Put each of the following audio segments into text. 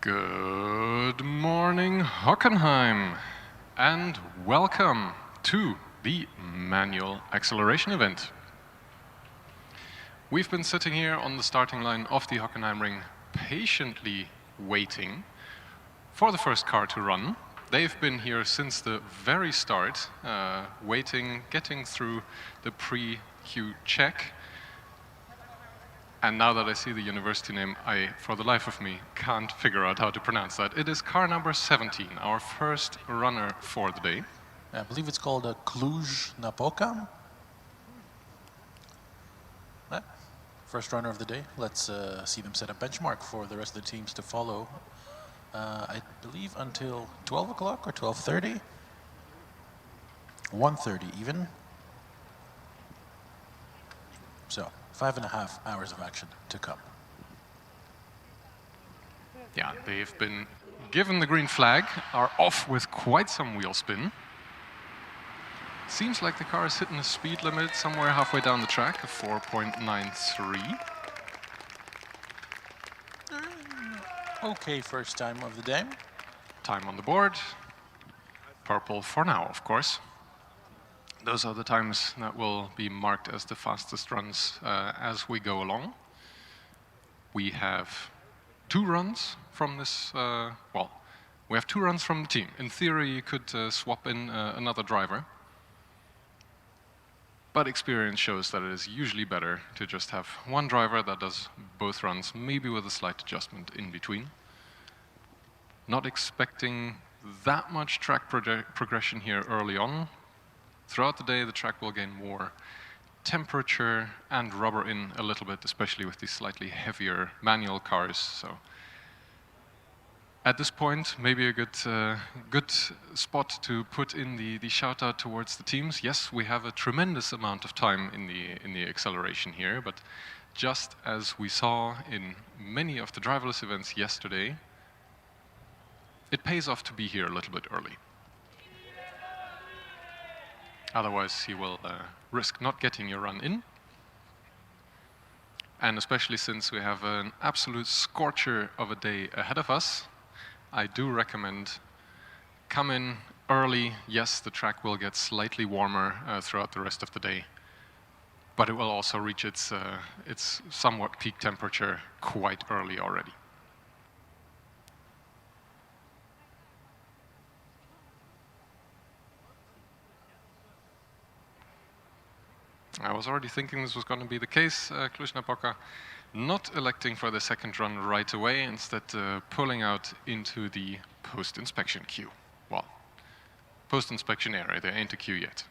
Good morning, Hockenheim, and welcome to the manual acceleration event. We've been sitting here on the starting line of the Hockenheim ring, patiently waiting for the first car to run. They've been here since the very start, waiting, getting through the pre-queue check. And now that I see the university name, I, for the life of me, can't figure out how to pronounce that. It is car number 17, our first runner for the day. I believe it's called a Cluj-Napoca. First runner of the day. Let's see them set a benchmark for the rest of the teams to follow. I believe until 12 o'clock or 12:30. 1:30 even. So 5.5 hours of action to come. Yeah, they've been given the green flag, are off with quite some wheel spin. Seems like the car is hitting a speed limit somewhere halfway down the track of 4.93. Okay, first time of the day. Time on the board. Purple for now, of course. Those are the times that will be marked as the fastest runs as we go along. We have 2 runs from this, we have 2 runs from the team. In theory, you could swap in another driver. But experience shows that it is usually better to just have one driver that does both runs, maybe with a slight adjustment in between. Not expecting that much track progression here early on. Throughout the day, the track will gain more temperature and rubber in a little bit, especially with these slightly heavier manual cars. So at this point, maybe a good spot to put in the shout out towards the teams. Yes, we have a tremendous amount of time in the acceleration here, but just as we saw in many of the driverless events yesterday, it pays off to be here a little bit early. Otherwise, he will risk not getting your run in. And especially since we have an absolute scorcher of a day ahead of us, I do recommend come in early. Yes, the track will get slightly warmer throughout the rest of the day, but it will also reach its somewhat peak temperature quite early already. I was already thinking this was going to be the case. Cluj-Napoca not electing for the second run right away, instead pulling out into the post-inspection queue. Well, post-inspection area, they ain't a queue yet.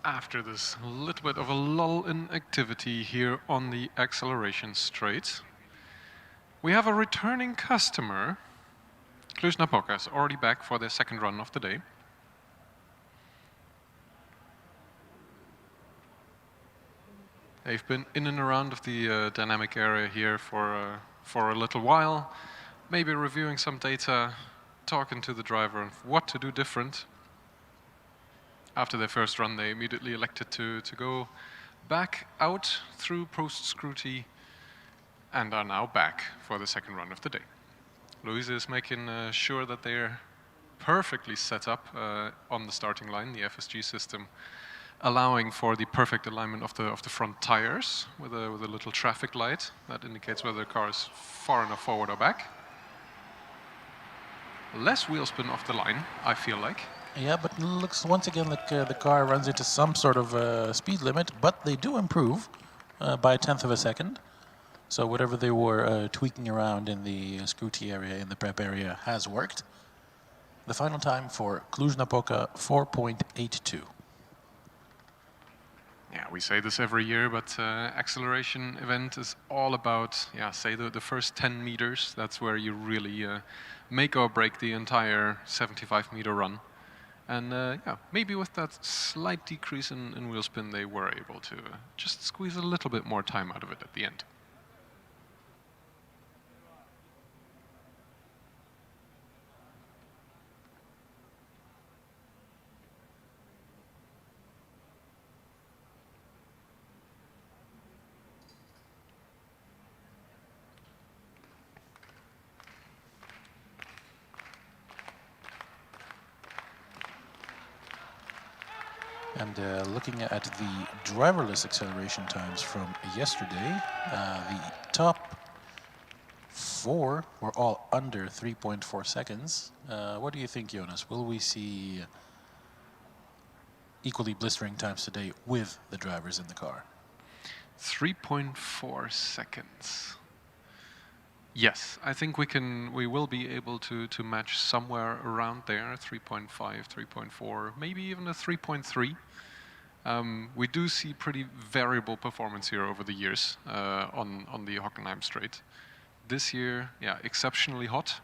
after this little bit of a lull in activity here on the acceleration straight. We have a returning customer. Cluj-Napoca is already back for their second run of the day. They've been in and around of the dynamic area here for a little while, maybe reviewing some data, talking to the driver on what to do different. After their first run, they immediately elected to go back out through post-scrutiny and are now back for the second run of the day. Louise is making sure that they're perfectly set up on the starting line, the FSG system, allowing for the perfect alignment of the front tires with a little traffic light that indicates whether the car is far enough forward or back. Less wheel spin off the line, I feel like. Yeah, but it looks once again like the car runs into some sort of speed limit, but they do improve by a tenth of a second. So whatever they were tweaking around in the scrutiny area, in the prep area, has worked. The final time for Cluj-Napoca, 4.82. Yeah, we say this every year, but acceleration event is all about, say the first 10 meters. That's where you really make or break the entire 75-meter run. And maybe with that slight decrease in wheel spin, they were able to just squeeze a little bit more time out of it at the end. And looking at the driverless acceleration times from yesterday, the top 4 were all under 3.4 seconds. What do you think, Jonas? Will we see equally blistering times today with the drivers in the car? 3.4 seconds. Yes, I think we will be able to match somewhere around there, 3.5, 3.4, maybe even a 3.3. We do see pretty variable performance here over the years on the Hockenheim straight. This year, exceptionally hot.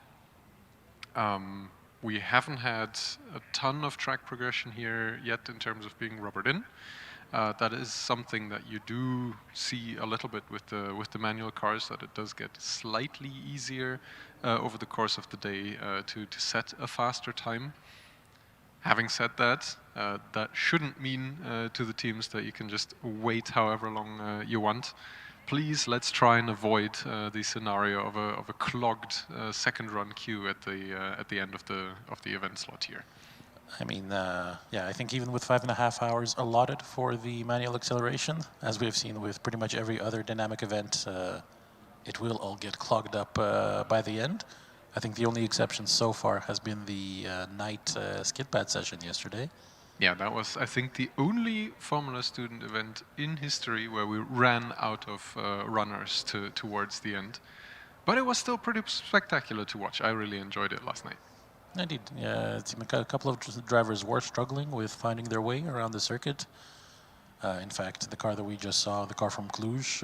We haven't had a ton of track progression here yet in terms of being rubbered in. That is something that you do see a little bit with the manual cars, that it does get slightly easier over the course of the day to set a faster time. Having said that, that shouldn't mean to the teams that you can just wait however long you want. Please, let's try and avoid the scenario of a clogged second run queue at the end of the event slot here. I mean, I think even with 5.5 hours allotted for the manual acceleration, as we've seen with pretty much every other dynamic event, it will all get clogged up by the end. I think the only exception so far has been the night skid pad session yesterday. Yeah, that was, I think, the only Formula Student event in history where we ran out of runners towards the end. But it was still pretty spectacular to watch. I really enjoyed it last night. Indeed. Yeah, it seemed a couple of drivers were struggling with finding their way around the circuit. In fact, the car that we just saw, the car from Cluj,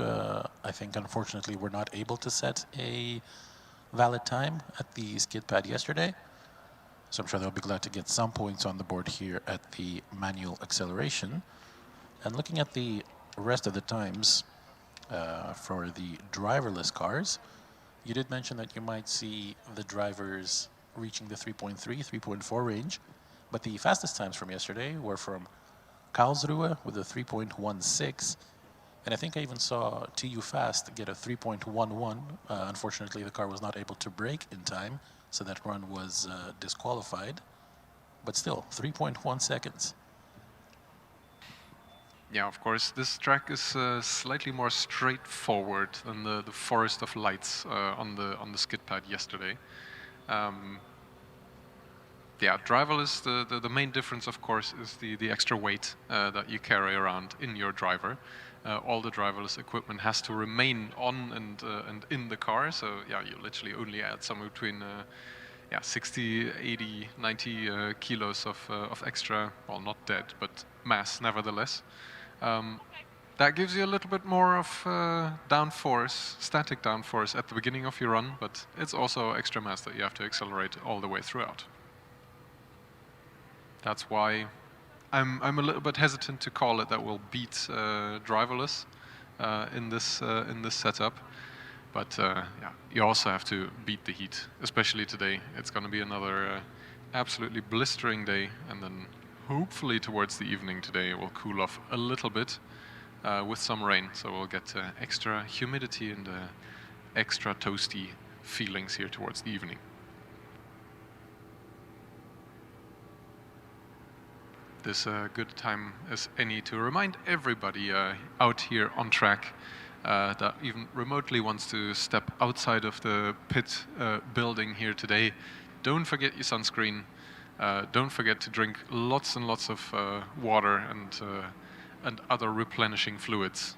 I think unfortunately were not able to set a valid time at the skid pad yesterday. So I'm sure they'll be glad to get some points on the board here at the manual acceleration. And looking at the rest of the times for the driverless cars, you did mention that you might see the drivers reaching the 3.3, 3.4 range, but the fastest times from yesterday were from Karlsruhe with a 3.16, and I think I even saw TU Fast get a 3.11. Unfortunately, the car was not able to brake in time, so that run was disqualified, but still, 3.1 seconds. Yeah, of course, this track is slightly more straightforward than the forest of lights on the skid pad yesterday. Driverless, the main difference, of course, is the extra weight that you carry around in your driver. All the driverless equipment has to remain on and in the car, so you literally only add somewhere between yeah, 60, 80, 90 kilos of extra, well, not dead, but mass nevertheless. That gives you a little bit more of downforce, static downforce at the beginning of your run, but it's also extra mass that you have to accelerate all the way throughout. That's why I'm a little bit hesitant to call it that we'll beat driverless in this setup. But yeah, you also have to beat the heat, especially today. It's going to be another absolutely blistering day, and then hopefully towards the evening today it will cool off a little bit with some rain, so we'll get extra humidity and extra toasty feelings here towards the evening. This good time as any to remind everybody out here on track that even remotely wants to step outside of the pit building here today. Don't forget your sunscreen. Don't forget to drink lots and lots of water and other replenishing fluids.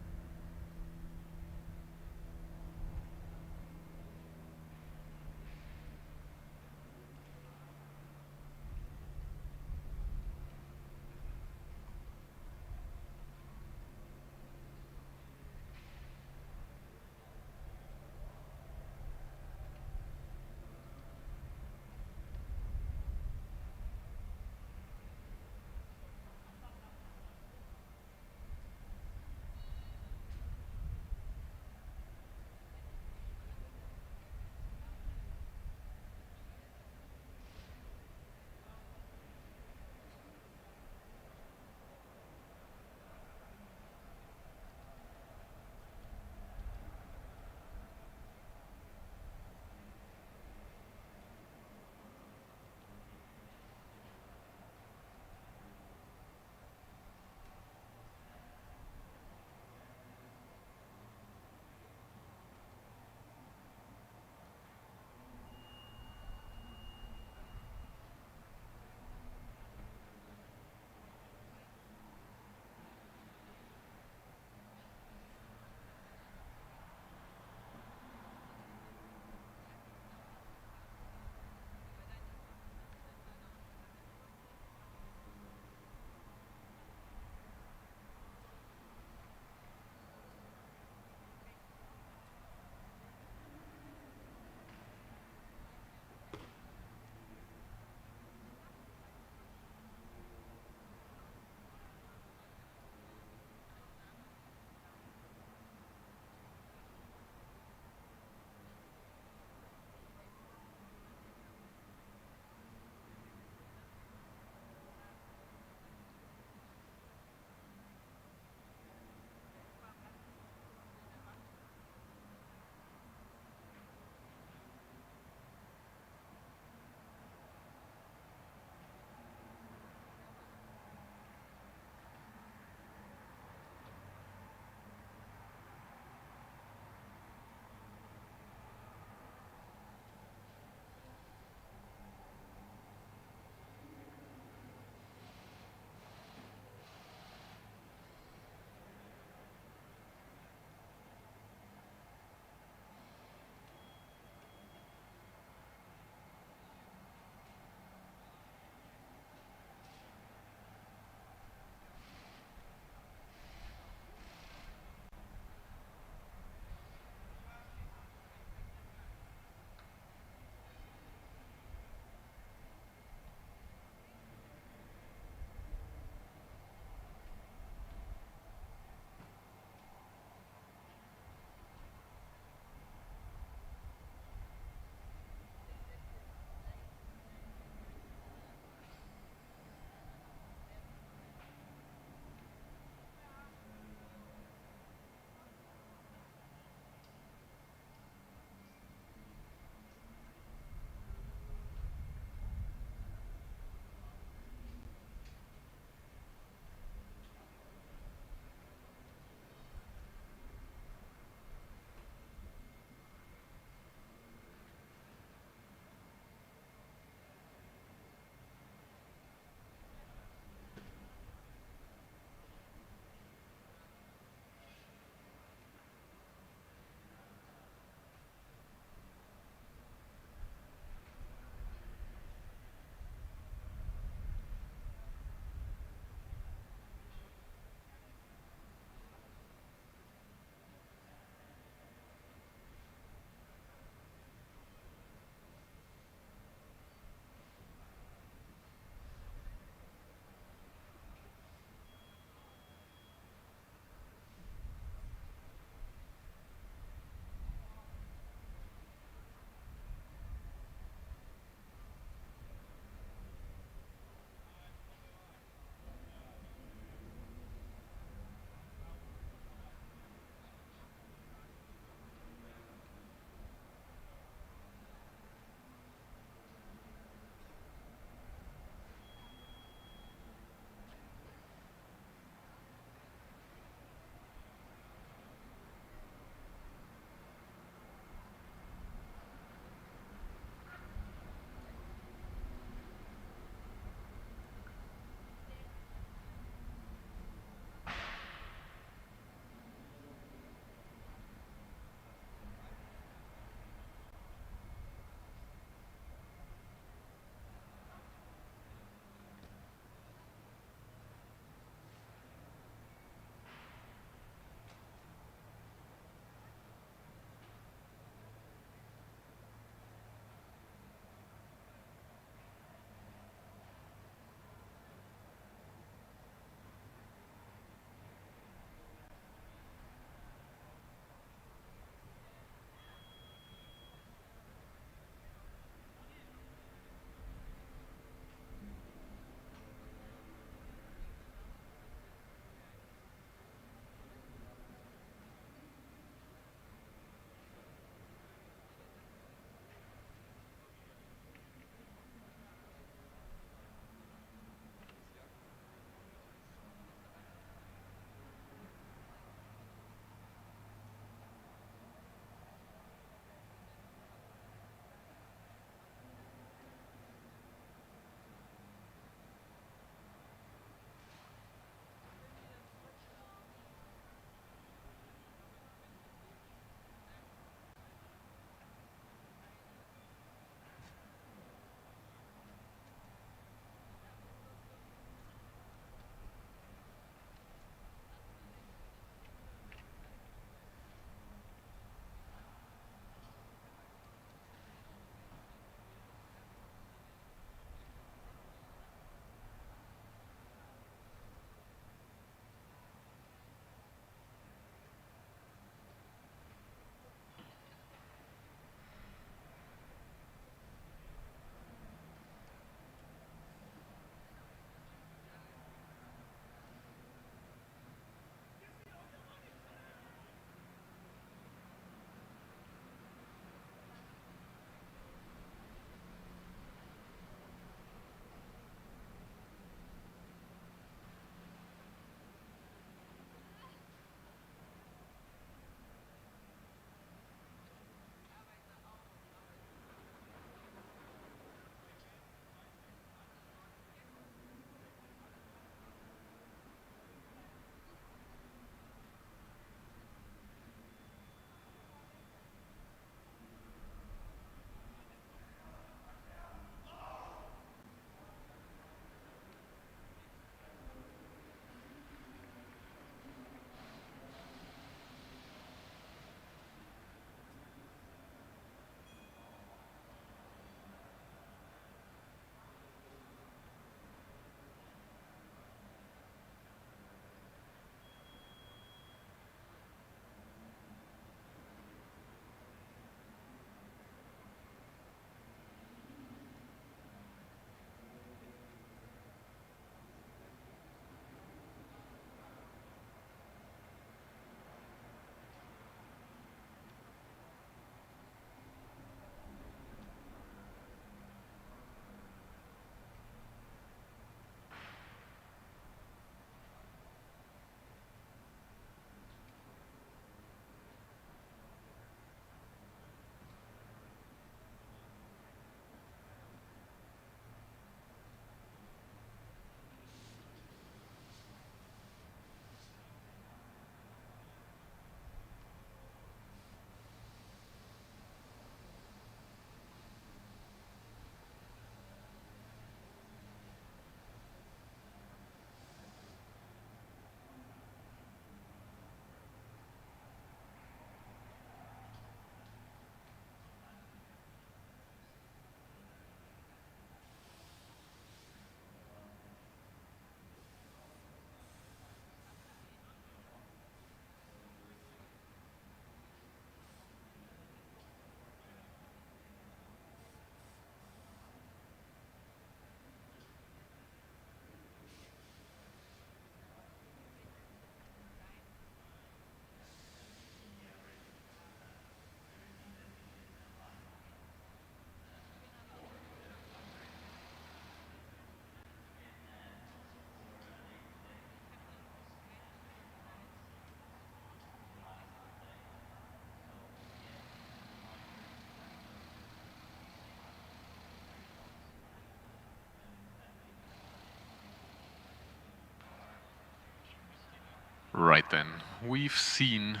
Right then, we've seen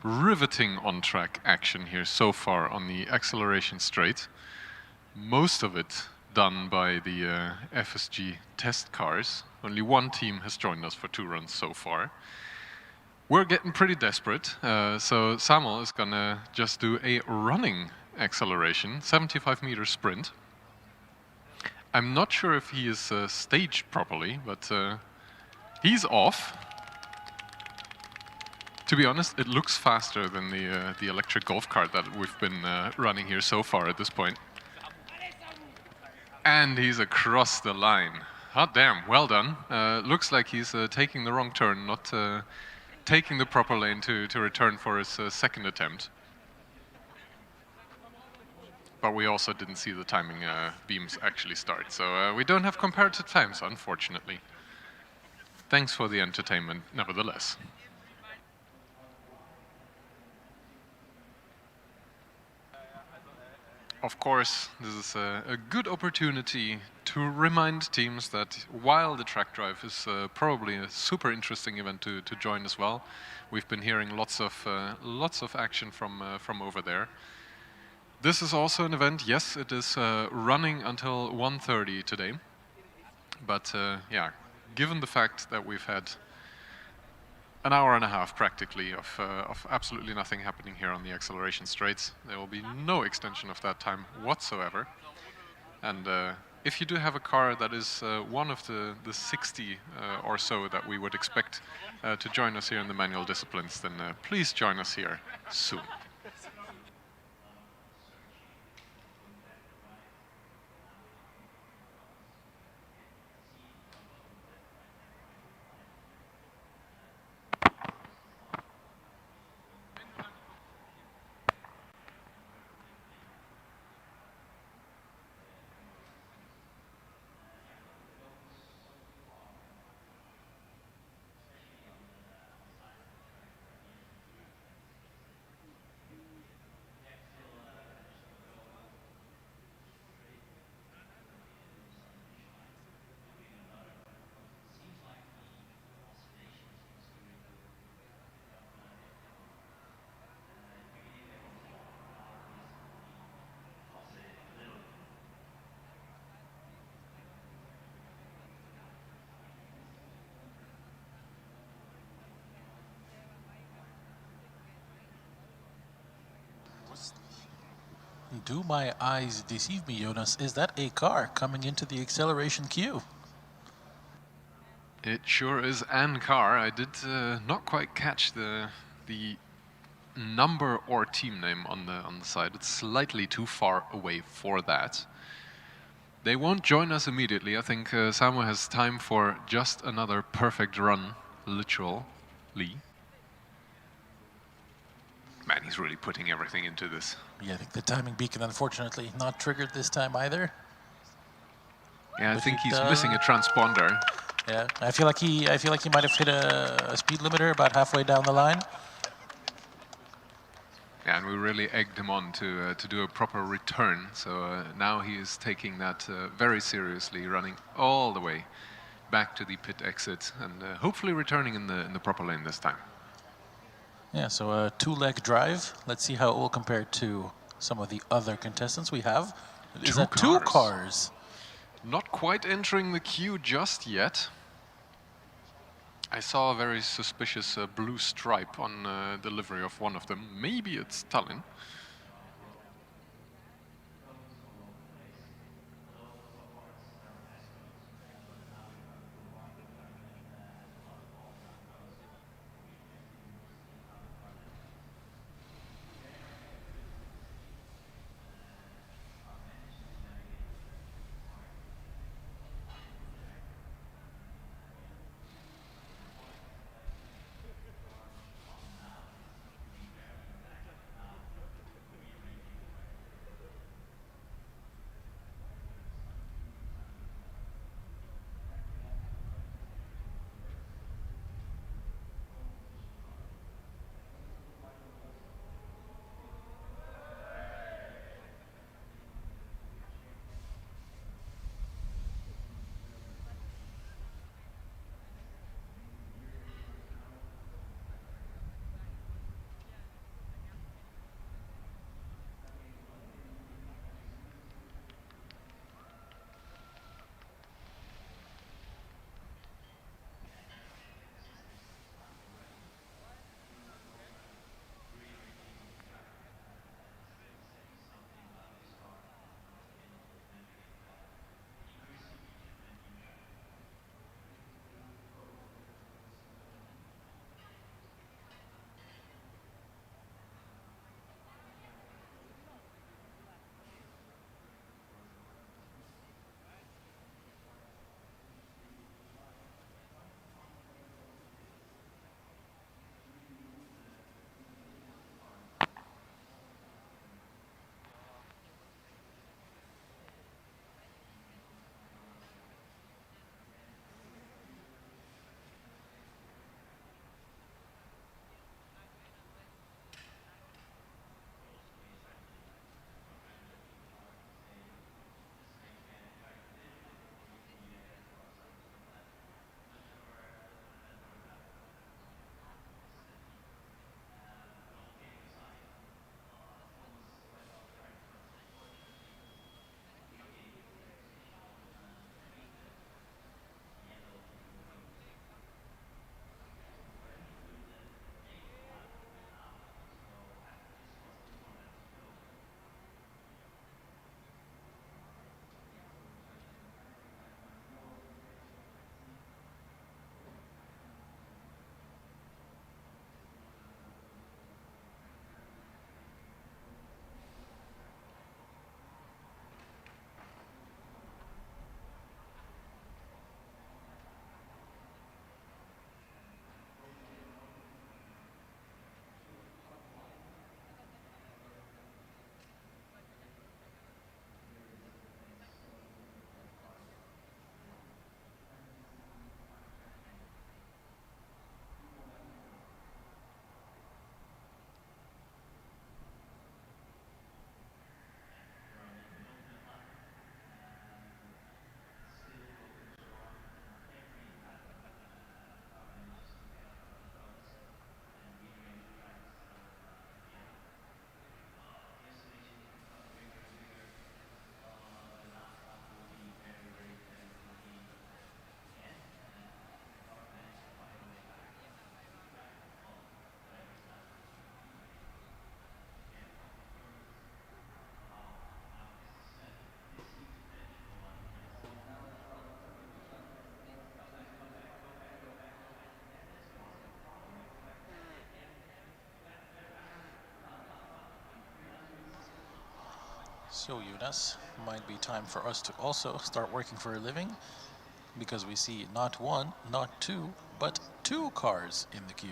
riveting on-track action here so far on the acceleration straight. Most of it done by the FSG test cars. Only one team has joined us for 2 runs so far. We're getting pretty desperate, so Samuel is gonna just do a running acceleration, 75-meter sprint. I'm not sure if he is staged properly, but he's off. To be honest, it looks faster than the electric golf cart that we've been running here so far at this point. And he's across the line. Hot damn, well done. Looks like he's taking the wrong turn, not taking the proper lane to return for his second attempt. But we also didn't see the timing beams actually start, so we don't have comparative times, unfortunately. Thanks for the entertainment, nevertheless. Of course, this is a good opportunity to remind teams that while the track drive is probably a super interesting event to join as well, we've been hearing lots of action from over there. This is also an event. Yes, it is running until 1:30 today, but yeah, given the fact that we've had an hour and a half practically of absolutely nothing happening here on the acceleration straights. There will be no extension of that time whatsoever. And if you do have a car that is one of the 60 or so that we would expect to join us here in the manual disciplines, then please join us here soon. Do my eyes deceive me, Jonas? Is that a car coming into the acceleration queue? It sure is an car. I did not quite catch the number or team name on the side. It's slightly too far away for that. They won't join us immediately. I think Samu has time for just another perfect run, literally. Man, he's really putting everything into this. Yeah, I think the timing beacon, unfortunately, not triggered this time either. Yeah, I think he's missing a transponder. Yeah, I feel like he might have hit a speed limiter about halfway down the line. Yeah, and we really egged him on to do a proper return. So now he is taking that very seriously, running all the way back to the pit exit, and hopefully returning in the proper lane this time. Yeah, so a 2-leg drive. Let's see how it will compare to some of the other contestants we have. Is that 2 cars? Not quite entering the queue just yet. I saw a very suspicious blue stripe on the livery of one of them. Maybe it's Tallinn. So Jonas, might be time for us to also start working for a living, because we see not one, not two, but two cars in the queue.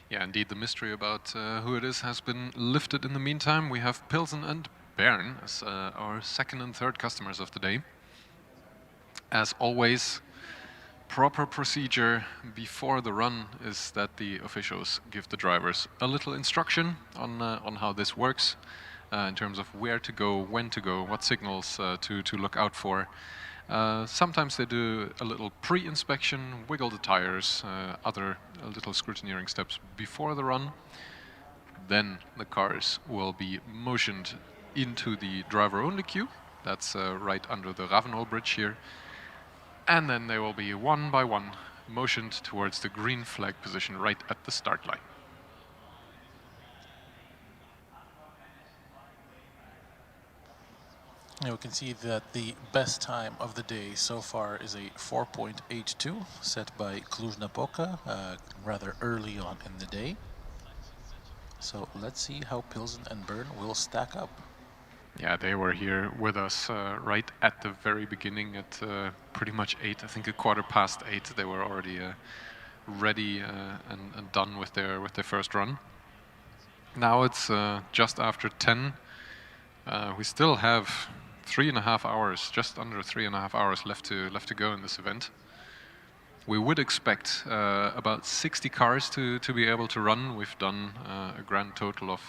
Yeah, indeed, the mystery about who it is has been lifted in the meantime. We have Pilsen and Bern as our second and third customers of the day. As always, proper procedure before the run is that the officials give the drivers a little instruction on how this works in terms of where to go, when to go, what signals to look out for. Sometimes they do a little pre-inspection, wiggle the tires, other little scrutineering steps before the run. Then the cars will be motioned into the driver-only queue. That's right under the Ravenhall Bridge here. And then they will be one by one motioned towards the green flag position right at the start line. Now we can see that the best time of the day so far is a 4.82 set by Cluj-Napoca, rather early on in the day. So let's see how Pilsen and Bern will stack up. Yeah, they were here with us right at the very beginning at pretty much 8, I think a quarter past 8. They were already ready and done with their first run. Now it's just after 10. We still have 3.5 hours, just under 3.5 hours left to go in this event. We would expect about 60 cars to be able to run. We've done a grand total of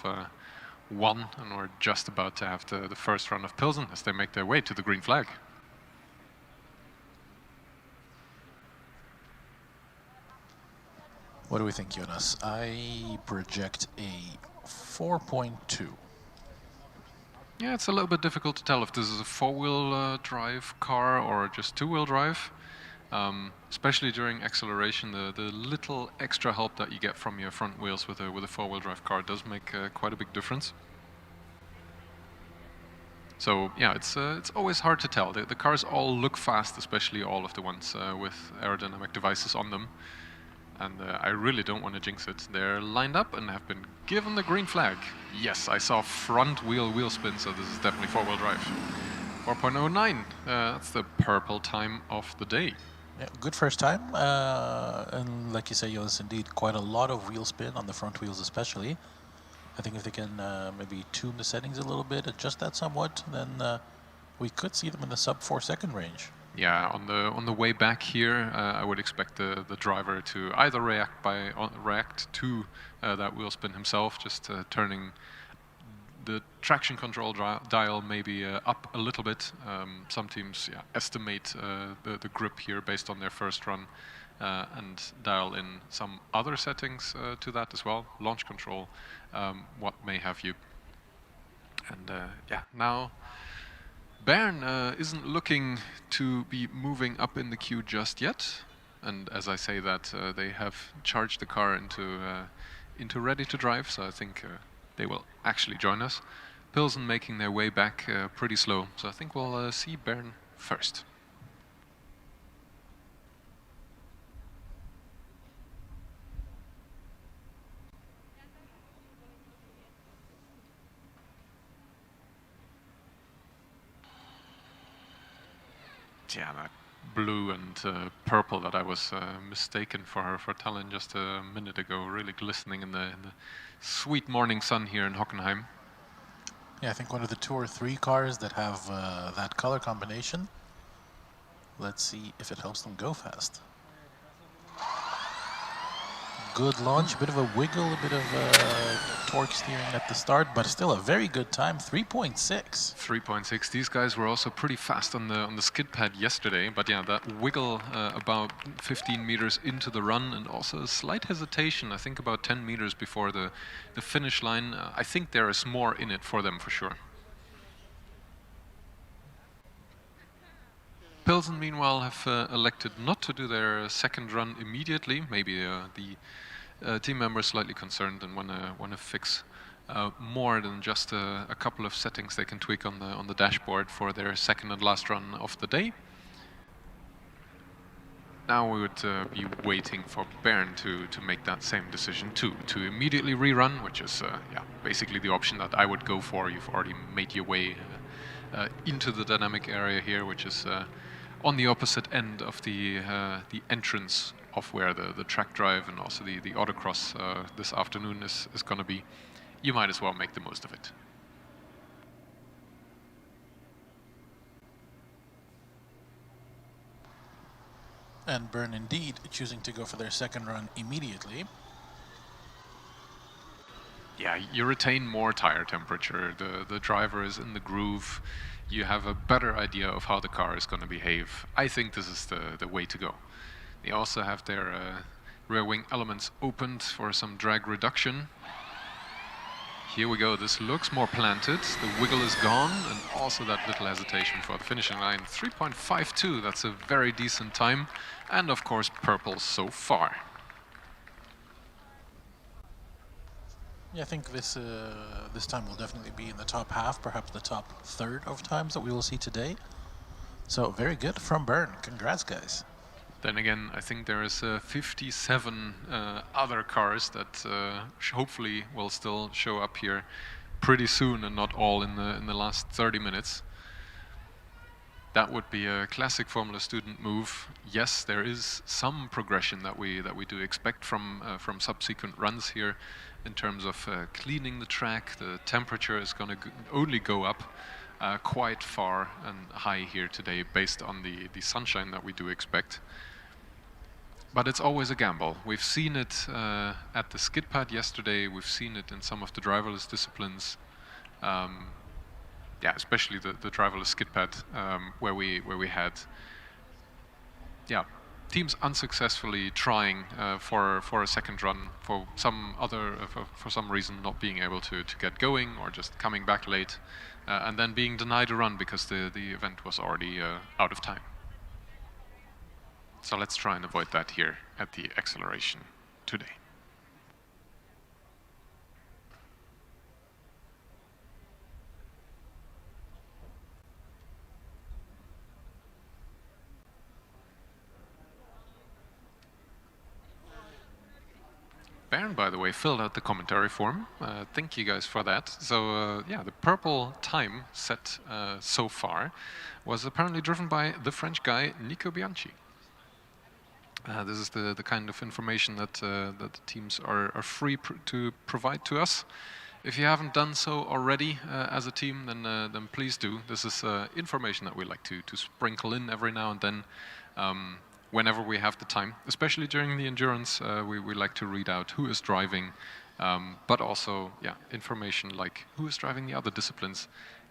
1, and we're just about to have the first run of Pilsen as they make their way to the green flag. What do we think, Jonas? I project a 4.2. Yeah, it's a little bit difficult to tell if this is a four-wheel drive car or just two-wheel drive. Especially during acceleration, the little extra help that you get from your front wheels with a four-wheel drive car does make quite a big difference. So yeah, it's always hard to tell. The cars all look fast, especially all of the ones with aerodynamic devices on them. And I really don't want to jinx it. They're lined up and have been given the green flag. Yes, I saw front wheel spin, so this is definitely four-wheel drive. 4.09, that's the purple time of the day. Yeah, good first time, and like you say, Jonas, indeed quite a lot of wheel spin on the front wheels especially. I think if they can maybe tune the settings a little bit, adjust that somewhat, then we could see them in the sub 4-second range. Yeah, on the way back here, I would expect the driver to either react to that wheel spin himself, just turning the traction control dial maybe up a little bit. Some teams estimate the grip here based on their first run and dial in some other settings to that as well, launch control, what may have you. And yeah, now Bern isn't looking to be moving up in the queue just yet. And as I say that, they have charged the car into ready to drive, so I think they will actually join us. Pilsen making their way back pretty slow, so I think we'll see Bern first. Yeah, that blue and purple that I was mistaken for Tallinn just a minute ago, really glistening in the sweet morning sun here in Hockenheim. Yeah, I think one of the 2 or 3 cars that have that color combination. Let's see if it helps them go fast. Good launch, a bit of a wiggle, a bit of torque steering at the start, but still a very good time, 3.6. 3.6. These guys were also pretty fast on the skid pad yesterday, but yeah, that wiggle about 15 meters into the run, and also a slight hesitation, I think about 10 meters before the finish line. I think there is more in it for them for sure. Pilsen, meanwhile, have elected not to do their second run immediately. Maybe the team members slightly concerned and want to fix more than just a couple of settings they can tweak on the dashboard for their second and last run of the day. Now we would be waiting for Bern to make that same decision too, to immediately rerun, which is yeah, basically the option that I would go for. You've already made your way into the dynamic area here, which is on the opposite end of the entrance of where the track drive and also the autocross this afternoon is going to be. You might as well make the most of it. And Bern indeed choosing to go for their second run immediately. Yeah, you retain more tire temperature. The driver is in the groove. You have a better idea of how the car is going to behave. I think this is the way to go. They also have their rear wing elements opened for some drag reduction. Here we go. This looks more planted. The wiggle is gone, and also that little hesitation for the finishing line. 3.52, that's a very decent time. And of course, purple so far. Yeah, I think this time will definitely be in the top half, perhaps the top third of times that we will see today. So very good from Bern. Congrats, guys. Then again, I think there is 57 other cars that hopefully will still show up here pretty soon, and not all in the last 30 minutes. That would be a classic Formula Student move. Yes, there is some progression that we do expect from subsequent runs here, in terms of cleaning the track. The temperature is going to only go up quite far and high here today, based on the sunshine that we do expect. But it's always a gamble. We've seen it at the skid pad yesterday. We've seen it in some of the driverless disciplines. Yeah, especially the driverless skid pad, where we had teams unsuccessfully trying for a second run, for some reason not being able to get going, or just coming back late, and then being denied a run because the event was already out of time. So let's try and avoid that here at the acceleration today. Baron, by the way, filled out the commentary form. Thank you guys for that. So yeah, the purple time set so far was apparently driven by the French guy Nico Bianchi. This is the kind of information that the teams are free to provide to us. If you haven't done so already as a team, then please do. This is information that we like to sprinkle in every now and then, whenever we have the time. Especially during the endurance, we like to read out who is driving, but also, yeah, information like who is driving the other disciplines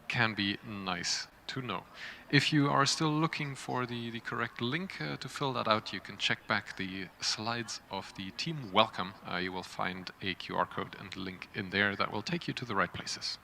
can be nice to know. If you are still looking for the correct link to fill that out, you can check back the slides of the team welcome. You will find a QR code and link in there that will take you to the right places.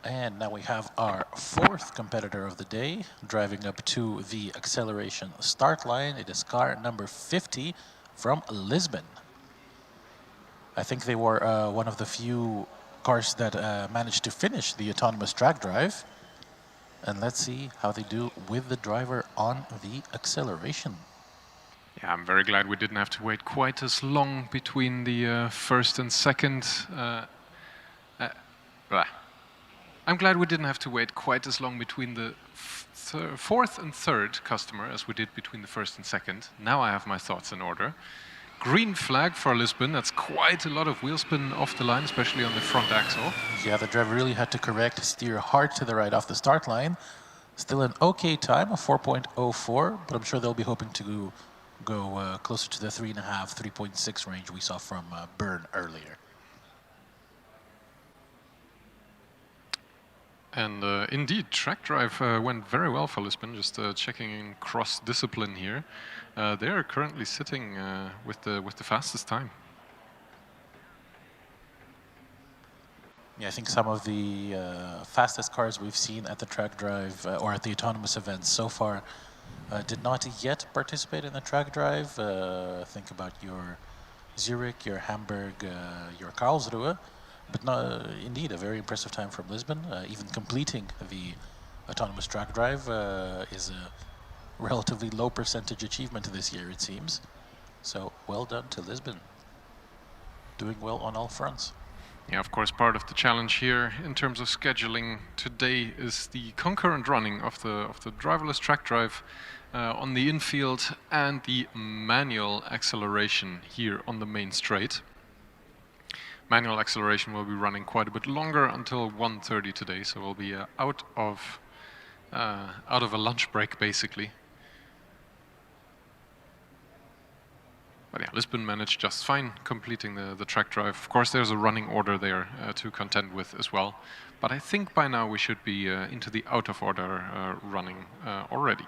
And now we have our fourth competitor of the day driving up to the acceleration start line. It is car number 50 from Lisbon. I think they were one of the few cars that managed to finish the autonomous track drive. And let's see how they do with the driver on the acceleration. Yeah, I'm very glad we didn't have to wait quite as long between the first and second. I'm glad we didn't have to wait quite as long between the fourth and third customer as we did between the first and second. Now I have my thoughts in order. Green flag for Lisbon. That's quite a lot of wheel spin off the line, especially on the front axle. Yeah, the driver really had to correct, steer hard to the right off the start line. Still an okay time of 4.04, but I'm sure they'll be hoping to go closer to the 3.5, 3.6 range we saw from Bern earlier. And indeed, track drive went very well for Lisbon. Just checking in cross-discipline here, they are currently sitting with the fastest time. Yeah, I think some of the fastest cars we've seen at the track drive or at the autonomous events so far did not yet participate in the track drive. Think about your Zurich, your Hamburg, your Karlsruhe. But no, indeed, a very impressive time from Lisbon. Even completing the autonomous track drive is a relatively low percentage achievement this year, it seems. So well done to Lisbon. Doing well on all fronts. Yeah, of course, part of the challenge here in terms of scheduling today is the concurrent running of the driverless track drive on the infield and the manual acceleration here on the main straight. Manual acceleration will be running quite a bit longer until 1:30 today, so we'll be out of a lunch break basically. But yeah, Lisbon managed just fine completing the track drive. Of course, there's a running order there to contend with as well. But I think by now we should be into the out of order running already.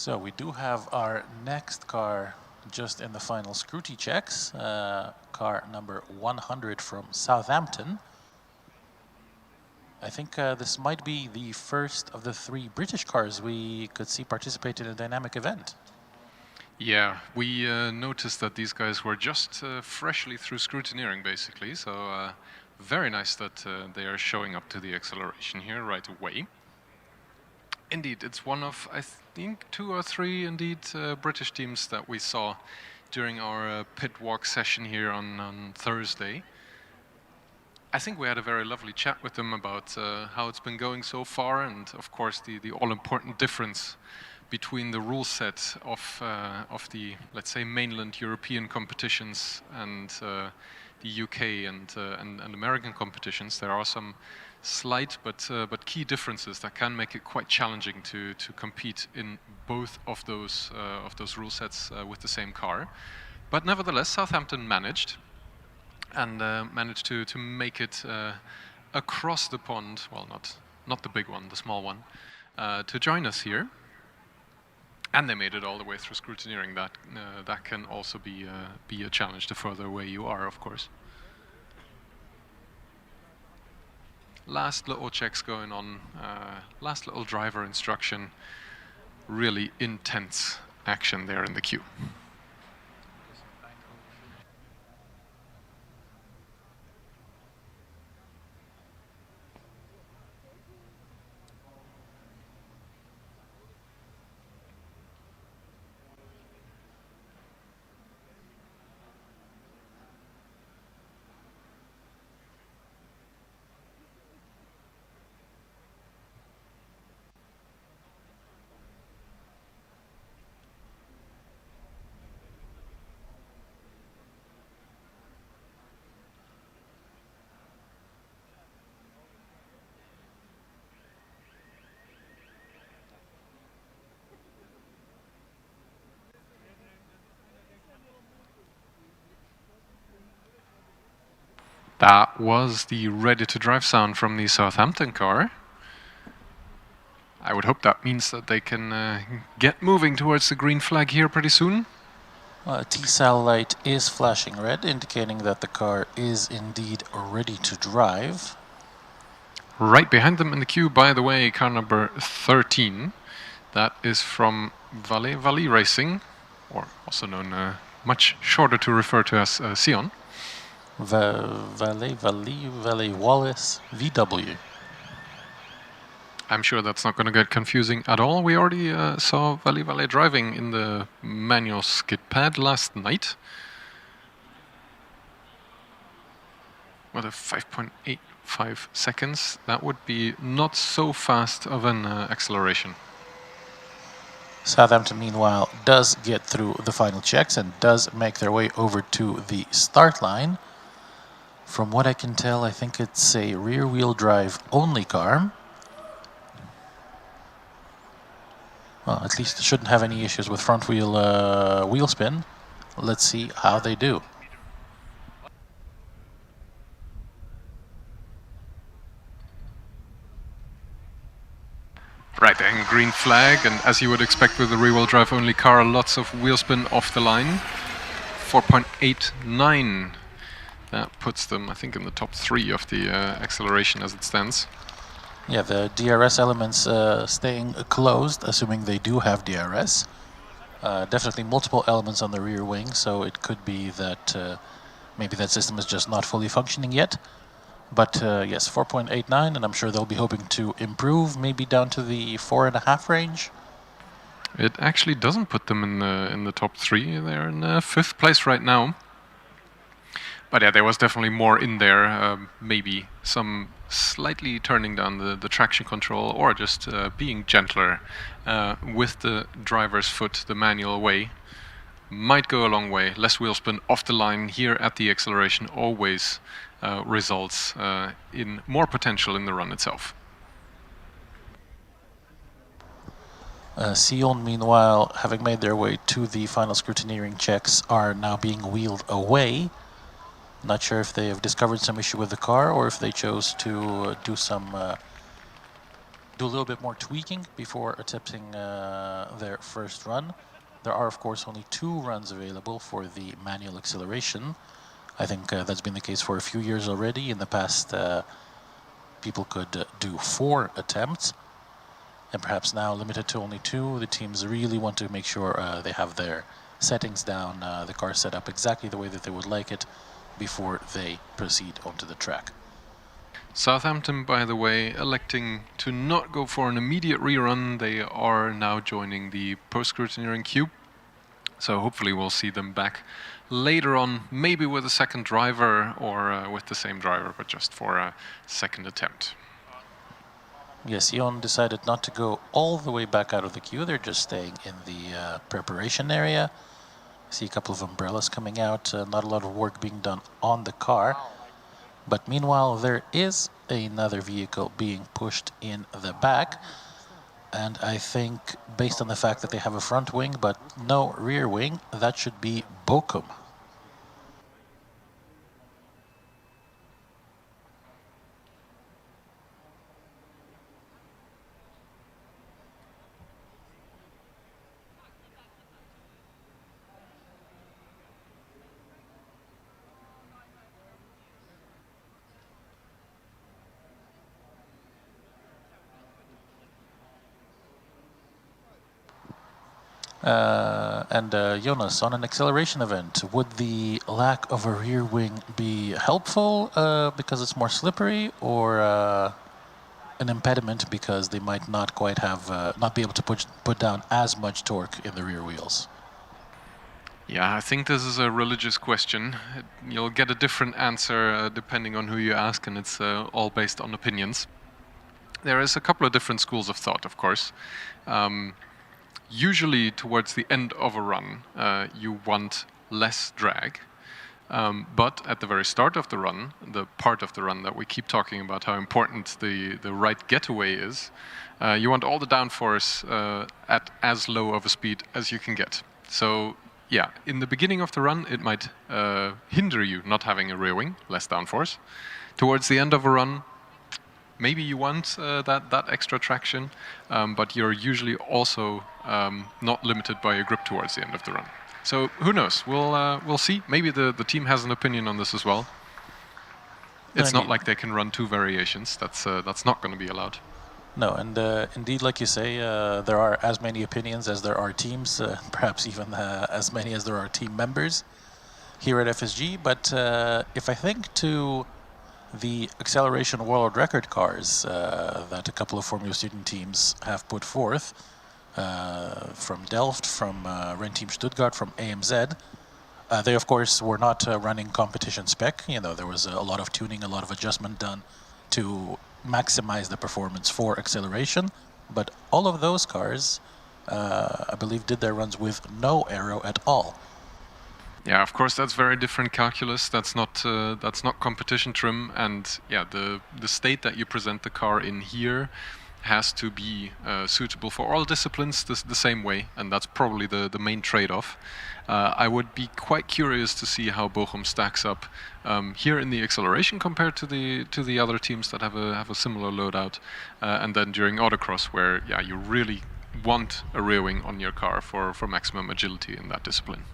So we do have our next car just in the final scrutiny checks. Car number 100 from Southampton. I think this might be the first of the 3 British cars we could see participate in a dynamic event. Yeah, we noticed that these guys were just freshly through scrutineering, basically. So very nice that they are showing up to the acceleration here right away. Indeed, it's one of, I think, 2 or 3, indeed, British teams that we saw during our pit walk session here on Thursday. I think we had a very lovely chat with them about how it's been going so far, and of course the all-important difference between the rule set of the, let's say, mainland European competitions and the UK and American competitions. There are some slight but key differences that can make it quite challenging to compete in both of those rule sets with the same car. But nevertheless, Southampton managed. And managed to make it across the pond, well, not the big one, the small one, to join us here. And they made it all the way through scrutineering. That can also be a challenge the further away you are, of course. Last little checks going on, last little driver instruction. Really intense action there in the queue. That was the ready-to-drive sound from the Southampton car. I would hope that means that they can get moving towards the green flag here pretty soon. A T-cell light is flashing red, indicating that the car is indeed ready to drive. Right behind them in the queue, by the way, car number 13. That is from Valet Racing, or also known much shorter to refer to as Sion. Valet Wallace VW. I'm sure that's not going to get confusing at all. We already saw Valet driving in the manual skid pad last night. With a 5.85 seconds, that would be not so fast of an acceleration. Southampton, meanwhile, does get through the final checks and does make their way over to the start line. From what I can tell, I think it's a rear-wheel drive only car. Well, at least it shouldn't have any issues with front wheel spin. Let's see how they do. Right, and green flag, and as you would expect with a rear-wheel drive only car, lots of wheel spin off the line. 4.89. That puts them, I think, in the top 3 of the acceleration as it stands. Yeah, the DRS elements staying closed, assuming they do have DRS. Definitely multiple elements on the rear wing, so it could be that maybe that system is just not fully functioning yet. But yes, 4.89, and I'm sure they'll be hoping to improve, maybe down to the 4.5 range. It actually doesn't put them in the top 3. They're in 5th place right now. But yeah, there was definitely more in there. Maybe some slightly turning down the traction control, or just being gentler with the driver's foot the manual way. Might go a long way. Less wheel spin off the line here at the acceleration always results in more potential in the run itself. Sion, meanwhile, having made their way to the final scrutineering checks, are now being wheeled away. Not sure if they have discovered some issue with the car or if they chose to do some do a little bit more tweaking before attempting their first run. There are, of course, only 2 runs available for the manual acceleration. I think that's been the case for a few years already. In the past, people could do 4 attempts, and perhaps now limited to only 2. The teams really want to make sure they have their settings down, the car set up exactly the way that they would like it before they proceed onto the track. Southampton, by the way, electing to not go for an immediate rerun. They are now joining the post-scrutineering queue. So hopefully we'll see them back later on, maybe with a second driver or with the same driver, but just for a second attempt. Yes, Ion decided not to go all the way back out of the queue. They're just staying in the preparation area. I see a couple of umbrellas coming out, not a lot of work being done on the car. But meanwhile, there is another vehicle being pushed in the back. And I think, based on the fact that they have a front wing but no rear wing, that should be Bochum. Jonas, on an acceleration event, would the lack of a rear wing be helpful because it's more slippery, or an impediment because they might not quite have, not be able to put down as much torque in the rear wheels? Yeah, I think this is a religious question. You'll get a different answer depending on who you ask, and it's all based on opinions. There is a couple of different schools of thought, of course. Usually towards the end of a run, you want less drag. But at the very start of the run, the part of the run that we keep talking about how important the right getaway is, you want all the downforce at as low of a speed as you can get. So yeah, in the beginning of the run, it might hinder you not having a rear wing, less downforce. Towards the end of a run, maybe you want that extra traction, but you're usually also not limited by your grip towards the end of the run. So who knows? We'll see. Maybe the team has an opinion on this as well. It's not like they can run 2 variations. That's not going to be allowed. No, and indeed, like you say, there are as many opinions as there are teams, perhaps even as many as there are team members here at FSG. But if I think to the acceleration world record cars that a couple of Formula Student teams have put forth, from Delft, from Rennteam Stuttgart, from AMZ, they of course were not running competition spec. You know, there was a lot of tuning, a lot of adjustment done to maximize the performance for acceleration, but all of those cars, I believe, did their runs with no aero at all. Yeah, of course, that's very different calculus. That's not competition trim, and yeah, the state that you present the car in here has to be suitable for all disciplines the same way, and that's probably the main trade-off. I would be quite curious to see how Bochum stacks up here in the acceleration compared to the other teams that have a similar loadout, and then during autocross, where yeah, you really want a rear wing on your car for maximum agility in that discipline.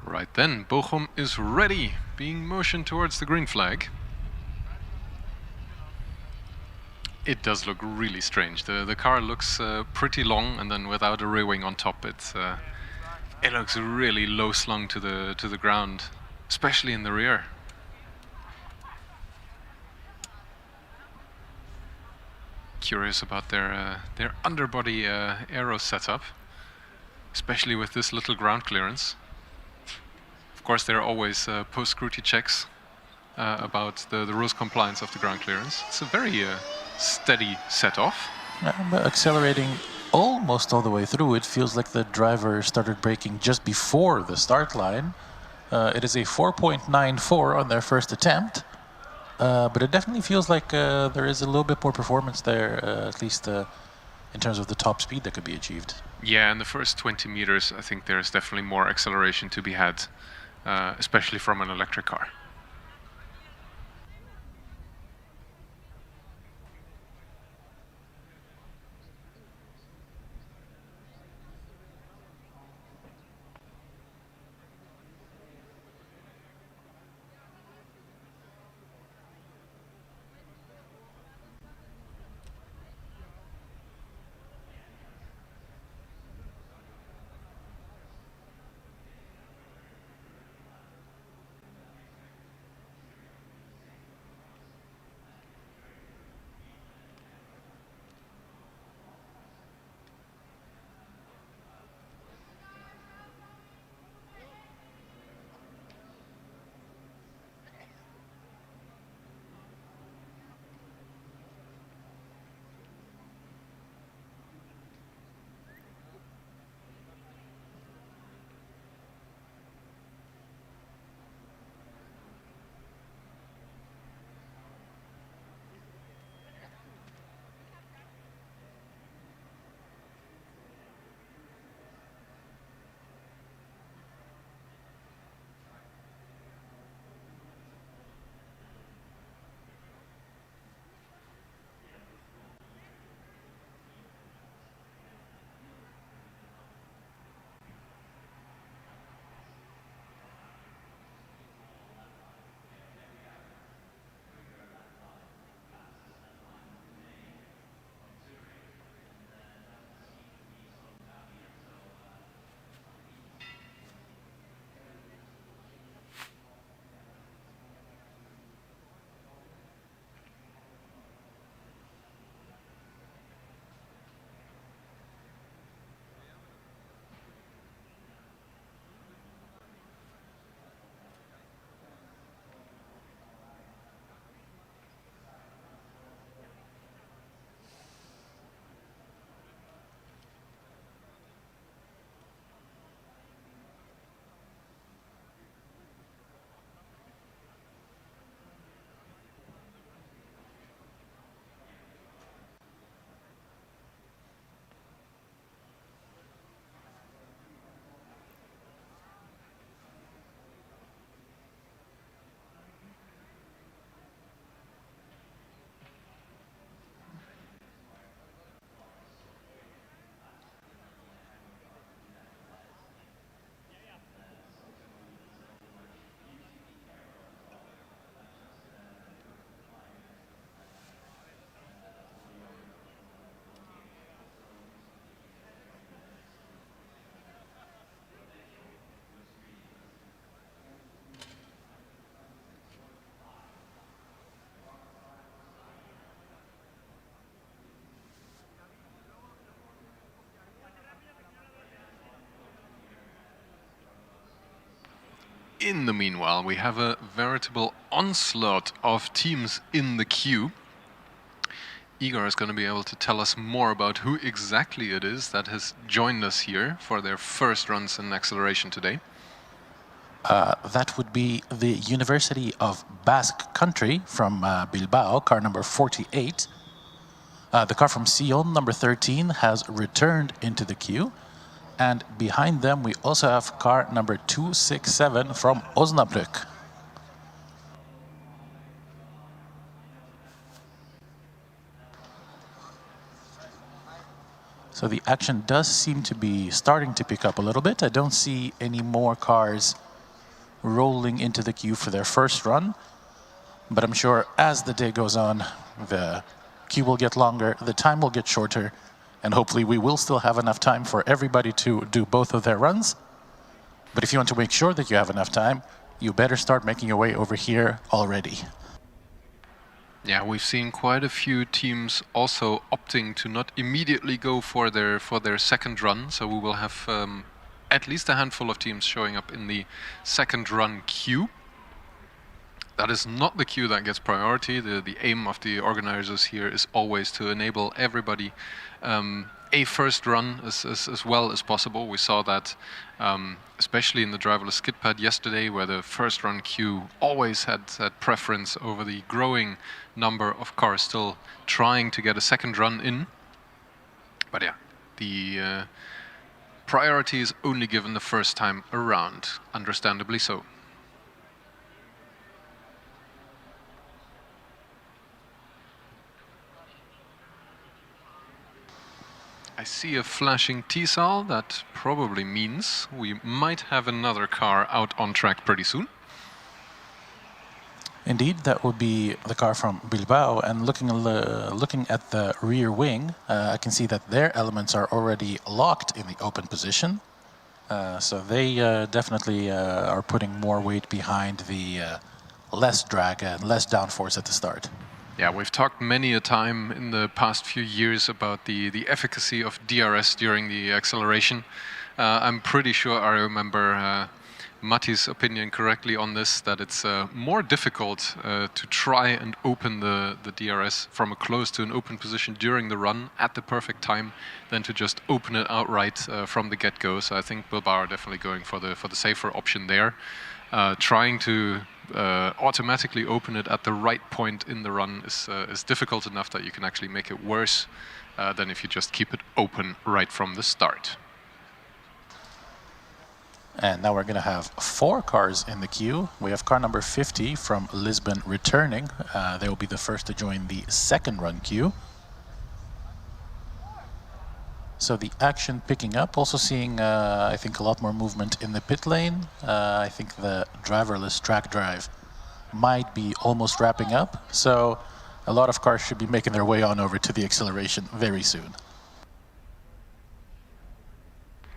Right then, Bochum is ready, being motioned towards the green flag. It does look really strange. The car looks pretty long, and then without a rear wing on top, it looks really low slung to the ground, especially in the rear. Curious about their underbody aero setup, especially with this little ground clearance. Of course, there are always post-scrutiny checks about the rules compliance of the ground clearance. It's a very steady set-off. But accelerating almost all the way through, it feels like the driver started braking just before the start line. It is a 4.94 on their first attempt, but it definitely feels like there is a little bit more performance there, at least in terms of the top speed that could be achieved. Yeah, in the first 20 meters, I think there's definitely more acceleration to be had, especially from an electric car. In the meanwhile, we have a veritable onslaught of teams in the queue. Igor is going to be able to tell us more about who exactly it is that has joined us here for their first runs in acceleration today. That would be the University of Basque Country from Bilbao, car number 48. The car from Sion, number 13, has returned into the queue. And behind them, we also have car number 267 from Osnabrück. So the action does seem to be starting to pick up a little bit. I don't see any more cars rolling into the queue for their first run. But I'm sure as the day goes on, the queue will get longer, the time will get shorter, and hopefully we will still have enough time for everybody to do both of their runs. But if you want to make sure that you have enough time, you better start making your way over here already. Yeah, we've seen quite a few teams also opting to not immediately go for their second run, so we will have at least a handful of teams showing up in the second run queue. That is not the queue that gets priority. The aim of the organizers here is always to enable everybody a first run as well as possible. We saw that especially in the driverless skid pad yesterday, where the first run queue always had preference over the growing number of cars still trying to get a second run in. But yeah, the priority is only given the first time around, understandably so. I see a flashing T-cell. That probably means we might have another car out on track pretty soon. Indeed, that would be the car from Bilbao. And looking at the rear wing, I can see that their elements are already locked in the open position. So they definitely are putting more weight behind the less drag and less downforce at the start. Yeah, we've talked many a time in the past few years about the efficacy of DRS during the acceleration. I'm pretty sure I remember Matti's opinion correctly on this, that it's more difficult to try and open the DRS from a close to an open position during the run at the perfect time than to just open it outright from the get-go. So I think Bilbao are definitely going for the safer option there. Trying to automatically open it at the right point in the run is difficult enough that you can actually make it worse than if you just keep it open right from the start. And now we're going to have 4 cars in the queue. We have car number 50 from Lisbon returning. They will be the first to join the second run queue. So the action picking up, also seeing, I think, a lot more movement in the pit lane. I think the driverless track drive might be almost wrapping up. So a lot of cars should be making their way on over to the acceleration very soon.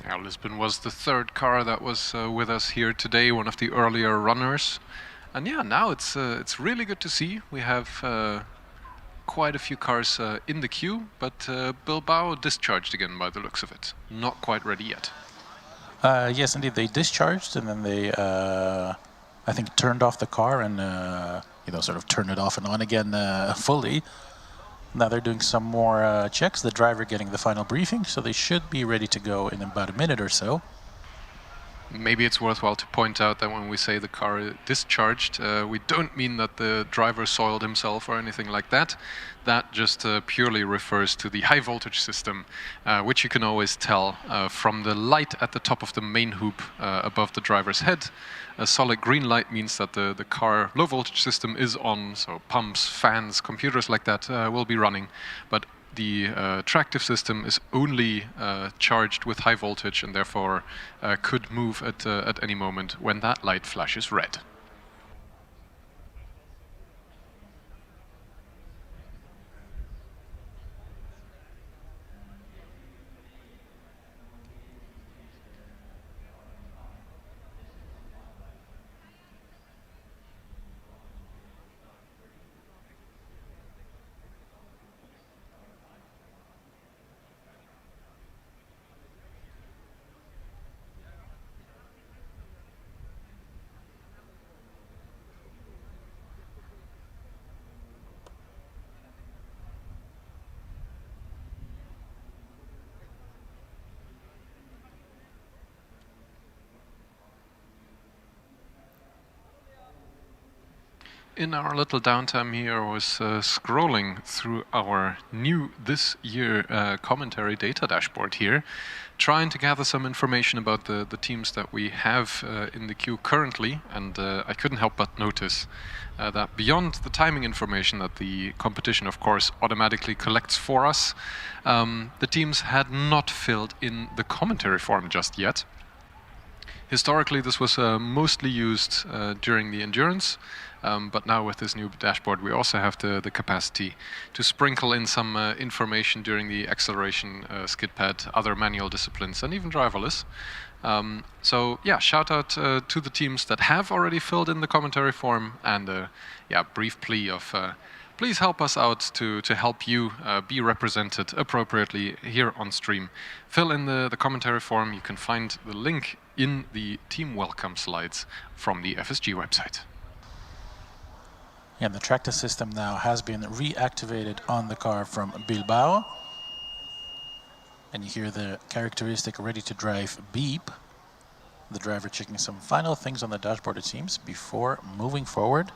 Yeah, Lisbon was the third car that was with us here today, one of the earlier runners. And yeah, now it's really good to see. We have quite a few cars in the queue, but Bilbao discharged again by the looks of it. Not quite ready yet. Yes, indeed, they discharged and then they, I think, turned off the car and sort of turned it off and on again fully. Now they're doing some more checks, the driver getting the final briefing, so they should be ready to go in about a minute or so. Maybe it's worthwhile to point out that when we say the car discharged, we don't mean that the driver soiled himself or anything like that. That just purely refers to the high voltage system, which you can always tell from the light at the top of the main hoop above the driver's head. A solid green light means that the car low voltage system is on, so pumps, fans, computers like that will be running. But the tractive system is only charged with high voltage and therefore could move at any moment when that light flashes red. In our little downtime here, I was scrolling through our new this year commentary data dashboard here, trying to gather some information about the teams that we have in the queue currently, and I couldn't help but notice that beyond the timing information that the competition, of course, automatically collects for us, the teams had not filled in the commentary form just yet. Historically, this was mostly used during the endurance, but now with this new dashboard, we also have the capacity to sprinkle in some information during the acceleration skid pad, other manual disciplines, and even driverless. So yeah, shout out to the teams that have already filled in the commentary form, and yeah, brief plea of please help us out to help you be represented appropriately here on stream. Fill in the commentary form. You can find the link in the team welcome slides from the FSG website. And the tractor system now has been reactivated on the car from Bilbao. And you hear the characteristic ready to drive beep. The driver checking some final things on the dashboard, it seems, before moving forward.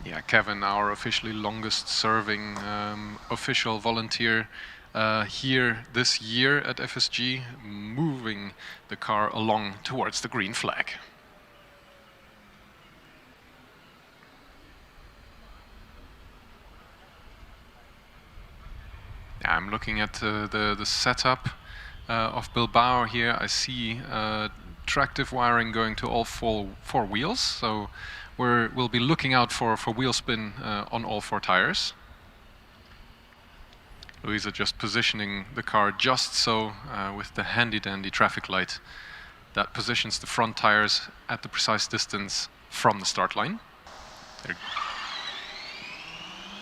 Yeah, Kevin, our officially longest serving official volunteer here this year at FSG, moving the car along towards the green flag. Yeah, I'm looking at the setup of Bilbao here. I see tractive wiring going to all four wheels, so we'll be looking out for wheel spin on all 4 tires. Louisa just positioning the car just so with the handy-dandy traffic light that positions the front tires at the precise distance from the start line. There.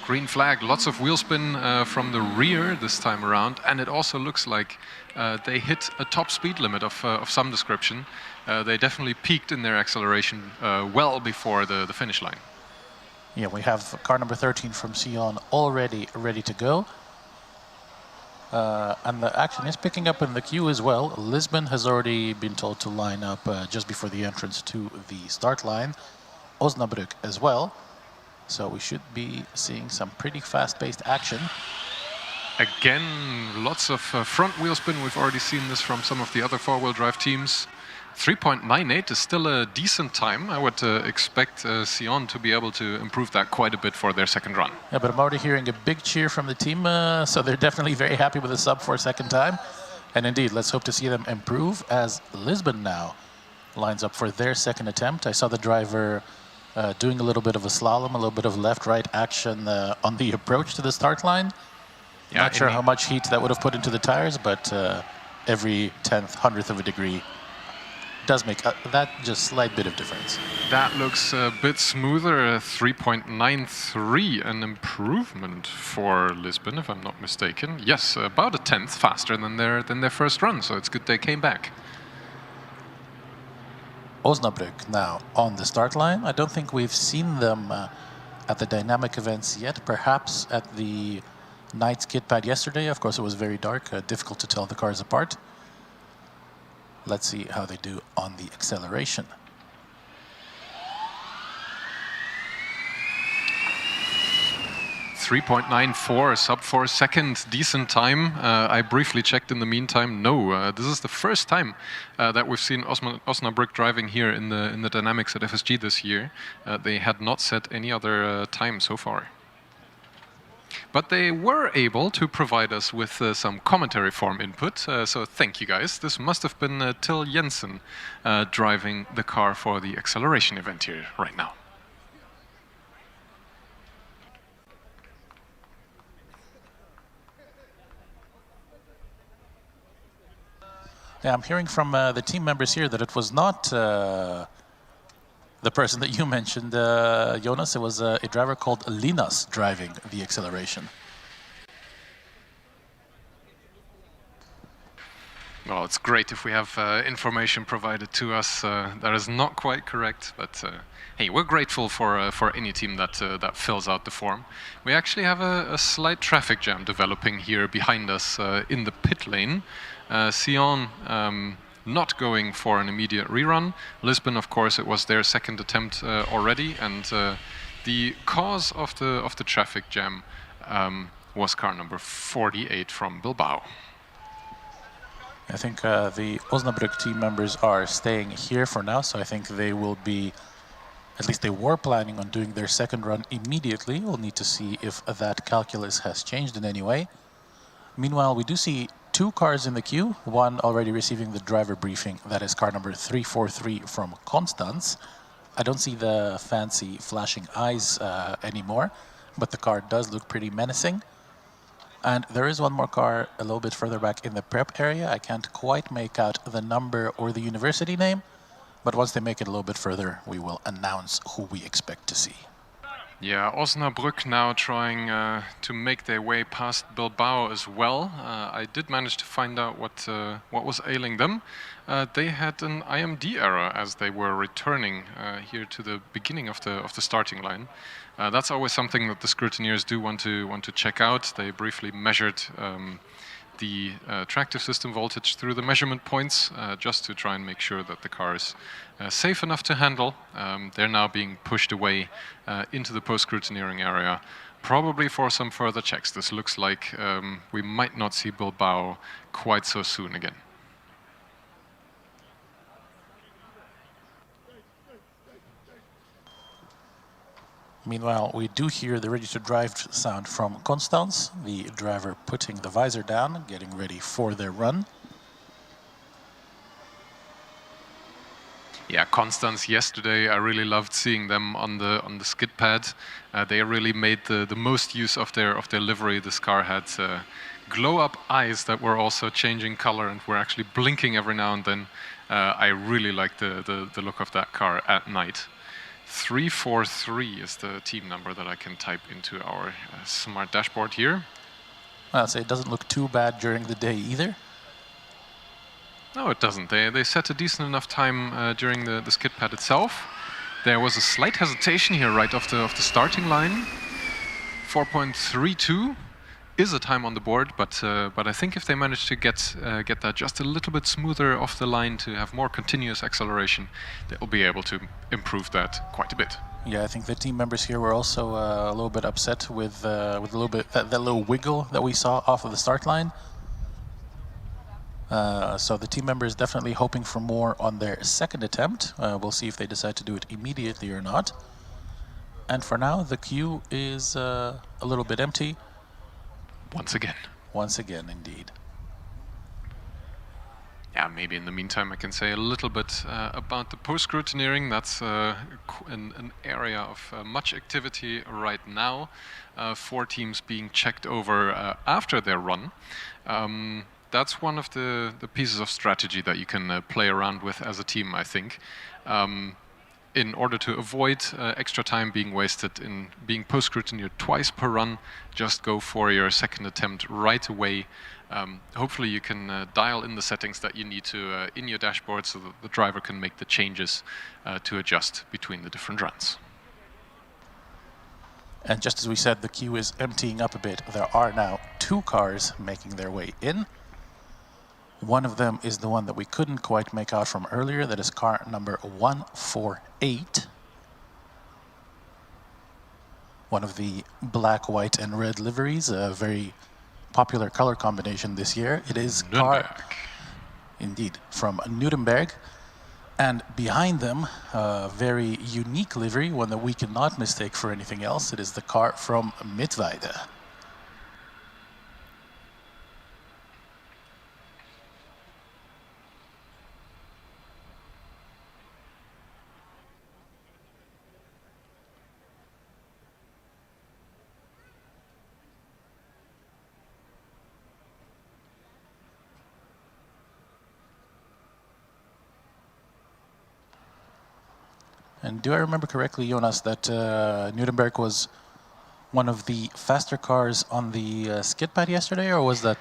Green flag, lots of wheel spin from the rear this time around, and it also looks like they hit a top speed limit of some description. They definitely peaked in their acceleration well before the finish line. Yeah, we have car number 13 from Sion already ready to go. And the action is picking up in the queue as well. Lisbon has already been told to line up just before the entrance to the start line. Osnabrück as well. So we should be seeing some pretty fast-paced action. Again, lots of front wheel spin. We've already seen this from some of the other four-wheel drive teams. 3.98 is still a decent time. I would expect Sion to be able to improve that quite a bit for their second run. Yeah, but I'm already hearing a big cheer from the team, so they're definitely very happy with the sub for a second time. And indeed, let's hope to see them improve as Lisbon now lines up for their second attempt. I saw the driver doing a little bit of a slalom, a little bit of left-right action on the approach to the start line. Yeah, not sure how much heat that would have put into the tires, but every 10th, 100th of a degree does make that just slight bit of difference. That looks a bit smoother, 3.93, an improvement for Lisbon, if I'm not mistaken. Yes, about a 10th faster than their first run, so it's good they came back. Osnabrück now on the start line. I don't think we've seen them at the dynamic events yet, perhaps at the night skid pad yesterday. Of course, it was very dark, difficult to tell the cars apart. Let's see how they do on the acceleration. .94, sub 4 second, decent time. I briefly checked in the meantime. No, this is the first time that we've seen Osnabrück driving here in the dynamics at FSG this year. They had not set any other time so far. But they were able to provide us with some commentary form input, so thank you guys. This must have been Till Jensen driving the car for the acceleration event here right now. Yeah, I'm hearing from the team members here that it was not the person that you mentioned, Jonas. It was a driver called Linas driving the acceleration. Well, it's great if we have information provided to us that is not quite correct, but hey, we're grateful for any team that fills out the form. We actually have a slight traffic jam developing here behind us in the pit lane. Sion not going for an immediate rerun. Lisbon, of course, it was their second attempt already, and the cause of the traffic jam was car number 48 from Bilbao. I think the Osnabrück team members are staying here for now, so I think they will be, at least they were planning on doing their second run immediately. We'll need to see if that calculus has changed in any way. Meanwhile, we do see two cars in the queue, one already receiving the driver briefing. That is car number 343 from Constance. I don't see the fancy flashing eyes anymore, but the car does look pretty menacing. And there is one more car a little bit further back in the prep area. I can't quite make out the number or the university name, but once they make it a little bit further, we will announce who we expect to see. Yeah, Osnabrück now trying to make their way past Bilbao as well. I did manage to find out what was ailing them. They had an IMD error as they were returning here to the beginning of the starting line. That's always something that the scrutineers do want to check out. They briefly measured the tractive system voltage through the measurement points just to try and make sure that the car is safe enough to handle. They're now being pushed away into the post-scrutineering area, probably for some further checks. This looks like we might not see Bilbao quite so soon again. Meanwhile, we do hear the ready-to-drive sound from Constance, the driver putting the visor down, getting ready for their run. Yeah, Constance yesterday, I really loved seeing them on the skid pad. They really made the most use of their livery. This car had glow-up eyes that were also changing color and were actually blinking every now and then. I really liked the look of that car at night. 343 is the team number that I can type into our smart dashboard here. I'll say it doesn't look too bad during the day either. No, it doesn't. They set a decent enough time during the skid pad itself. There was a slight hesitation here right off the starting line. 4.32 is a time on the board, but I think if they manage to get that just a little bit smoother off the line to have more continuous acceleration, they'll be able to improve that quite a bit. Yeah, I think the team members here were also a little bit upset with a little bit that little wiggle that we saw off of the start line. So the team member is definitely hoping for more on their second attempt. We'll see if they decide to do it immediately or not. And for now, the queue is a little bit empty. Once again. Once again, indeed. Yeah, maybe in the meantime I can say a little bit about the post-scrutineering. That's an area of much activity right now. 4 teams being checked over after their run. That's one of the pieces of strategy that you can play around with as a team, I think. In order to avoid extra time being wasted in being post-scrutineered twice per run, just go for your second attempt right away. Hopefully you can dial in the settings that you need to in your dashboard so that the driver can make the changes to adjust between the different runs. And just as we said, the queue is emptying up a bit. There are now 2 cars making their way in. One of them is the one that we couldn't quite make out from earlier. That is car number 148. One of the black, white, and red liveries, a very popular color combination this year. It is car, indeed, from Nuremberg. And behind them, a very unique livery, one that we cannot mistake for anything else. It is the car from Mittweida. And do I remember correctly, Jonas, that Nuremberg was one of the faster cars on the skid pad yesterday, or was that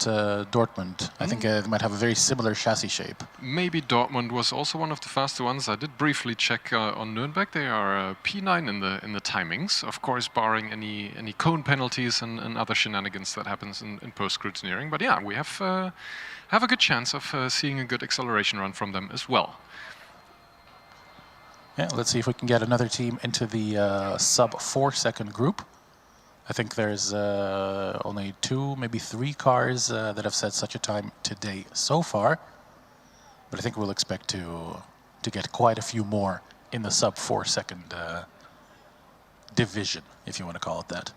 Dortmund? I think they might have a very similar chassis shape. Maybe Dortmund was also one of the faster ones. I did briefly check on Nürnberg. They are P9 in the timings, of course, barring any cone penalties and other shenanigans that happens in post-scrutineering. But yeah, we have a good chance of seeing a good acceleration run from them as well. Yeah, let's see if we can get another team into the sub 4 second group. I think there's only 2, maybe 3 cars that have set such a time today so far. But I think we'll expect to get quite a few more in the sub 4 second division, if you want to call it that.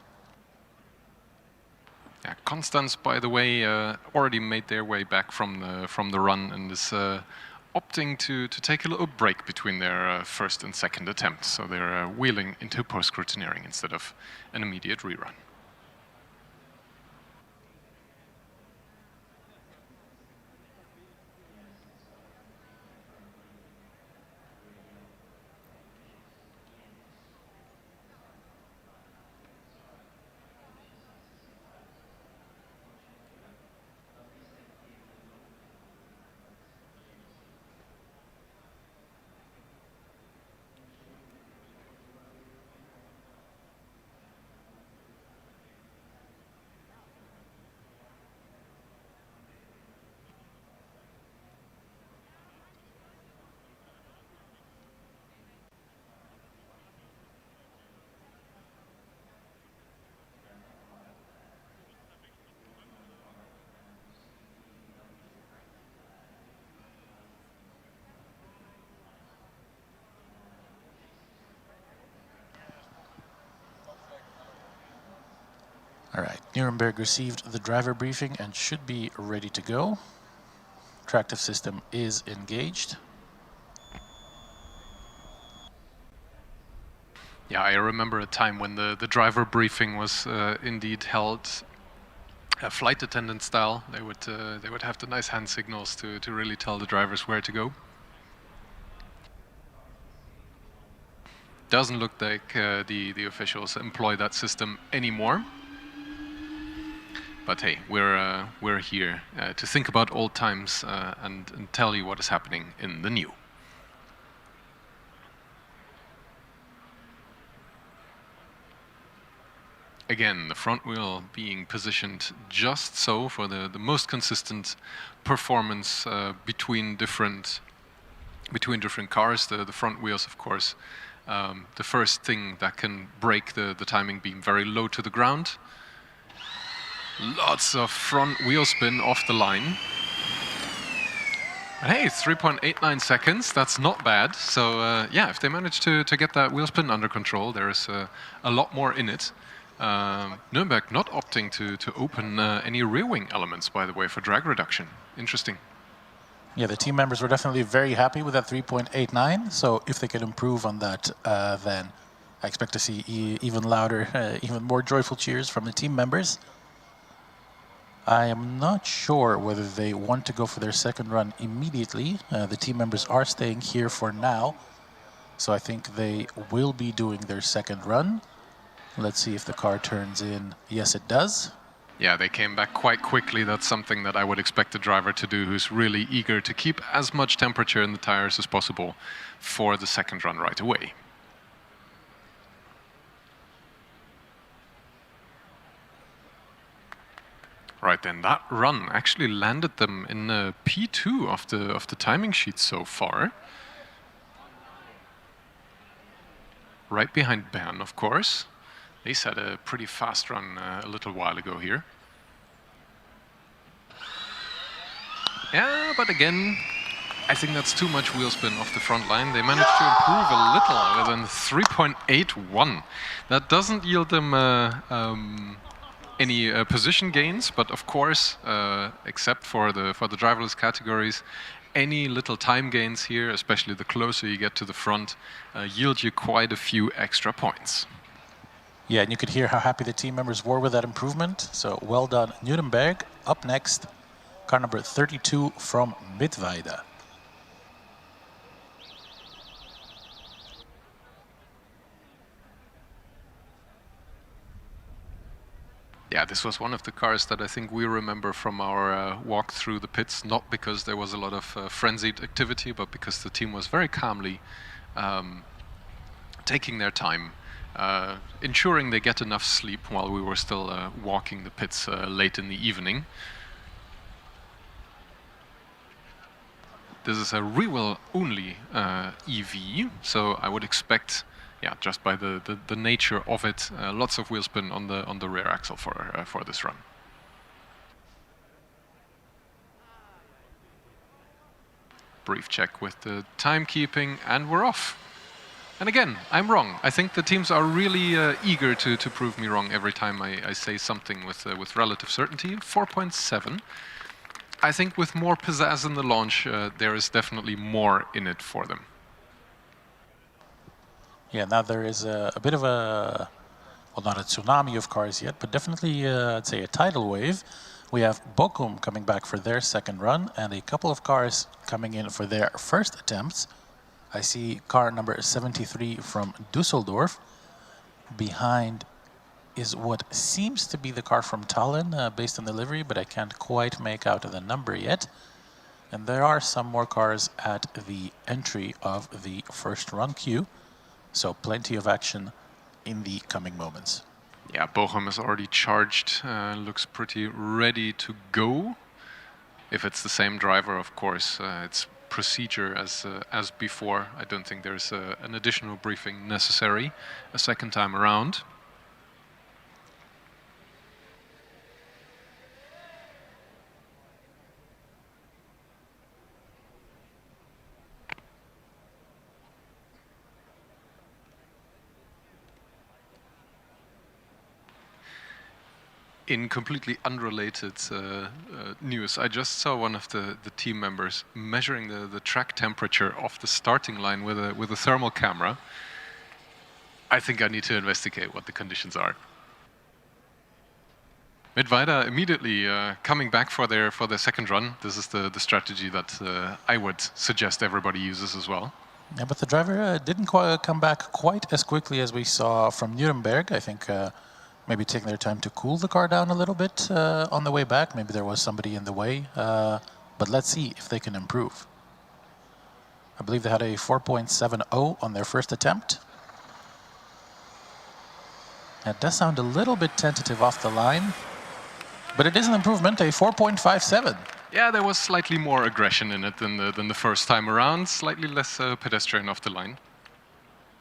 Yeah, Constance, by the way, already made their way back from the run and is opting to take a little break between their first and second attempts. So they're wheeling into post-scrutineering instead of an immediate rerun. All right, Nuremberg received the driver briefing and should be ready to go. Tractive system is engaged. Yeah, I remember a time when the driver briefing was indeed held flight attendant style. They would have the nice hand signals to really tell the drivers where to go. Doesn't look like the officials employ that system anymore. But hey, we're here to think about old times and tell you what is happening in the new. Again, the front wheel being positioned just so for the most consistent performance between different cars. The front wheels, of course, the first thing that can break the timing beam very low to the ground. Lots of front wheel spin off the line. And hey, 3.89 seconds, that's not bad. So yeah, if they manage to get that wheel spin under control, there is a lot more in it. Nuremberg not opting to open any rear wing elements, by the way, for drag reduction. Interesting. Yeah, the team members were definitely very happy with that 3.89. So if they can improve on that, then I expect to see even louder, even more joyful cheers from the team members. I am not sure whether they want to go for their second run immediately. The team members are staying here for now. So I think they will be doing their second run. Let's see if the car turns in. Yes, it does. Yeah, they came back quite quickly. That's something that I would expect the driver to do, who's really eager to keep as much temperature in the tires as possible for the second run right away. Right then, that run actually landed them in P2 of the timing sheet so far. Right behind Bern, of course. They had a pretty fast run a little while ago here. Yeah, but again, I think that's too much wheel spin off the front line. They managed to improve a little with a 3.81. That doesn't yield them any position gains, but of course, except for the driverless categories, any little time gains here, especially the closer you get to the front, yield you quite a few extra points. Yeah, and you could hear how happy the team members were with that improvement. So well done, Nuremberg. Up next, car number 32 from Mittweida. Yeah, this was one of the cars that I think we remember from our walk through the pits, not because there was a lot of frenzied activity, but because the team was very calmly taking their time, ensuring they get enough sleep while we were still walking the pits late in the evening. This is a rear-wheel only EV, so I would expect, yeah, just by the nature of it, lots of wheel spin on the rear axle for this run. Brief check with the timekeeping, and we're off. And again, I'm wrong. I think the teams are really eager to prove me wrong every time I say something with relative certainty. 4.7. I think with more pizzazz in the launch, there is definitely more in it for them. Yeah, now there is a bit of a, well, not a tsunami of cars yet, but definitely, I'd say, a tidal wave. We have Bochum coming back for their second run, and a couple of cars coming in for their first attempts. I see car number 73 from Dusseldorf. Behind is what seems to be the car from Tallinn, based on the livery, but I can't quite make out the number yet. And there are some more cars at the entry of the first run queue, so plenty of action in the coming moments. Yeah, Bochum is already charged, looks pretty ready to go. If it's the same driver, of course, it's procedure as before. I don't think there's an additional briefing necessary a second time around. In completely unrelated news, I just saw one of the team members measuring the track temperature of the starting line with a thermal camera. I think I need to investigate what the conditions are. Mittweida immediately coming back for their second run. This is the strategy that I would suggest everybody uses as well. Yeah, but the driver didn't come back quite as quickly as we saw from Nuremberg. I think maybe taking their time to cool the car down a little bit on the way back. Maybe there was somebody in the way, but let's see if they can improve. I believe they had a 4.70 on their first attempt. That does sound a little bit tentative off the line, but it is an improvement, a 4.57. Yeah, there was slightly more aggression in it than the first time around, slightly less pedestrian off the line.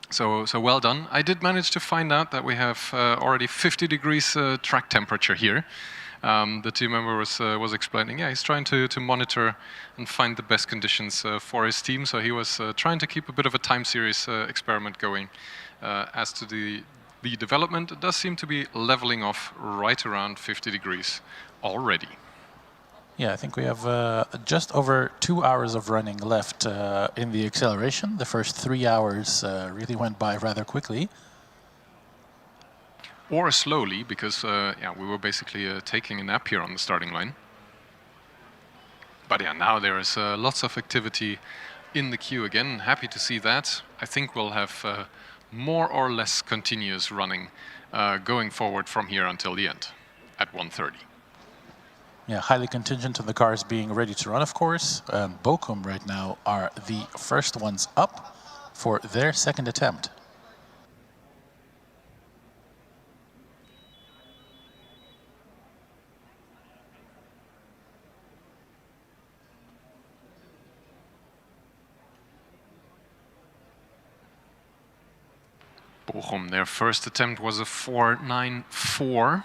So well done. I did manage to find out that we have already 50 degrees track temperature here. The team member was explaining, yeah, he's trying to monitor and find the best conditions for his team. So he was trying to keep a bit of a time series experiment going. As to the development, it does seem to be leveling off right around 50 degrees already. Yeah, I think we have just over 2 hours of running left in the acceleration. The first 3 hours really went by rather quickly. Or slowly, because yeah, we were basically taking a nap here on the starting line. But yeah, now there is lots of activity in the queue again. Happy to see that. I think we'll have more or less continuous running going forward from here until the end at 1:30. Yeah, highly contingent on the cars being ready to run, of course. Bochum right now are the first ones up for their second attempt. Bochum, their first attempt was a 4.94.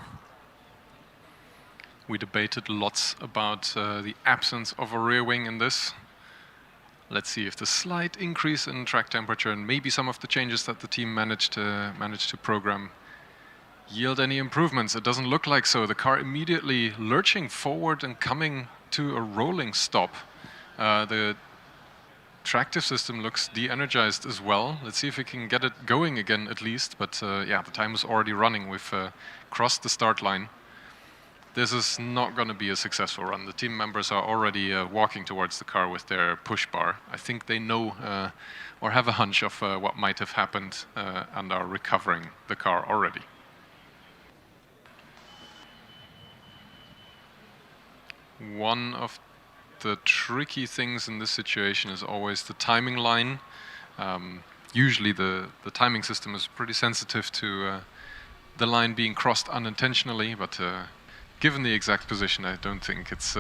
We debated lots about the absence of a rear wing in this. Let's see if the slight increase in track temperature and maybe some of the changes that the team managed to program yield any improvements. It doesn't look like so. The car immediately lurching forward and coming to a rolling stop. The tractive system looks de-energized as well. Let's see if we can get it going again at least. But yeah, the time is already running. We've crossed the start line. This is not going to be a successful run. The team members are already walking towards the car with their push bar. I think they know or have a hunch of what might have happened and are recovering the car already. One of the tricky things in this situation is always the timing line. Usually the timing system is pretty sensitive to the line being crossed unintentionally, but given the exact position, I don't think it's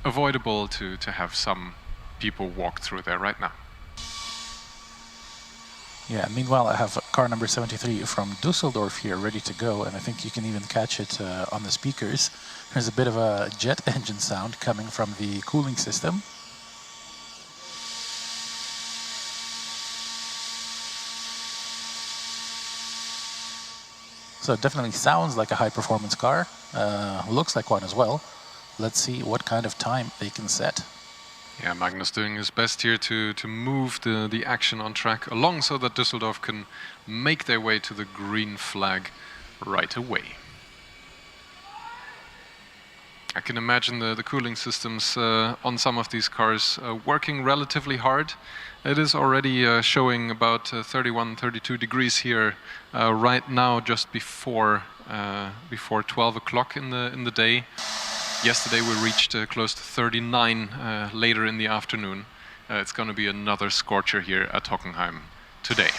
avoidable to have some people walk through there right now. Yeah, meanwhile I have car number 73 from Dusseldorf here ready to go, and I think you can even catch it on the speakers. There's a bit of a jet engine sound coming from the cooling system. so it definitely sounds like a high-performance car. Looks like one as well. Let's see what kind of time they can set. Yeah, Magnus doing his best here to move the action on track along so that Düsseldorf can make their way to the green flag right away. I can imagine the cooling systems on some of these cars working relatively hard. It is already showing about 31, 32 degrees here right now, just before 12 o'clock in the day. Yesterday we reached close to 39 later in the afternoon. It's going to be another scorcher here at Hockenheim today.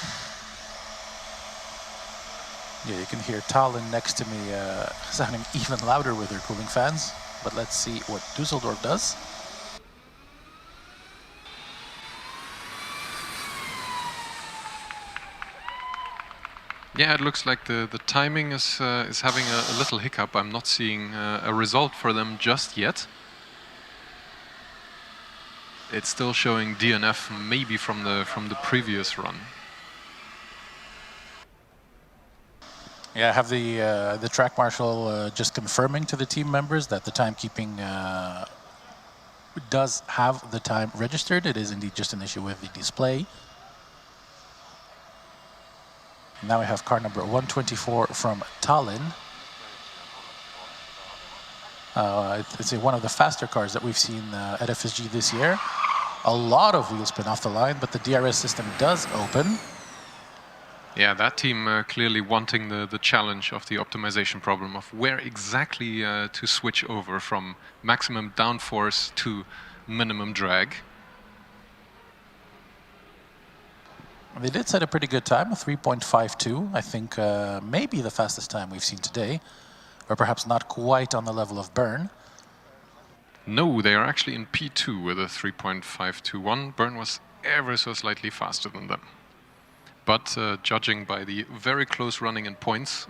Yeah, you can hear Tallinn next to me sounding even louder with their cooling fans. But let's see what Düsseldorf does. Yeah, it looks like the timing is having a little hiccup. I'm not seeing a result for them just yet. It's still showing DNF maybe from the previous run. Yeah, I have the track marshal just confirming to the team members that the timekeeping does have the time registered. It is indeed just an issue with the display. Now we have car number 124 from Tallinn. It's one of the faster cars that we've seen at FSG this year. A lot of wheel spin off the line, but the DRS system does open. Yeah, that team clearly wanting the challenge of the optimization problem of where exactly to switch over from maximum downforce to minimum drag. They did set a pretty good time, 3.52. I think maybe the fastest time we've seen today, or perhaps not quite on the level of Bern. No, they are actually in P2 with a 3.521. Bern was ever so slightly faster than them. But judging by the very close running in points,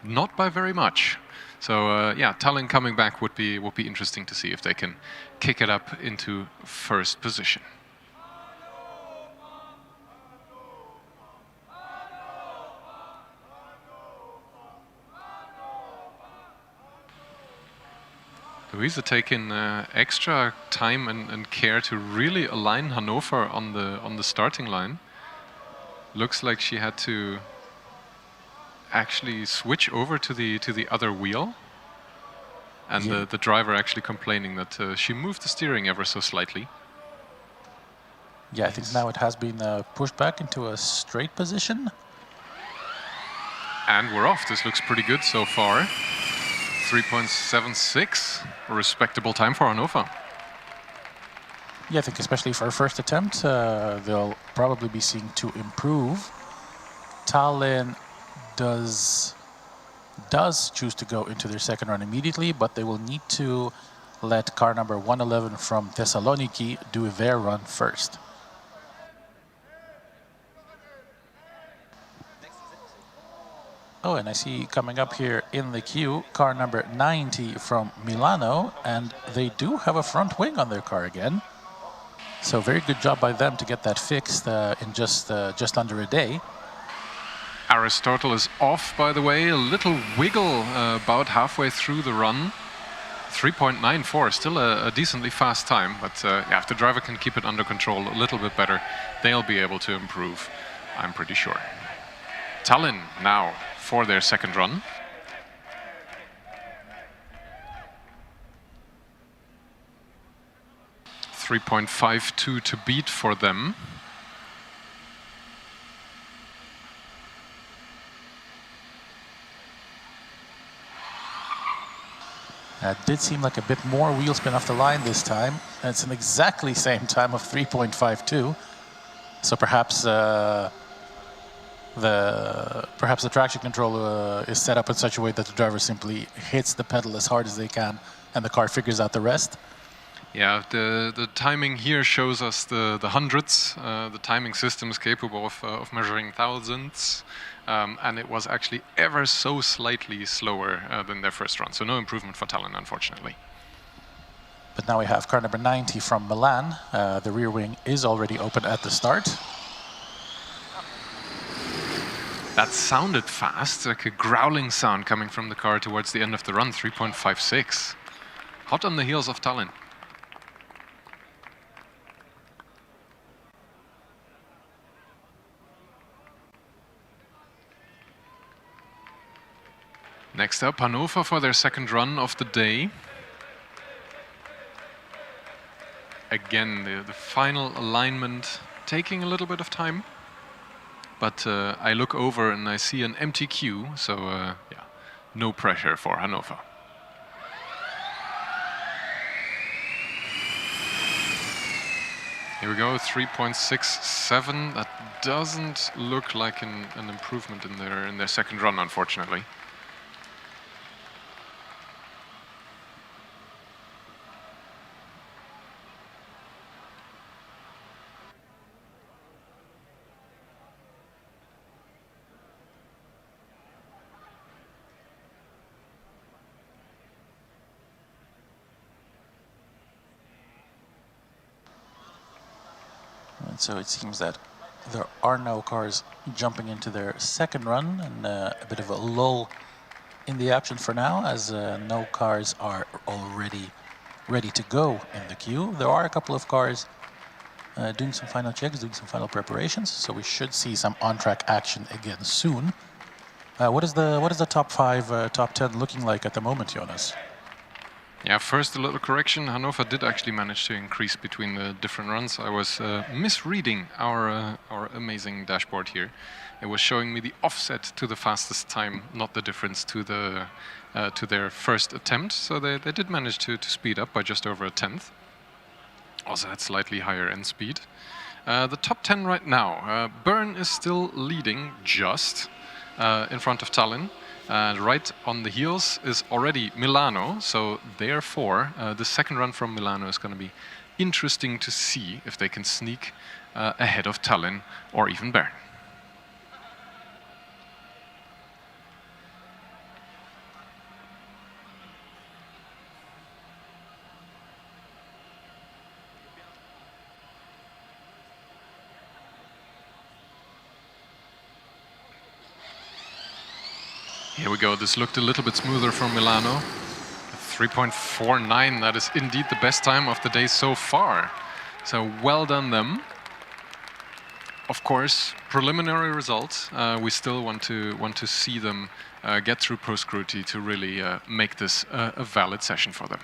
not by very much. So yeah, Tallinn coming back would be interesting to see if they can kick it up into first position. Louise taking extra time and care to really align Hannover on the starting line. Looks like she had to actually switch over to the other wheel, and yeah. the driver actually complaining that she moved the steering ever so slightly. Yeah, I think now it has been pushed back into a straight position. And we're off. This looks pretty good so far. 3.76, a respectable time for Hannover. Yeah, I think especially for a first attempt, they'll probably be seeing to improve. Tallinn does choose to go into their second run immediately, but they will need to let car number 111 from Thessaloniki do their run first. Oh, and I see coming up here in the queue, car number 90 from Milano, and they do have a front wing on their car again. So very good job by them to get that fixed in just under a day. Aristotle is off, by the way. A little wiggle about halfway through the run. 3.94, still a decently fast time. But yeah, if the driver can keep it under control a little bit better, they'll be able to improve, I'm pretty sure. Tallinn now for their second run. .52 to beat for them. It did seem like a bit more wheel spin off the line this time. And it's an exactly same time of 3.52. So perhaps perhaps the traction control is set up in such a way that the driver simply hits the pedal as hard as they can, and the car figures out the rest. Yeah, the timing here shows us the hundreds. The timing system is capable of measuring thousands, and it was actually ever so slightly slower than their first run. So no improvement for Tallinn, unfortunately. But now we have car number 90 from Milan. The rear wing is already open at the start. That sounded fast, like a growling sound coming from the car towards the end of the run, 3.56. Hot on the heels of Tallinn. Next up, Hannover for their second run of the day. Again, the final alignment taking a little bit of time. But I look over and I see an empty queue, so yeah, no pressure for Hannover. Here we go, 3.67. That doesn't look like an improvement in their second run, unfortunately. And so it seems that there are no cars jumping into their second run, and a bit of a lull in the action for now, as no cars are already ready to go in the queue. There are a couple of cars doing some final checks, doing some final preparations, so we should see some on-track action again soon. What is the top 5, top 10 looking like at the moment, Jonas? Yeah, first a little correction. Hannover did actually manage to increase between the different runs. I was misreading our amazing dashboard here. It was showing me the offset to the fastest time, not the difference to their first attempt. So they did manage to speed up by just over a tenth. Also had slightly higher end speed. The top 10 right now. Bern is still leading just in front of Tallinn. Right on the heels is already Milano, so therefore the second run from Milano is going to be interesting to see if they can sneak ahead of Tallinn or even Bern. Here we go, this looked a little bit smoother from Milano. 3.49, that is indeed the best time of the day so far. So well done them. Of course, preliminary results. We still want to see them get through pro-scrutiny to really make this a valid session for them.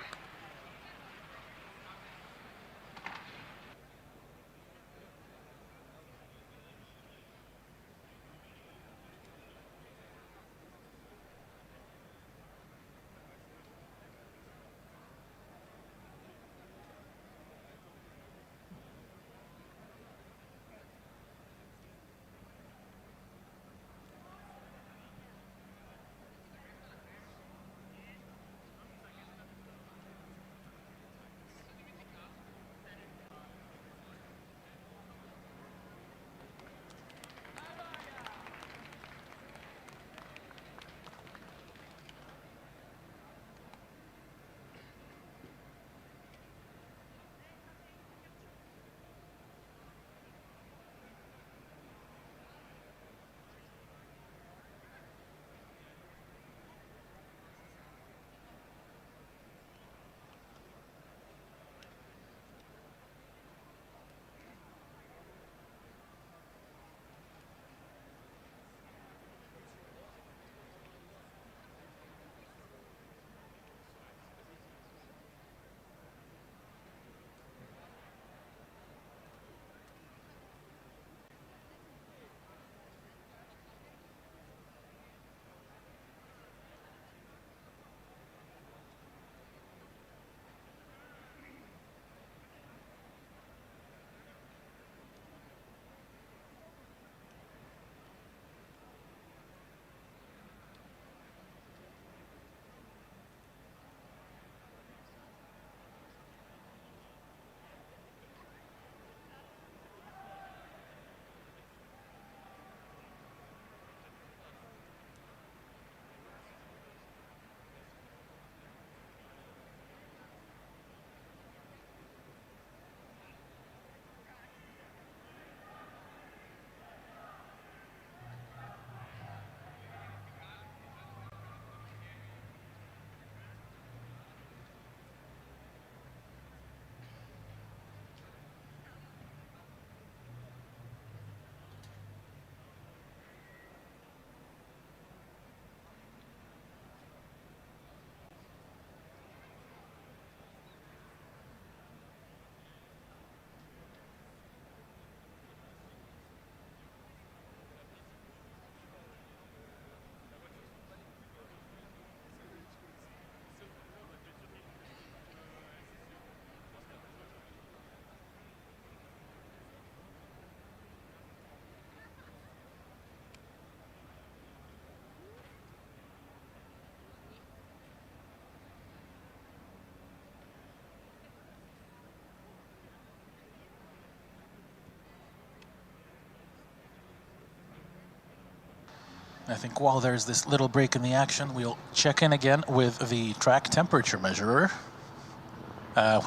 I think while there's this little break in the action, we'll check in again with the track temperature measurer.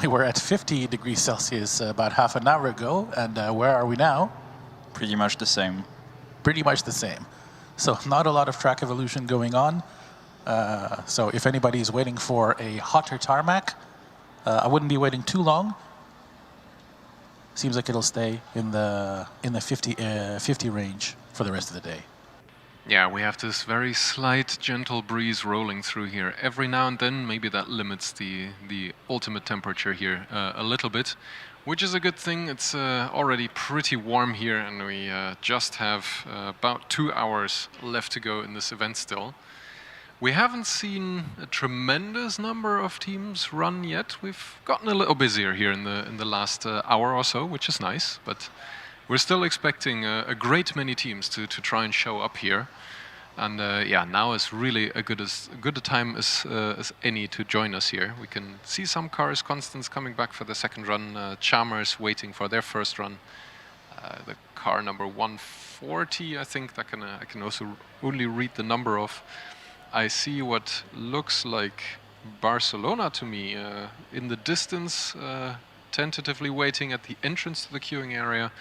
We were at 50 degrees Celsius about half an hour ago, and where are we now? Pretty much the same. Pretty much the same. So not a lot of track evolution going on. So if anybody is waiting for a hotter tarmac, I wouldn't be waiting too long. Seems like it'll stay in the 50 range for the rest of the day. Yeah, we have this very slight, gentle breeze rolling through here. Every now and then, maybe that limits the ultimate temperature here a little bit, which is a good thing. It's already pretty warm here, and we just have about 2 hours left to go in this event still. We haven't seen a tremendous number of teams run yet. We've gotten a little busier here in the last hour or so, which is nice, but we're still expecting a great many teams to try and show up here. And yeah, now is really a good a time as any to join us here. We can see some cars, Constance coming back for the second run, Chalmers waiting for their first run. The car number 140, I think, that I can also only read the number of. I see what looks like Barcelona to me in the distance, tentatively waiting at the entrance to the queuing area.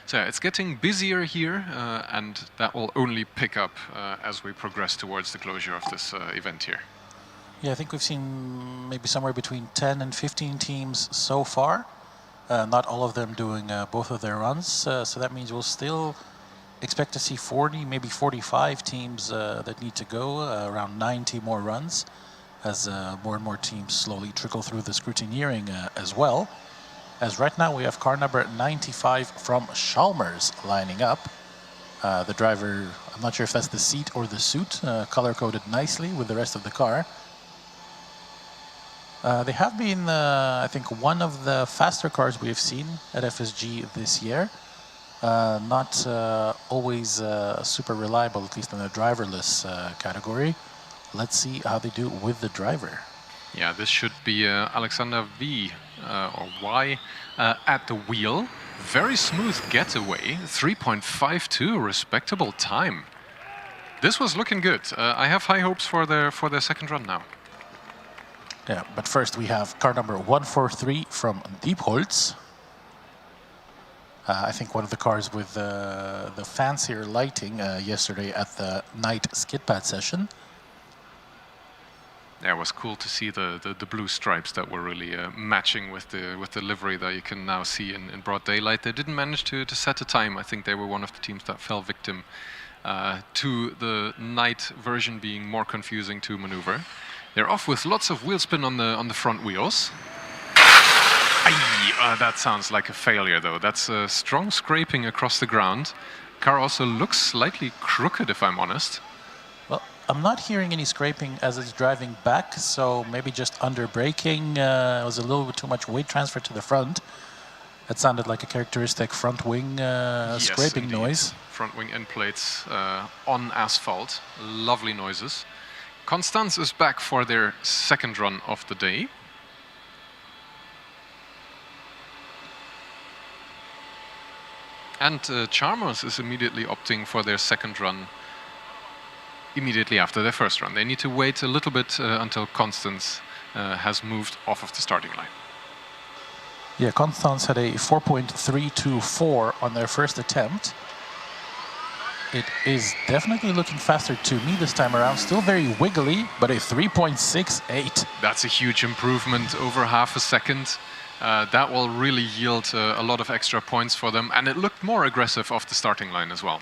So it's getting busier here, and that will only pick up as we progress towards the closure of this event here. Yeah, I think we've seen maybe somewhere between 10 and 15 teams so far. Not all of them doing both of their runs, so that means we'll still expect to see 40, maybe 45 teams that need to go, around 90 more runs, as more and more teams slowly trickle through the scrutineering as well. As right now we have car number 95 from Chalmers lining up. The driver, I'm not sure if that's the seat or the suit, color-coded nicely with the rest of the car. They have been, I think, one of the faster cars we have seen at FSG this year. Not always super reliable, at least in the driverless category. Let's see how they do with the driver. Yeah, this should be Alexander V or Y at the wheel. Very smooth getaway, 3.52, respectable time. This was looking good. I have high hopes for their second run now. Yeah, but first we have car number 143 from Diepholz. I think one of the cars with the fancier lighting yesterday at the night skid pad session. Yeah, it was cool to see the blue stripes that were really matching with the livery that you can now see in broad daylight. They didn't manage to set a time. I think they were one of the teams that fell victim to the night version being more confusing to maneuver. They're off with lots of wheel spin on the front wheels. That sounds like a failure though. That's a strong scraping across the ground. Car also looks slightly crooked, if I'm honest. Well, I'm not hearing any scraping as it's driving back, so maybe just under braking. It was a little bit too much weight transfer to the front. It sounded like a characteristic front wing scraping indeed. noise. Front wing end plates on asphalt. Lovely noises. Constance is back for their second run of the day. And Chalmers is immediately opting for their second run immediately after their first run. They need to wait a little bit until Constance has moved off of the starting line. Yeah, Constance had a 4.324 on their first attempt. It is definitely looking faster to me this time around. Still very wiggly, but a 3.68. That's a huge improvement, over half a second. That will really yield a lot of extra points for them, and it looked more aggressive off the starting line as well.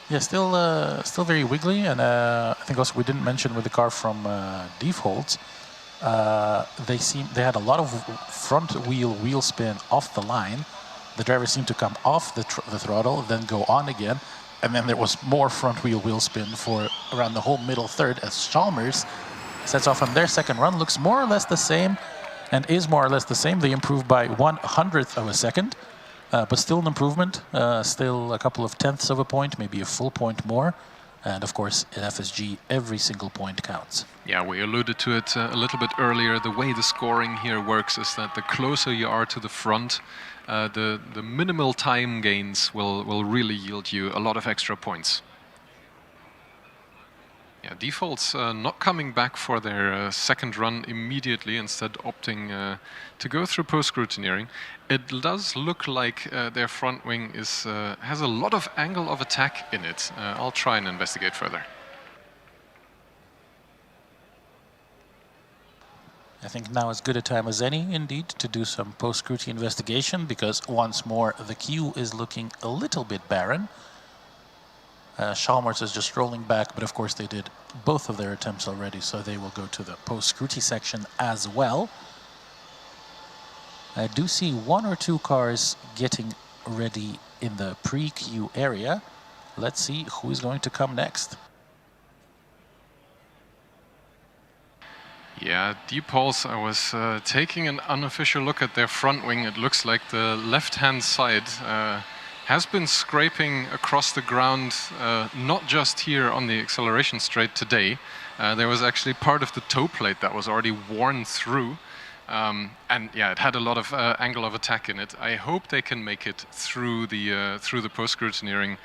Yeah, still very wiggly, and I think also we didn't mention with the car from Diepholz, they had a lot of front wheel spin off the line. The driver seemed to come off the throttle, then go on again, and then there was more front wheel spin for around the whole middle third as Chalmers sets off on their second run. Looks more or less the same, and is more or less the same. They improved by 1/100th of a second, but still an improvement. Still a couple of tenths of a point, maybe a full point more. And of course, at FSG, every single point counts. Yeah, we alluded to it a little bit earlier. The way the scoring here works is that the closer you are to the front, the minimal time gains will really yield you a lot of extra points. Yeah, defaults not coming back for their second run immediately, instead opting to go through post-scrutineering. It does look like their front wing is has a lot of angle of attack in it. I'll try and investigate further. I think now is good a time as any, indeed, to do some post-scrutiny investigation, because once more the queue is looking a little bit barren. Chalmers is just rolling back, but of course they did both of their attempts already, so they will go to the post-scrutiny section as well. I do see one or two cars getting ready in the pre-queue area. Let's see who is going to come next. Yeah, Deep Pulse, I was taking an unofficial look at their front wing. It looks like the left-hand side has been scraping across the ground, not just here on the acceleration straight today. There was actually part of the toe plate that was already worn through. And yeah, it had a lot of angle of attack in it. I hope they can make it through the post-scrutineering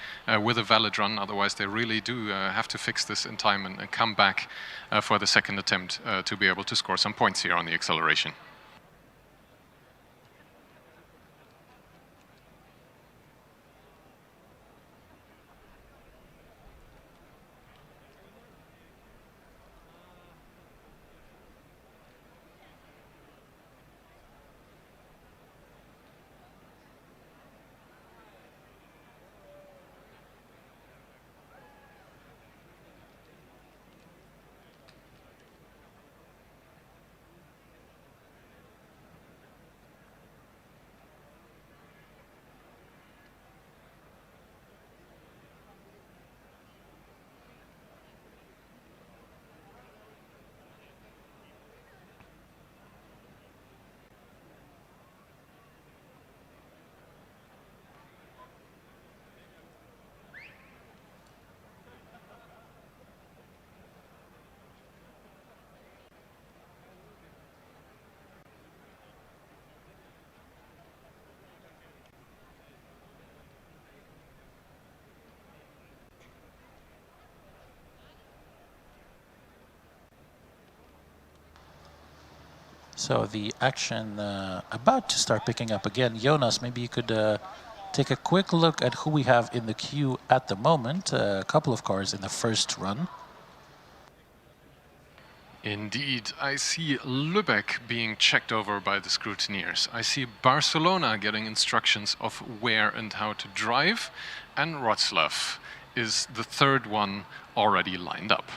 with a valid run. Otherwise, they really do have to fix this in time and come back for the second attempt to be able to score some points here on the acceleration. So the action about to start picking up again. Jonas, maybe you could take a quick look at who we have in the queue at the moment. A couple of cars in the first run. Indeed, I see Lübeck being checked over by the scrutineers. I see Barcelona getting instructions of where and how to drive, and Wrocław is the third one already lined up.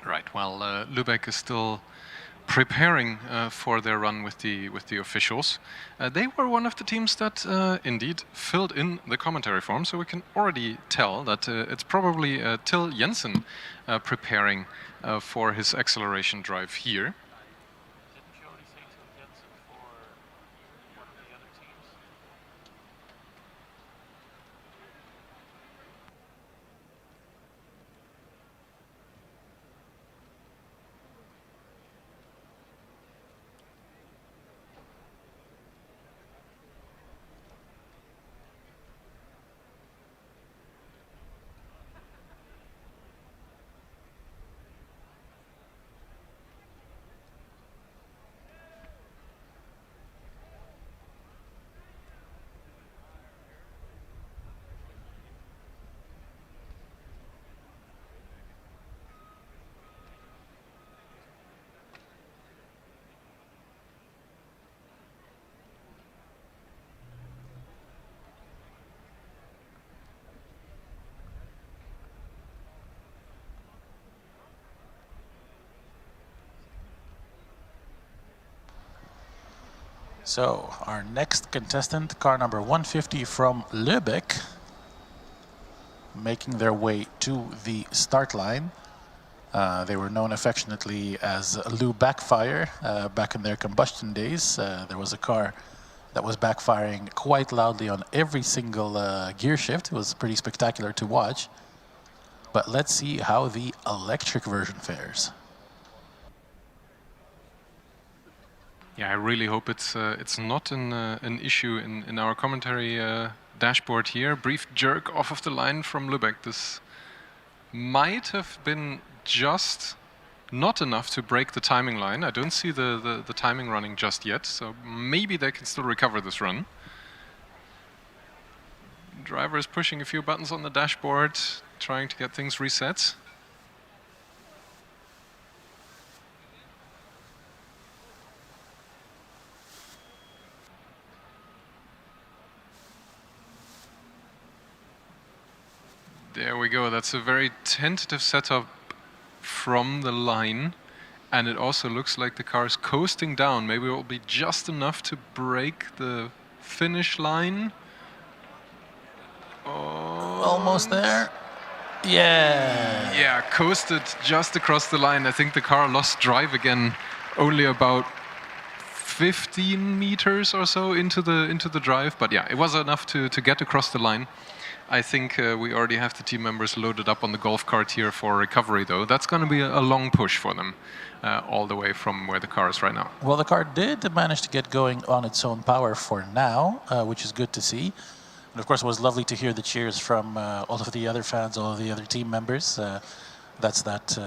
Right. Well, Lübeck is still preparing for their run with the officials. They were one of the teams that indeed filled in the commentary form, so we can already tell that it's probably Till Jensen preparing for his acceleration drive here. Didn't you already say Till Jensen for one of the other teams? So our next contestant, car number 150 from Lübeck, making their way to the start line. They were known affectionately as Lou Backfire back in their combustion days. There was a car that was backfiring quite loudly on every single gear shift. It was pretty spectacular to watch. But let's see how the electric version fares. Yeah, I really hope it's not an issue in our commentary dashboard here. Brief jerk off of the line from Lübeck. This might have been just not enough to break the timing line. I don't see the timing running just yet, so maybe they can still recover this run. Driver is pushing a few buttons on the dashboard, trying to get things reset. There we go. That's a very tentative setup from the line. And it also looks like the car is coasting down. Maybe it will be just enough to break the finish line. Oh, almost there. Yeah. Yeah, coasted just across the line. I think the car lost drive again only about 15 meters or so into the drive. But yeah, it was enough to get across the line. I think we already have the team members loaded up on the golf cart here for recovery, though. That's going to be a long push for them, all the way from where the car is right now. Well, the car did manage to get going on its own power for now, which is good to see. And of course, it was lovely to hear the cheers from all of the other fans, all of the other team members. That's that,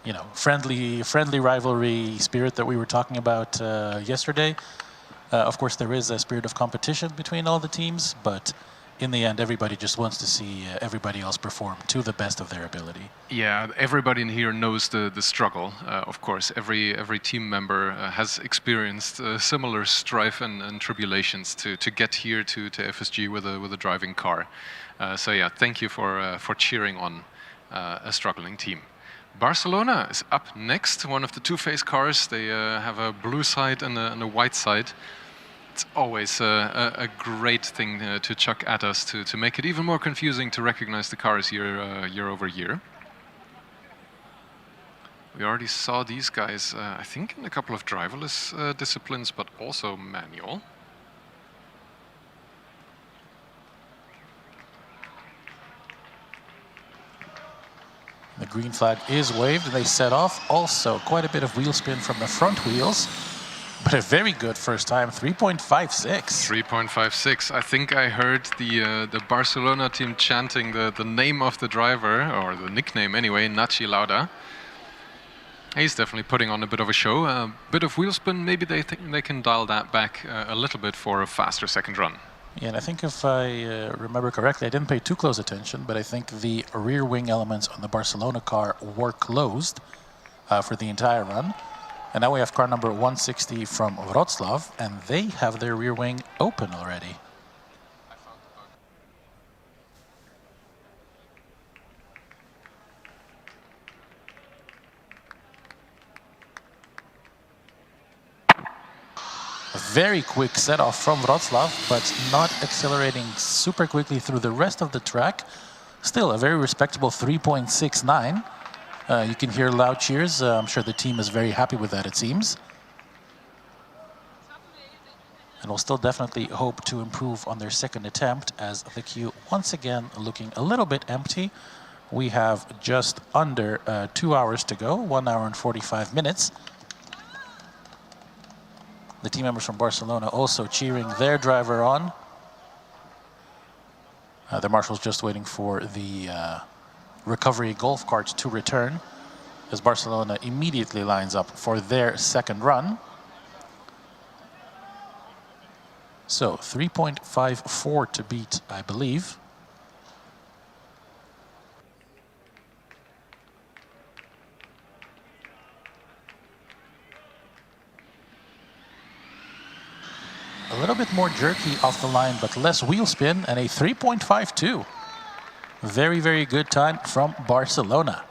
you know, friendly rivalry spirit that we were talking about yesterday. Of course, there is a spirit of competition between all the teams, but in the end, everybody just wants to see everybody else perform to the best of their ability. Yeah, everybody in here knows the struggle. Of course, every team member has experienced similar strife and tribulations to get here to FSG with a driving car. So yeah, thank you for cheering on a struggling team. Barcelona is up next. One of the two-face cars. They have a blue side and a white side. It's always a great thing to chuck at us to make it even more confusing to recognize the cars year over year. We already saw these guys, I think, in a couple of driverless disciplines, but also manual. The green flag is waved and they set off. Also, quite a bit of wheel spin from the front wheels. But a very good first time, 3.56. 3.56. I think I heard the Barcelona team chanting the name of the driver, or the nickname anyway, Nachi Lauda. He's definitely putting on a bit of a show. A bit of wheel spin, maybe they think they can dial that back a little bit for a faster second run. Yeah, and I think if I remember correctly, I didn't pay too close attention, but I think the rear wing elements on the Barcelona car were closed for the entire run. And now we have car number 160 from Wrocław, and they have their rear wing open already. A very quick set off from Wrocław, but not accelerating super quickly through the rest of the track. Still a very respectable 3.69. You can hear loud cheers. I'm sure the team is very happy with that, it seems. And we'll still definitely hope to improve on their second attempt, as the queue once again looking a little bit empty. We have just under 2 hours to go, 1 hour and 45 minutes. The team members from Barcelona also cheering their driver on. The marshal's just waiting for the recovery golf carts to return, as Barcelona immediately lines up for their second run. So 3.54 to beat, I believe. A little bit more jerky off the line, but less wheel spin, and a 3.52. Very, very good time from Barcelona.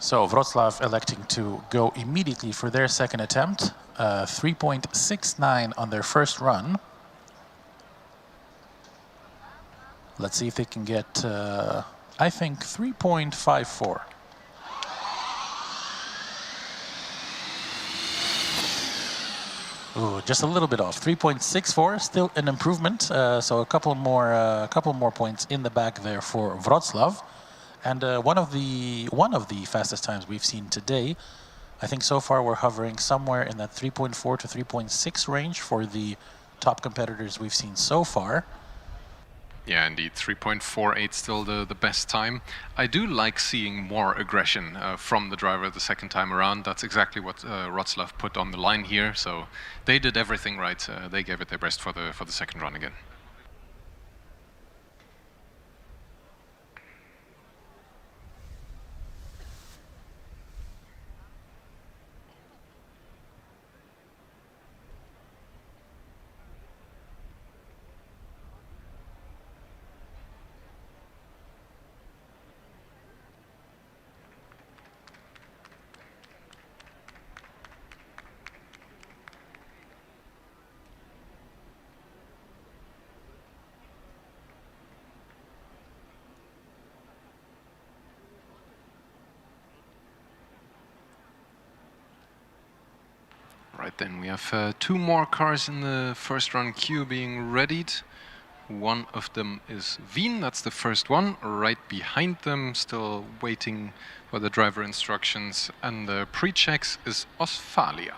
So Wroclaw electing to go immediately for their second attempt. 3.69 on their first run. Let's see if they can get, I think, 3.54. Ooh, just a little bit off. 3.64, still an improvement. So a couple more points in the back there for Wroclaw. And one of the fastest times we've seen today. I think so far we're hovering somewhere in that 3.4 to 3.6 range for the top competitors we've seen so far. Yeah, indeed, 3.48 still the best time. I do like seeing more aggression from the driver the second time around. That's exactly what Wroclaw put on the line here, so they did everything right. They gave it their best for the second run again. Right then, we have two more cars in the first run queue being readied. One of them is Wien, that's the first one. Right behind them, still waiting for the driver instructions. And the pre-checks is Ostfalia.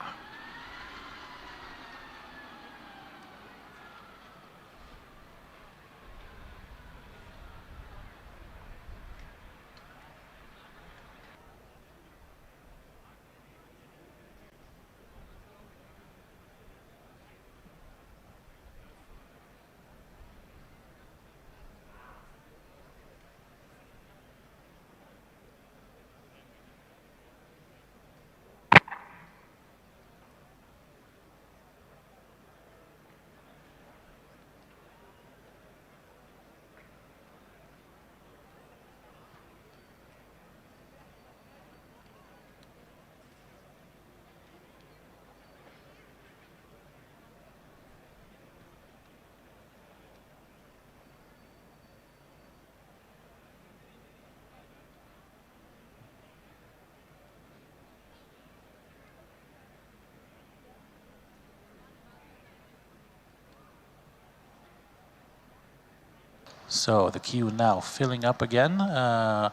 So the queue now filling up again. A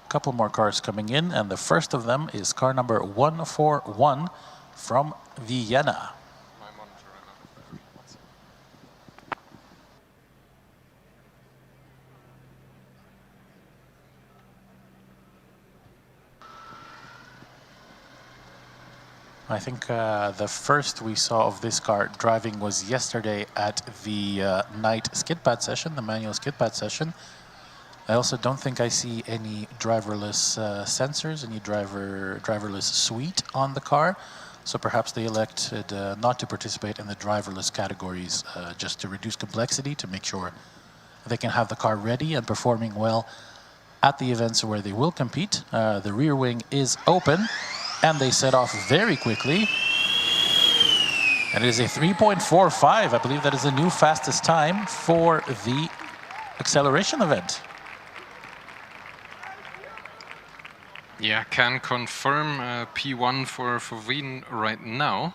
couple more cars coming in, and the first of them is car number 141 from Vienna. I think the first we saw of this car driving was yesterday at the night skid pad session, the manual skid pad session. I also don't think I see any driverless sensors, any driverless suite on the car. So perhaps they elected not to participate in the driverless categories just to reduce complexity, to make sure they can have the car ready and performing well at the events where they will compete. The rear wing is open, and they set off very quickly. And it is a 3.45. I believe that is the new fastest time for the acceleration event. Yeah, can confirm P1 for Wien right now.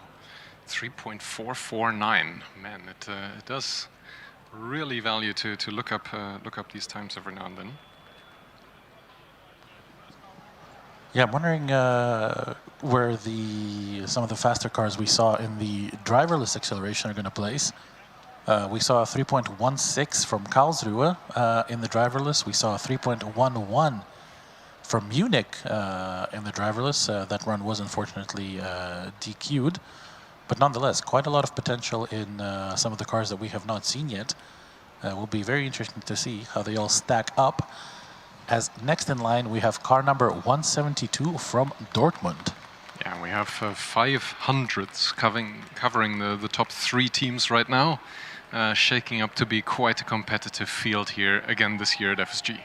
3.449. Man, it does really value to look up these times every now and then. Yeah, I'm wondering where some of the faster cars we saw in the driverless acceleration are going to place. We saw a 3.16 from Karlsruhe in the driverless. We saw a 3.11 from Munich in the driverless. That run was unfortunately DQ'd. But nonetheless, quite a lot of potential in some of the cars that we have not seen yet. Will be very interesting to see how they all stack up. As next in line, we have car number 172 from Dortmund. Yeah, we have 500s covering the top three teams right now, shaking up to be quite a competitive field here again this year at FSG.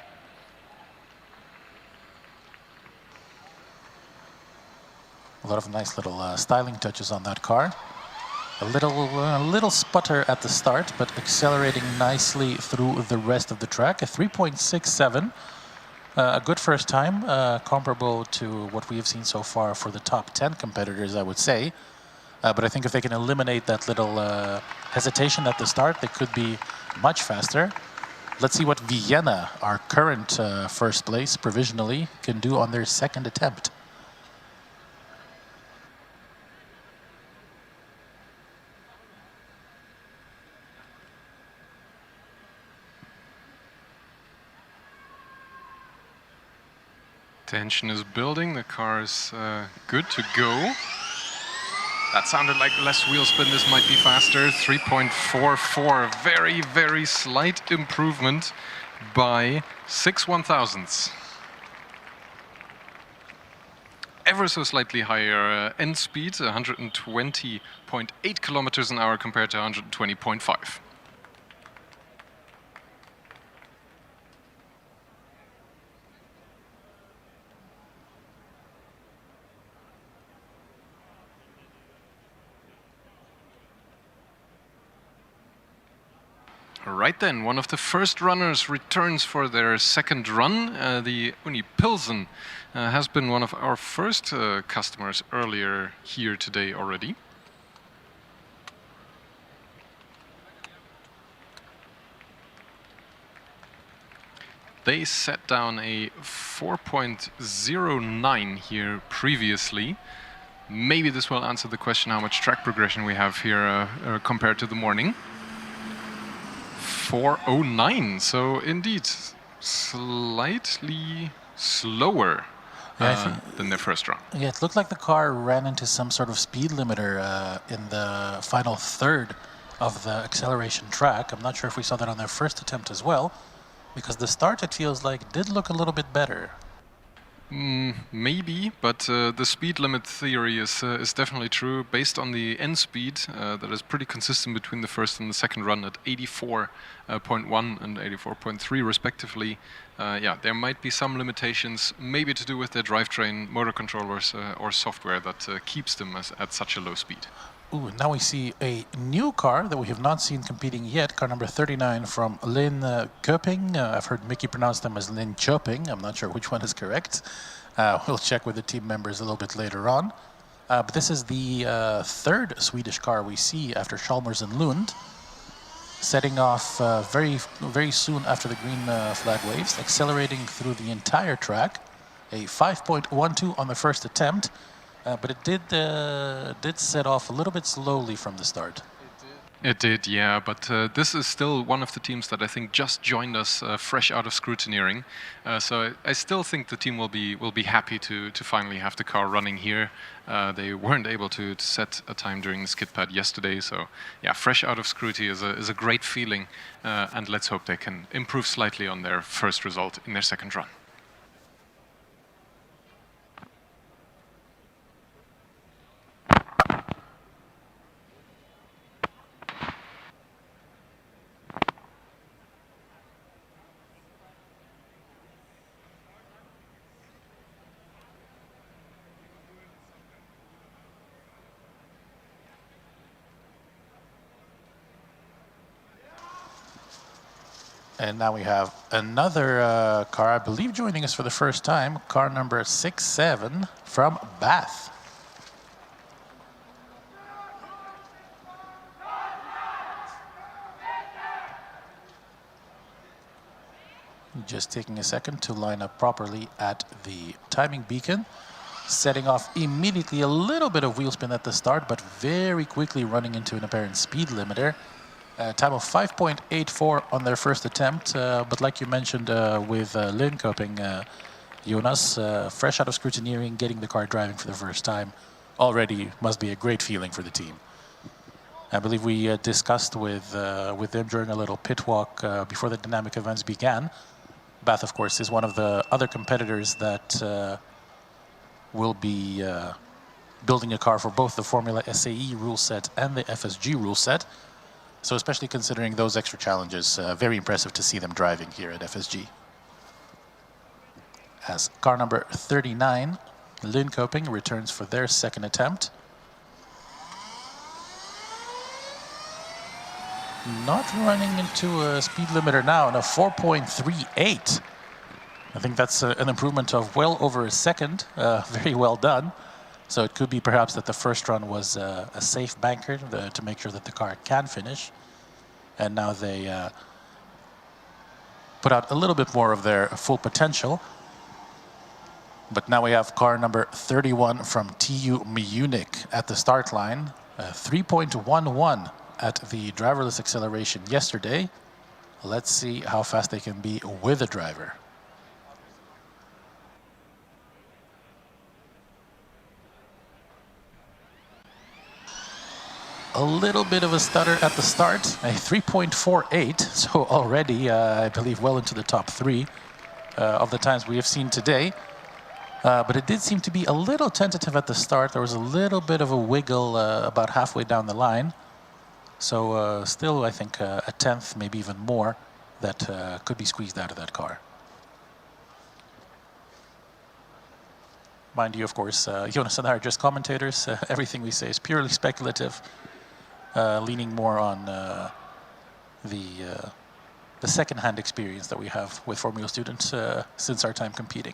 A lot of nice little styling touches on that car. A little sputter at the start, but accelerating nicely through the rest of the track. A 3.67, a good first time, comparable to what we have seen so far for the top 10 competitors, I would say. But I think if they can eliminate that little hesitation at the start, they could be much faster. Let's see what Vienna, our current first place provisionally, can do on their second attempt. Tension is building, the car is good to go. That sounded like less wheel spin, this might be faster. 3.44, very, very slight improvement by 6/1000ths. Ever so slightly higher end speed, 120.8 kilometers an hour compared to 120.5. Right then, one of the first runners returns for their second run. The Uni Pilsen has been one of our first customers earlier here today already. They set down a 4.09 here previously. Maybe this will answer the question how much track progression we have here compared to the morning. 4:09, so indeed slightly slower than their first run. Yeah, it looked like the car ran into some sort of speed limiter in the final third of the acceleration track. I'm not sure if we saw that on their first attempt as well, because the start, it feels like, did look a little bit better. Maybe, but the speed limit theory is definitely true. Based on the end speed, that is pretty consistent between the first and the second run at 84.1 and 84.3 respectively. Yeah, there might be some limitations, maybe to do with their drivetrain, motor controllers, or software that keeps them at such a low speed. Ooh, now we see a new car that we have not seen competing yet, car number 39 from Linköping. I've heard Mickey pronounce them as Linköping. I'm not sure which one is correct. We'll check with the team members a little bit later on. But this is the third Swedish car we see after Chalmers and Lund, setting off very soon after the green flag waves, accelerating through the entire track. A 5.12 on the first attempt. But it did set off a little bit slowly from the start. It did, yeah, but this is still one of the teams that I think just joined us fresh out of scrutineering. So I still think the team will be happy to finally have the car running here. They weren't able to set a time during the skid pad yesterday, so yeah, fresh out of scrutiny is a great feeling, and let's hope they can improve slightly on their first result in their second run. And now we have another car, I believe, joining us for the first time, car number 67 from Bath. Just taking a second to line up properly at the timing beacon. Setting off immediately a little bit of wheel spin at the start, but very quickly running into an apparent speed limiter. Time of 5.84 on their first attempt, but like you mentioned with Linköping, Jonas, fresh out of scrutineering, getting the car driving for the first time, already must be a great feeling for the team. I believe we discussed with them during a little pit walk before the dynamic events began. Bath, of course, is one of the other competitors that will be building a car for both the Formula SAE rule set and the FSG rule set. So especially considering those extra challenges, very impressive to see them driving here at FSG. As car number 39 Linköping returns for their second attempt. Not running into a speed limiter now, and a 4.38. I think that's an improvement of well over a second. Very well done. So it could be perhaps that the first run was a safe banker to make sure that the car can finish. And now they put out a little bit more of their full potential. But now we have car number 31 from TU Munich at the start line. 3.11 at the driverless acceleration yesterday. Let's see how fast they can be with a driver. A little bit of a stutter at the start, a 3.48, so already I believe well into the top 3 of the times we have seen today. But it did seem to be a little tentative at the start. There was a little bit of a wiggle about halfway down the line. So still, I think, a tenth, maybe even more, that could be squeezed out of that car. Mind you, of course, Jonas and I are just commentators. Everything we say is purely speculative, leaning more on the second-hand experience that we have with Formula students since our time competing.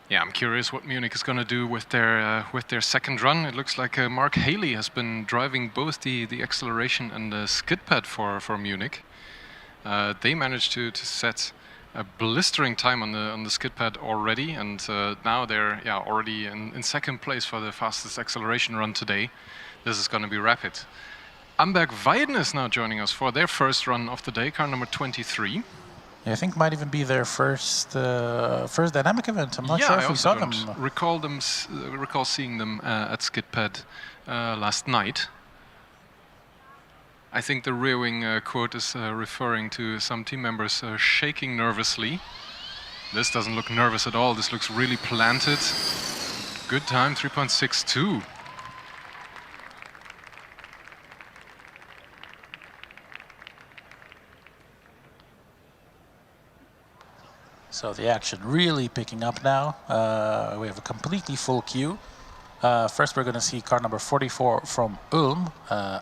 Yeah, I'm curious what Munich is going to do with their second run. It looks like Mark Haley has been driving both the acceleration and the skid pad for Munich. They managed to set a blistering time on the skid pad already, and now they're already in second place for the fastest acceleration run today. This is going to be rapid. Amberg Weiden is now joining us for their first run of the day, car number 23. I think might even be their first dynamic event. I'm not sure if we saw them. Recall seeing them at Skidpad last night. I think the rear wing quote is referring to some team members shaking nervously. This doesn't look nervous at all. This looks really planted. Good time, 3.62. So the action really picking up now. We have a completely full queue. First we're going to see car number 44 from Ulm,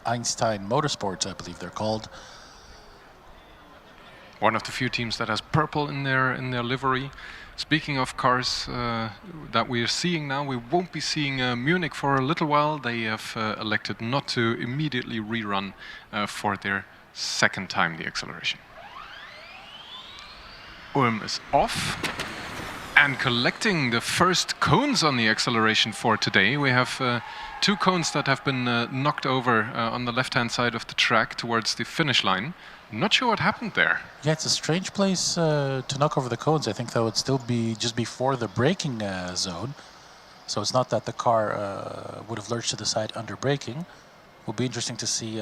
Einstein Motorsports, I believe they're called. One of the few teams that has purple in their livery. Speaking of cars that we are seeing now, we won't be seeing Munich for a little while. They have elected not to immediately rerun for their second time the acceleration. Ulm is off and collecting the first cones on the acceleration for today. We have 2 cones that have been knocked over on the left-hand side of the track towards the finish line. Not sure what happened there. Yeah, it's a strange place to knock over the cones. I think that would still be just before the braking zone. So it's not that the car would have lurched to the side under braking. It will be interesting to see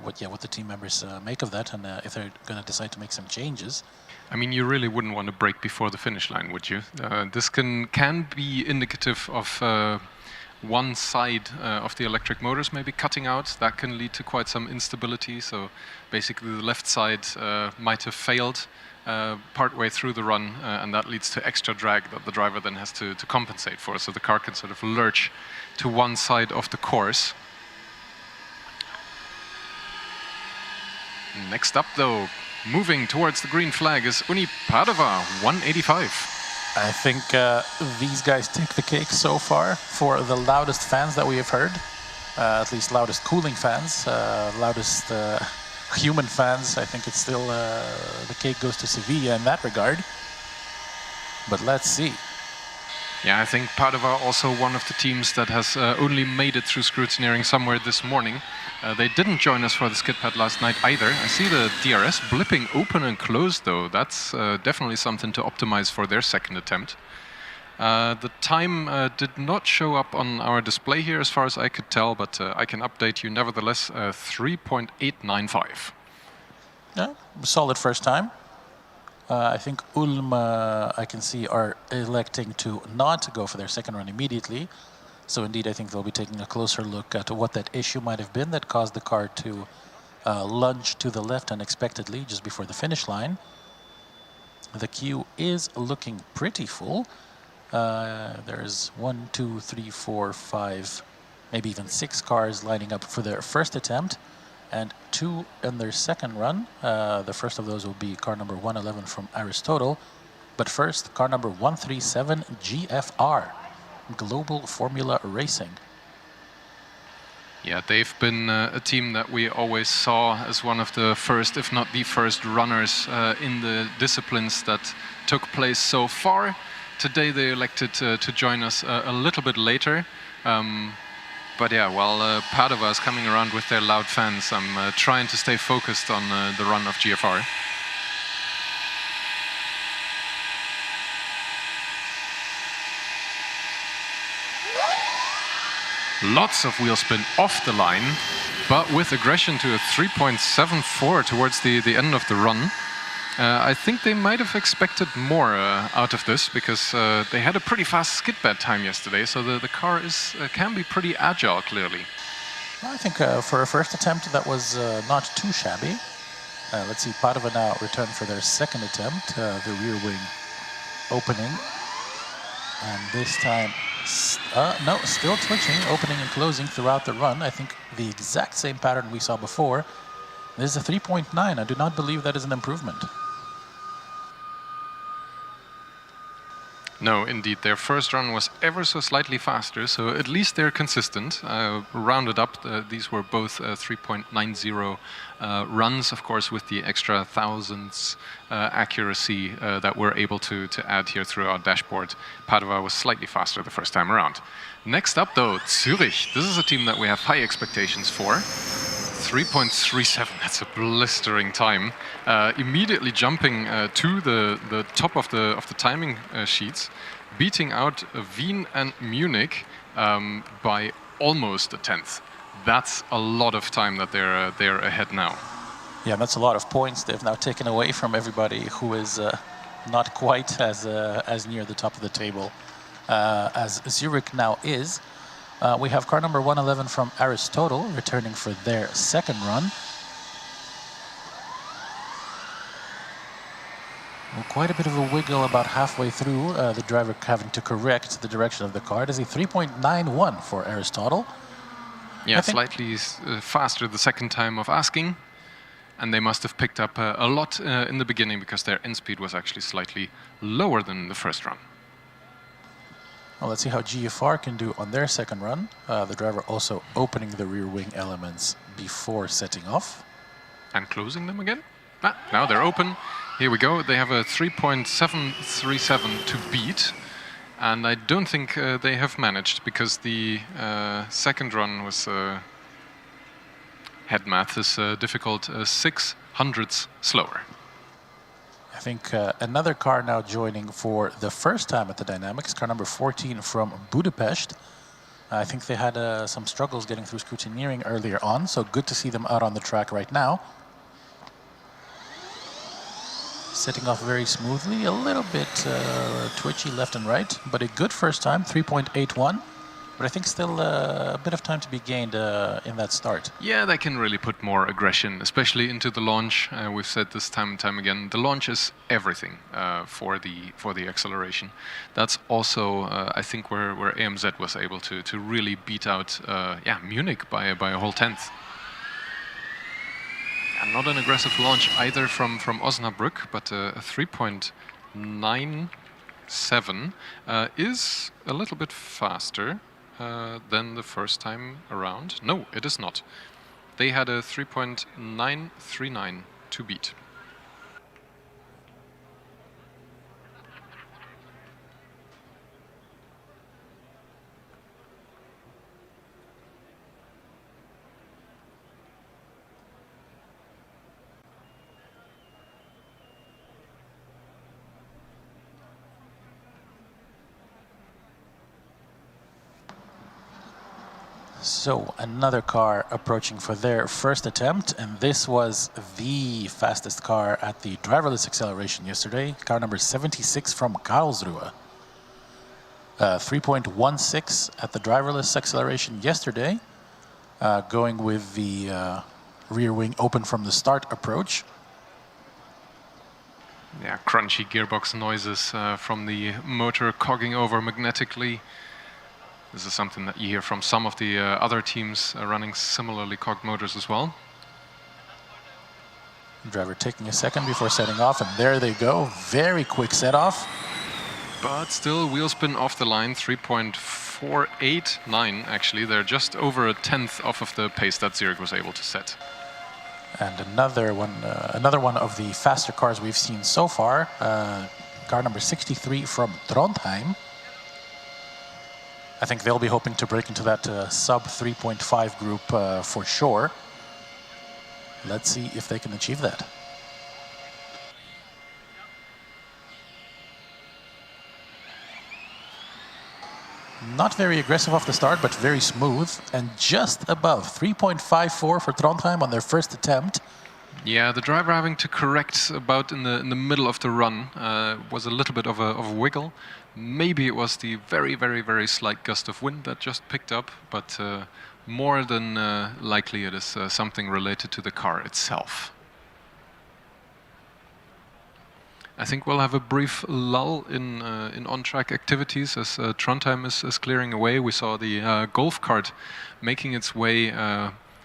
what the team members make of that, and if they're going to decide to make some changes. I mean, you really wouldn't want to brake before the finish line, would you? This can be indicative of one side of the electric motors maybe cutting out. That can lead to quite some instability. So basically the left side might have failed partway through the run, and that leads to extra drag that the driver then has to compensate for. So the car can sort of lurch to one side of the course. Next up, though, moving towards the green flag is Uni Padova, 185. I think these guys take the cake so far for the loudest fans that we have heard. At least loudest cooling fans, loudest human fans. I think it's still the cake goes to Sevilla in that regard. But let's see. Yeah, I think Padova also one of the teams that has only made it through scrutineering somewhere this morning. They didn't join us for the skid pad last night either. I see the DRS blipping open and closed though. That's definitely something to optimize for their second attempt. The time did not show up on our display here as far as I could tell, but I can update you nevertheless, 3.895. Yeah, solid first time. I think Ulm, I can see, are electing to not go for their second run immediately. So indeed, I think they'll be taking a closer look at what that issue might have been that caused the car to lunge to the left unexpectedly just before the finish line. The queue is looking pretty full. There's 1, 2, 3, 4, 5, maybe even 6 cars lining up for their first attempt, and 2 in their second run. The first of those will be car number 111 from Aristotle. But first, car number 137 GFR, Global Formula Racing. Yeah, they've been a team that we always saw as one of the first, if not the first, runners in the disciplines that took place so far. Today they elected to join us a little bit later. But yeah, while Padova is coming around with their loud fans, I'm trying to stay focused on the run of GFR. Lots of wheel spin off the line, but with aggression to a 3.74 towards the end of the run. I think they might have expected more out of this, because they had a pretty fast skid bed time yesterday, so the car can be pretty agile, clearly. I think for a first attempt that was not too shabby. Let's see, Padova now return for their second attempt, the rear wing opening. And this time, no, still twitching, opening and closing throughout the run. I think the exact same pattern we saw before. This is a 3.9. I do not believe that is an improvement. No, indeed. Their first run was ever so slightly faster, so at least they're consistent. Rounded up, these were both 3.90 runs, of course, with the extra thousandths accuracy that we're able to add here through our dashboard. Padova was slightly faster the first time around. Next up, though, Zürich. This is a team that we have high expectations for. 3.37, that's a blistering time. Immediately jumping to the top of the timing sheets, beating out Wien and Munich by almost a tenth. That's a lot of time that they're ahead now. Yeah, that's a lot of points they've now taken away from everybody who is not quite as near the top of the table as Zurich now is. We have car number 111 from Aristotle returning for their second run. Well, quite a bit of a wiggle about halfway through, the driver having to correct the direction of the car. It is a 3.91 for Aristotle. Yeah, slightly faster the second time of asking. And they must have picked up a lot in the beginning, because their end speed was actually slightly lower than the first run. Well, let's see how GFR can do on their second run. The driver also opening the rear wing elements before setting off. And closing them again. Now they're open. Here we go. They have a 3.737 to beat. And I don't think they have managed, because the second run was, head math is difficult, 6/100ths slower. I think another car now joining for the first time at the Dynamics, car number 14 from Budapest. I think they had some struggles getting through scrutineering earlier on, so good to see them out on the track right now. Setting off very smoothly, a little bit twitchy left and right, but a good first time, 3.81. But I think still a bit of time to be gained in that start. Yeah, they can really put more aggression, especially into the launch. We've said this time and time again, the launch is everything for the acceleration. That's also, I think, where AMZ was able to really beat out Munich by a whole tenth. And not an aggressive launch either from Osnabrück, but a 3.97 is a little bit faster than the first time around. No, it is not. They had a 3.939 to beat. So another car approaching for their first attempt, and this was the fastest car at the driverless acceleration yesterday. Car number 76 from Karlsruhe. 3.16 at the driverless acceleration yesterday, going with the rear wing open from the start approach. Yeah, crunchy gearbox noises from the motor cogging over magnetically. This is something that you hear from some of the other teams running similarly cogged motors as well. Driver taking a second before setting off, and there they go. Very quick set off. But still, wheel spin off the line, 3.489 actually. They're just over a tenth off of the pace that Zurich was able to set. And another one of the faster cars we've seen so far, car number 63 from Trondheim. I think they'll be hoping to break into that sub 3.5 group for sure. Let's see if they can achieve that. Not very aggressive off the start, but very smooth, and just above 3.54 for Trondheim on their first attempt. Yeah, the driver having to correct about in the middle of the run was a little bit of a wiggle. Maybe it was the very, very, very slight gust of wind that just picked up, but more than likely it is something related to the car itself. I think we'll have a brief lull in on-track activities as Trondheim is clearing away. We saw the golf cart making its way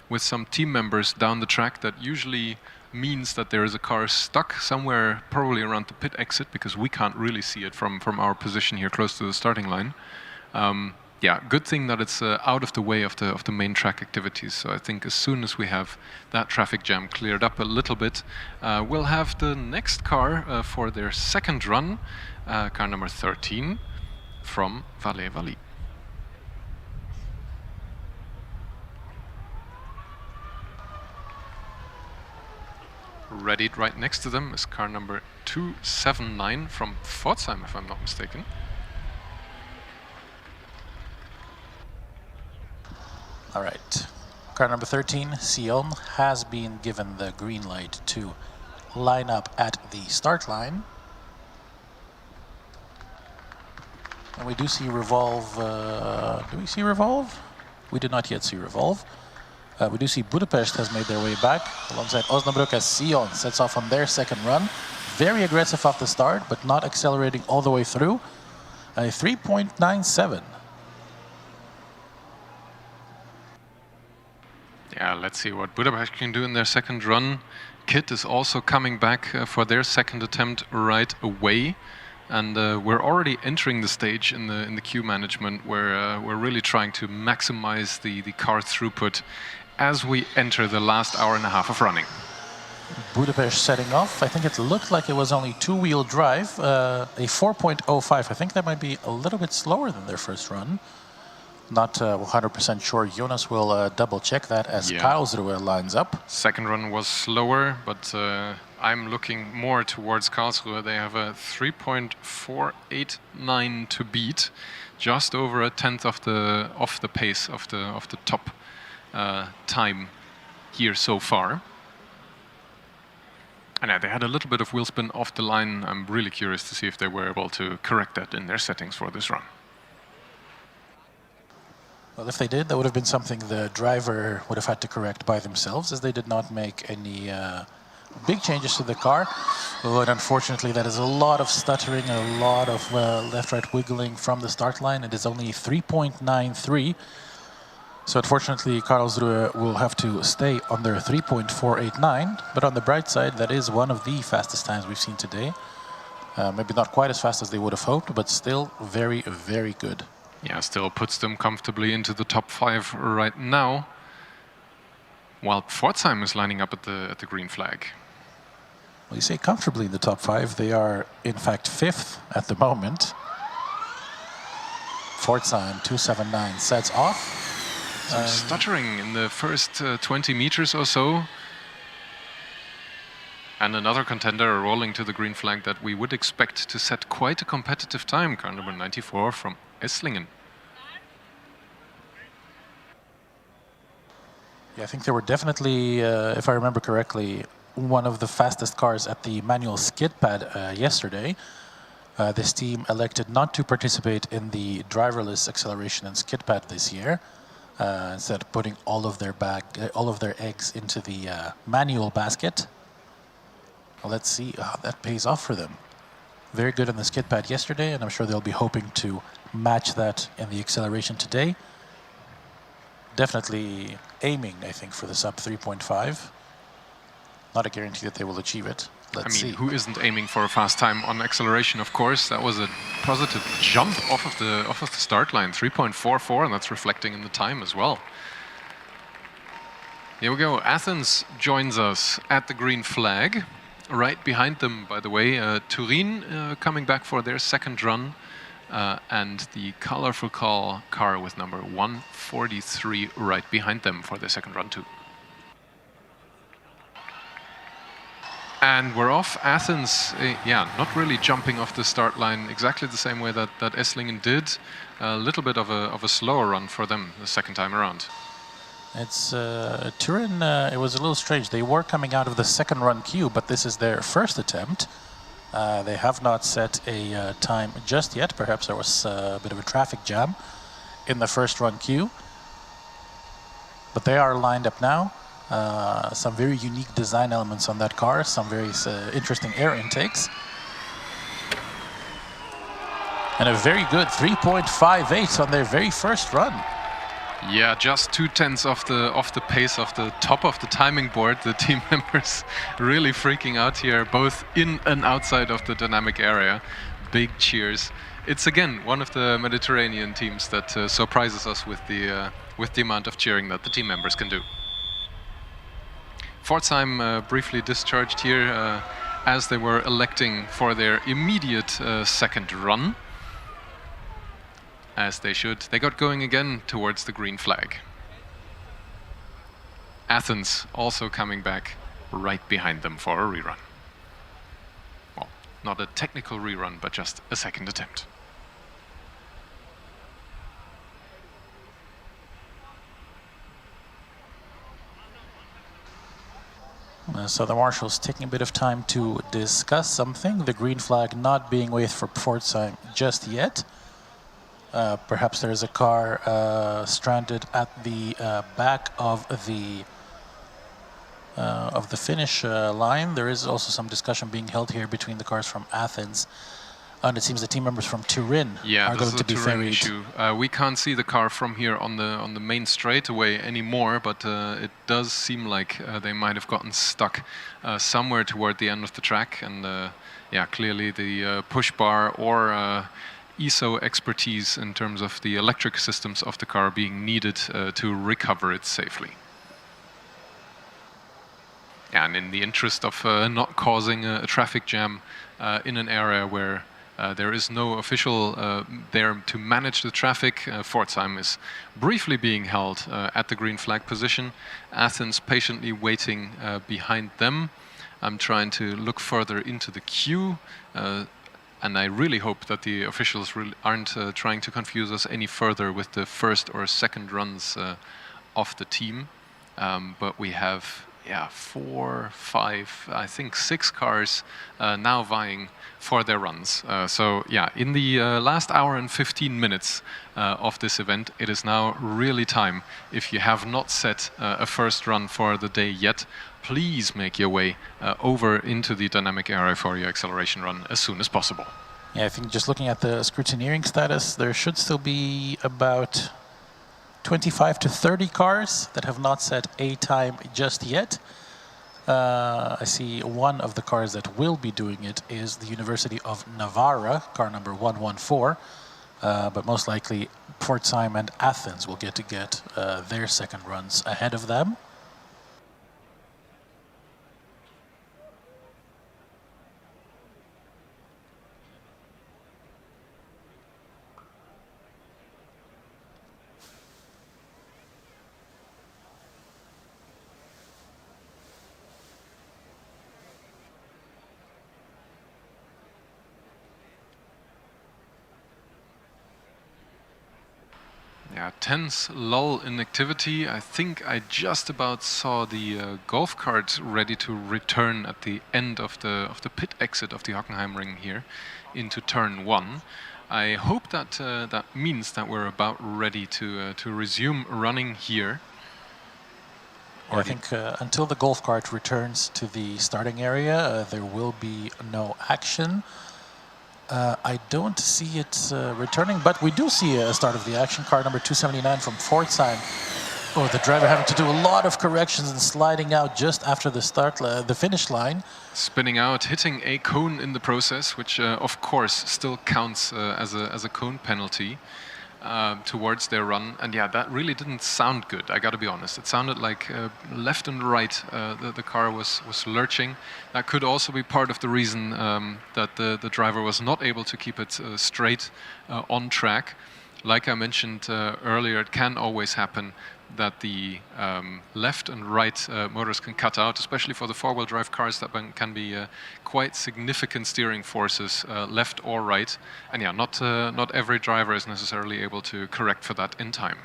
with some team members down the track. That usually means that there is a car stuck somewhere, probably around the pit exit, because we can't really see it from our position here close to the starting line. Yeah, good thing that it's out of the way of the main track activities. So I think as soon as we have that traffic jam cleared up a little bit, we'll have the next car for their second run, car number 13 from Valais-Valais. Readied right next to them is car number 279 from Pforzheim, if I'm not mistaken. All right, car number 13, Sion, has been given the green light to line up at the start line. And we do see Revolve. Do we see Revolve? We did not yet see Revolve. We do see Budapest has made their way back alongside Osnabrück as Sion sets off on their second run. Very aggressive off the start, but not accelerating all the way through. A 3.97. Yeah, let's see what Budapest can do in their second run. Kit is also coming back for their second attempt right away. And we're already entering the stage in the queue management where we're really trying to maximize the car throughput as we enter the last hour and a half of running. Budapest setting off. I think it looked like it was only two-wheel drive, a 4.05. I think that might be a little bit slower than their first run. Not 100% sure. Jonas will double check that as Karlsruhe lines up. Second run was slower, but I'm looking more towards Karlsruhe. They have a 3.489 to beat, just over a tenth of the pace of the top time here so far. And they had a little bit of wheel spin off the line. I'm really curious to see if they were able to correct that in their settings for this run. Well, if they did, that would have been something the driver would have had to correct by themselves, as they did not make any big changes to the car. But unfortunately, that is a lot of stuttering, a lot of left-right wiggling from the start line. It is only 3.93. So unfortunately, Karlsruhe will have to stay on their 3.489. But on the bright side, that is one of the fastest times we've seen today. Maybe not quite as fast as they would have hoped, but still very, very good. Yeah, still puts them comfortably into the top 5 right now, while Pforzheim is lining up at the green flag. Well, you say comfortably in the top 5. They are, in fact, 5th at the moment. Pforzheim 279 sets off. Some stuttering in the first 20 meters or so. And another contender rolling to the green flag that we would expect to set quite a competitive time, car number 94 from Esslingen. Yeah, I think they were definitely, if I remember correctly, one of the fastest cars at the manual skid pad yesterday. This team elected not to participate in the driverless acceleration and skid pad this year, instead of putting all of their eggs into the manual basket. Well, let's see how that pays off for them. Very good on the skid pad yesterday, and I'm sure they'll be hoping to match that in the acceleration today. Definitely aiming, I think, for the sub 3.5. Not a guarantee that they will achieve it. Let's see. Who isn't aiming for a fast time on acceleration? Of course, that was a positive jump off of the start line, 3.44, and that's reflecting in the time as well. Here we go. Athens joins us at the green flag. Right behind them, by the way, Turin coming back for their second run, and the colorful car with number 143 right behind them for their second run too. And we're off. Athens, yeah, not really jumping off the start line exactly the same way that Esslingen did. A little bit of a slower run for them the second time around. It's Turin, it was a little strange. They were coming out of the second run queue, but this is their first attempt. They have not set a time just yet. Perhaps there was a bit of a traffic jam in the first run queue. But they are lined up now. Some very unique design elements on that car, some very interesting air intakes. And a very good 3.58 on their very first run. Yeah, just 0.2 off the pace of the top of the timing board. The team members really freaking out here, both in and outside of the dynamic area. Big cheers. It's again one of the Mediterranean teams that surprises us with the amount of cheering that the team members can do. Pforzheim briefly discharged here as they were electing for their immediate second run. As they should. They got going again towards the green flag. Athens also coming back right behind them for a rerun. Well, not a technical rerun, but just a second attempt. So the marshals taking a bit of time to discuss something. The green flag not being waved for Pforzheim just yet. Perhaps there's a car stranded at the back of the finish line. There is also some discussion being held here between the cars from Athens, and it seems the team members from Turin are going to be ferried. Issue. We can't see the car from here on the main straightaway anymore, but it does seem like they might have gotten stuck somewhere toward the end of the track, and yeah, clearly the push bar or ESO expertise in terms of the electric systems of the car being needed to recover it safely. And in the interest of not causing a traffic jam in an area where there is no official there to manage the traffic, Pforzheim is briefly being held at the green flag position. Athens patiently waiting behind them. I'm trying to look further into the queue. And I really hope that the officials really aren't trying to confuse us any further with the first or second runs of the team. But we have, yeah, 4, 5, I think 6 cars now vying for their runs. So yeah, in the last hour and 15 minutes of this event, it is now really time. If you have not set a first run for the day yet, please make your way over into the dynamic area for your acceleration run as soon as possible. Yeah, I think just looking at the scrutineering status, there should still be about 25 to 30 cars that have not set a time just yet. I see one of the cars that will be doing it is the University of Navarra, car number 114, but most likely Pforzheim and Athens will get their second runs ahead of them. Yeah, tense lull in activity. I think I just about saw the golf cart ready to return at the end of the pit exit of the Hockenheim ring here into turn 1. I hope that that means that we're about ready to resume running here. I think until the golf cart returns to the starting area, there will be no action. I don't see it returning, but we do see a start of the action. Car number 279 from Pforzheim. Oh, the driver having to do a lot of corrections and sliding out just after the finish line. Spinning out, hitting a cone in the process, which of course still counts as a cone penalty towards their run. And yeah, that really didn't sound good, I gotta be honest. It sounded like left and right the car was lurching. That could also be part of the reason that the driver was not able to keep it straight on track. Like I mentioned earlier, it can always happen that the left and right motors can cut out, especially for the four-wheel drive cars. That can be quite significant steering forces, left or right. And yeah, not every driver is necessarily able to correct for that in time.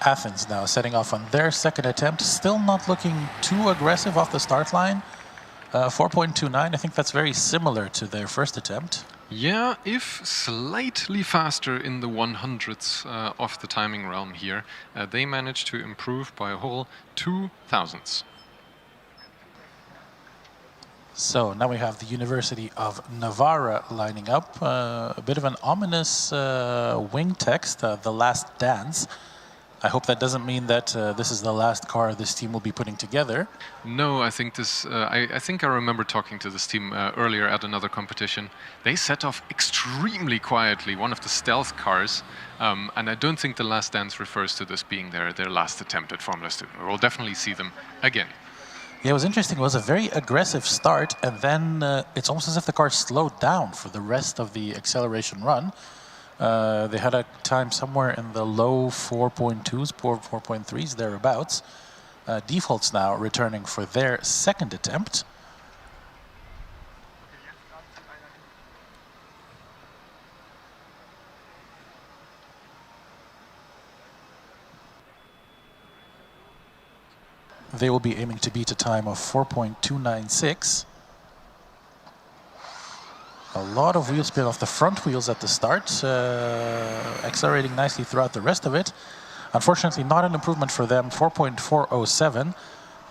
Athens now setting off on their second attempt, still not looking too aggressive off the start line. 4.29, I think that's very similar to their first attempt. Yeah, if slightly faster in the 100ths of the timing realm here. They managed to improve by a whole 2 thousandths. So now we have the University of Navarra lining up. A bit of an ominous wing text, The Last Dance. I hope that doesn't mean that this is the last car this team will be putting together. No, I think this. I think I remember talking to this team earlier at another competition. They set off extremely quietly, one of the stealth cars, and I don't think The Last Dance refers to this being their last attempt at Formula Student. We'll definitely see them again. Yeah, it was interesting. It was a very aggressive start, and then it's almost as if the car slowed down for the rest of the acceleration run. They had a time somewhere in the low 4.2s, 4.3s, thereabouts. Defaults now returning for their second attempt. They will be aiming to beat a time of 4.296. A lot of wheel spin off the front wheels at the start, accelerating nicely throughout the rest of it. Unfortunately, not an improvement for them, 4.407,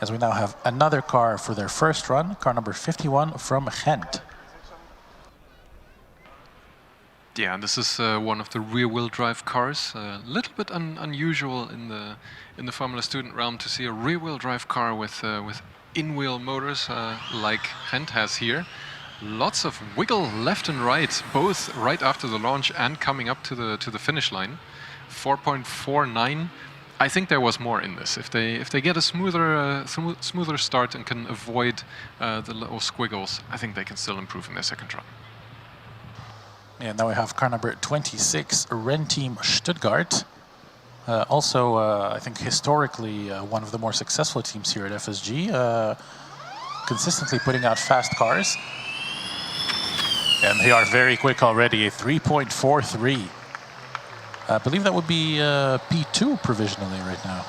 as we now have another car for their first run, car number 51 from Ghent. Yeah, this is one of the rear-wheel drive cars. A little bit unusual in the Formula Student realm to see a rear-wheel drive car with in-wheel motors like Ghent has here. Lots of wiggle left and right, both right after the launch and coming up to the finish line. 4.49. I think there was more in this. If they get a smoother start and can avoid the little squiggles, I think they can still improve in their second run. And now we have car number 26, Renteam Stuttgart. Also, I think historically one of the more successful teams here at FSG, consistently putting out fast cars. And they are very quick already, a 3.43. I believe that would be P2 provisionally right now.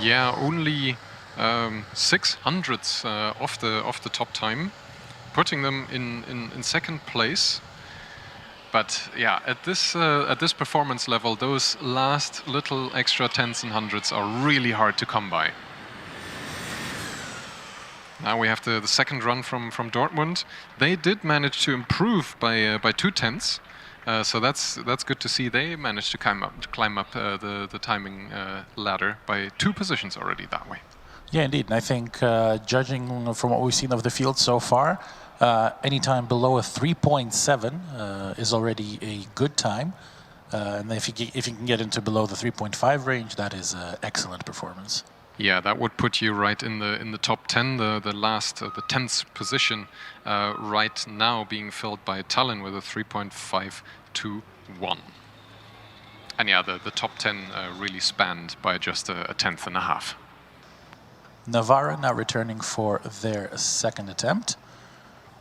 Yeah, only 600ths off the top time, putting them in second place. But yeah, at this performance level, those last little extra tenths and hundredths are really hard to come by. Now we have the second run from Dortmund. They did manage to improve by 2 tenths, so that's good to see. They managed to climb up the timing ladder by 2 positions already that way. Yeah, indeed. And I think judging from what we've seen of the field so far, any time below a 3.7 is already a good time. And if you can get into below the 3.5 range, that is excellent performance. Yeah, that would put you right in the top 10. The 10th position right now being filled by Tallinn with a 3.521. And yeah, the top 10 really spanned by just a tenth and a half. Navarra now returning for their second attempt.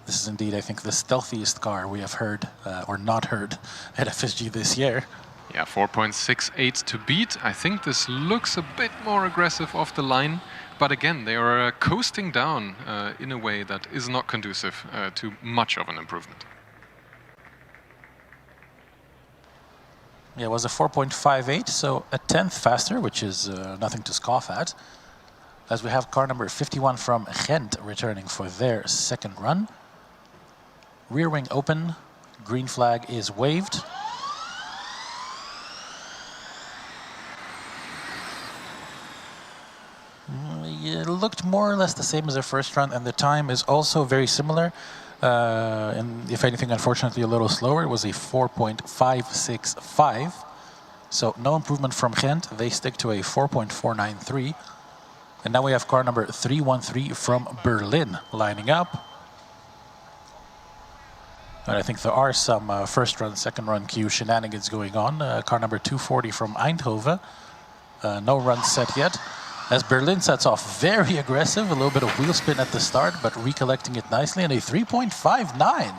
This is indeed, I think, the stealthiest car we have heard or not heard at FSG this year. Yeah, 4.68 to beat. I think this looks a bit more aggressive off the line, but again, they are coasting down in a way that is not conducive to much of an improvement. Yeah, it was a 4.58, so a tenth faster, which is nothing to scoff at. As we have car number 51 from Ghent returning for their second run. Rear wing open, green flag is waved. It looked more or less the same as their first run, and the time is also very similar. And if anything, unfortunately, a little slower. It was a 4.565. So no improvement from Ghent. They stick to a 4.493. And now we have car number 313 from Berlin lining up. And I think there are some first run, second run queue shenanigans going on. Car number 240 from Eindhoven. No run set yet. As Berlin sets off very aggressive, a little bit of wheel spin at the start, but recollecting it nicely, and a 3.59.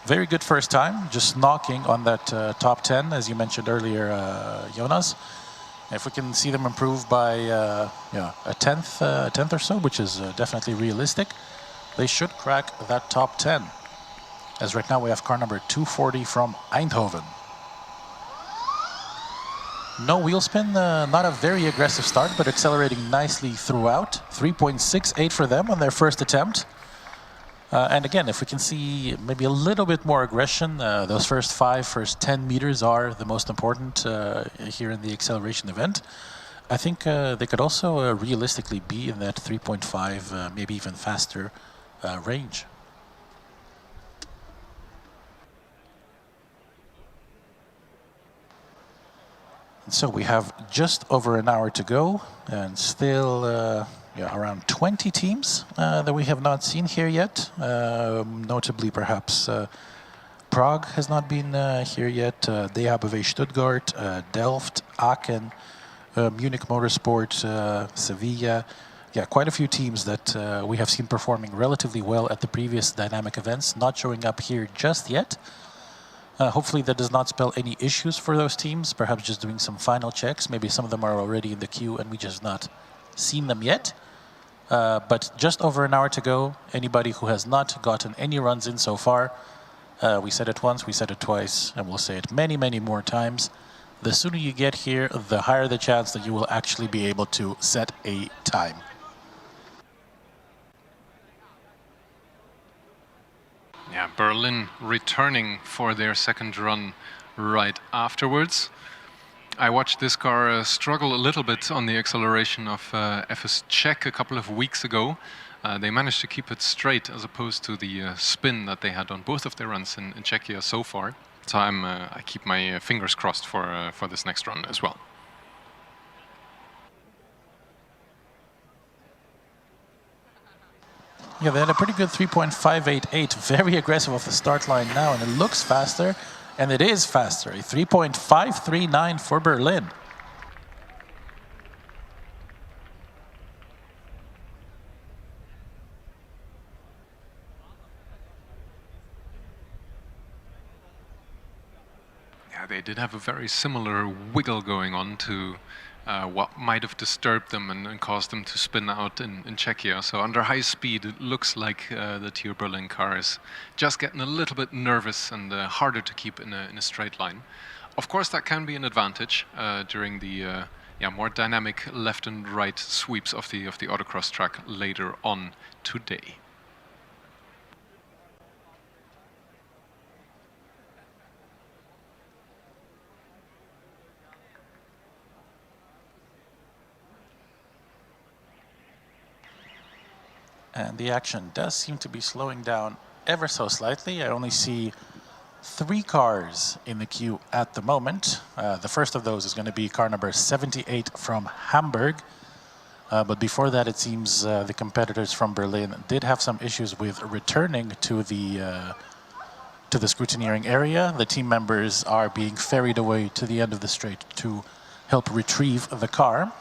Very good first time, just knocking on that top 10, as you mentioned earlier, Jonas. If we can see them improve by a tenth or so, which is definitely realistic, they should crack that top 10. As right now we have car number 240 from Eindhoven. No wheel spin, not a very aggressive start, but accelerating nicely throughout. 3.68 for them on their first attempt. And again, if we can see maybe a little bit more aggression, those first 10 meters are the most important here in the acceleration event. I think they could also realistically be in that 3.5, maybe even faster range. So we have just over an hour to go, and still around 20 teams that we have not seen here yet. Notably, perhaps Prague has not been here yet. DHBW Stuttgart, Delft, Aachen, Munich Motorsport, Sevilla. Yeah, quite a few teams that we have seen performing relatively well at the previous dynamic events, not showing up here just yet. Hopefully that does not spell any issues for those teams, perhaps just doing some final checks. Maybe some of them are already in the queue and we just not seen them yet. But just over an hour to go. Anybody who has not gotten any runs in so far, we said it once, we said it twice, and we'll say it many, many more times. The sooner you get here, the higher the chance that you will actually be able to set a time. Yeah, Berlin returning for their second run right afterwards. I watched this car struggle a little bit on the acceleration of FSG26 a couple of weeks ago. They managed to keep it straight as opposed to the spin that they had on both of their runs in Czechia so far. So I keep my fingers crossed for this next run as well. Yeah, they had a pretty good 3.588, very aggressive off the start line now, and it looks faster, and it is faster, a 3.539 for Berlin. Yeah, they did have a very similar wiggle going on to what might have disturbed them and caused them to spin out in Czechia. So under high speed, it looks like the TU Berlin car is just getting a little bit nervous and harder to keep in a straight line. Of course, that can be an advantage during the more dynamic left and right sweeps of the autocross track later on today. And the action does seem to be slowing down ever so slightly. I only see 3 cars in the queue at the moment. The first of those is going to be car number 78 from Hamburg. But before that, it seems the competitors from Berlin did have some issues with returning to the scrutineering area. The team members are being ferried away to the end of the straight to help retrieve the car.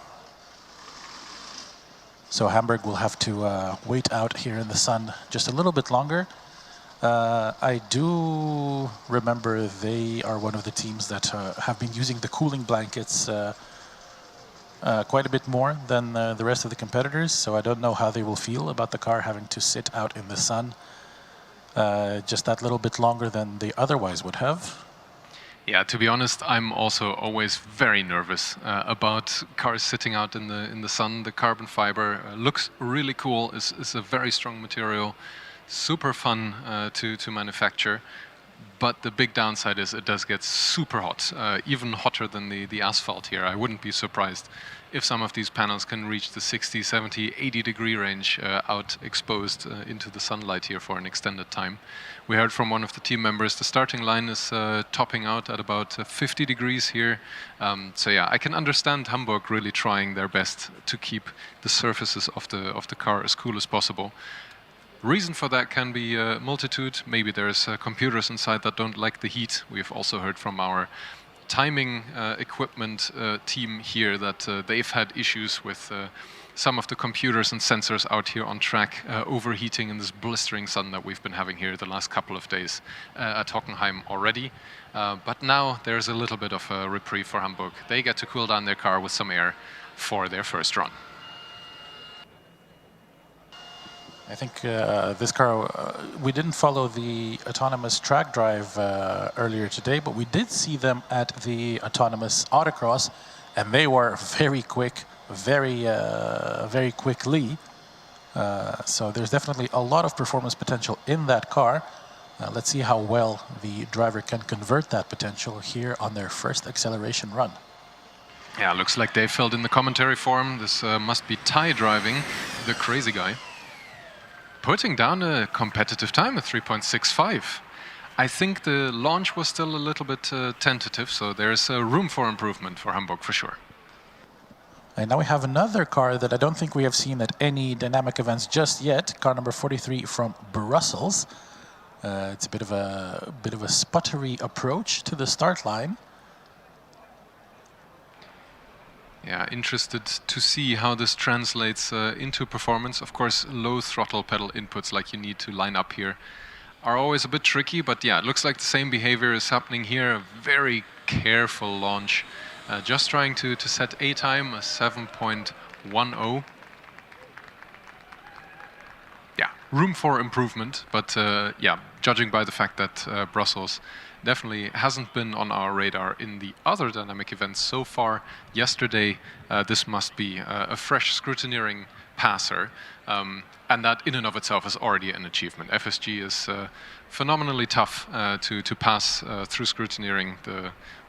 So Hamburg will have to wait out here in the sun just a little bit longer. I do remember they are one of the teams that have been using the cooling blankets quite a bit more than the rest of the competitors, so I don't know how they will feel about the car having to sit out in the sun just that little bit longer than they otherwise would have. Yeah, to be honest, I'm also always very nervous about cars sitting out in the sun. The carbon fiber looks really cool. It's a very strong material, super fun to manufacture. But the big downside is it does get super hot, even hotter than the asphalt here. I wouldn't be surprised if some of these panels can reach the 60, 70, 80 degree range out exposed into the sunlight here for an extended time. We heard from one of the team members the starting line is topping out at about 50 degrees here. So yeah, I can understand Hamburg really trying their best to keep the surfaces of the car as cool as possible. Reason for that can be a multitude. Maybe there's computers inside that don't like the heat. We've also heard from our timing equipment team here that they've had issues with some of the computers and sensors out here on track overheating in this blistering sun that we've been having here the last couple of days at Hockenheim already. But now there's a little bit of a reprieve for Hamburg. They get to cool down their car with some air for their first run. I think this car, we didn't follow the autonomous track drive earlier today, but we did see them at the autonomous autocross, and they were very quick, very quickly. So there's definitely a lot of performance potential in that car. Let's see how well the driver can convert that potential here on their first acceleration run. Yeah, looks like they filled in the commentary form. This must be Ty driving, the crazy guy. Putting down a competitive time at 3.65. I think the launch was still a little bit tentative, so there's room for improvement for Hamburg for sure. And now we have another car that I don't think we have seen at any dynamic events just yet. Car number 43 from Brussels. It's a bit of a sputtery approach to the start line. Yeah, interested to see how this translates into performance. Of course, low throttle pedal inputs like you need to line up here are always a bit tricky, but yeah, it looks like the same behavior is happening here. A very careful launch. Just trying to set a time, a 7.10. Yeah, room for improvement, but yeah, judging by the fact that Brussels definitely hasn't been on our radar in the other dynamic events so far. Yesterday, this must be a fresh scrutineering passer, and that in and of itself is already an achievement. FSG is phenomenally tough to pass through scrutineering,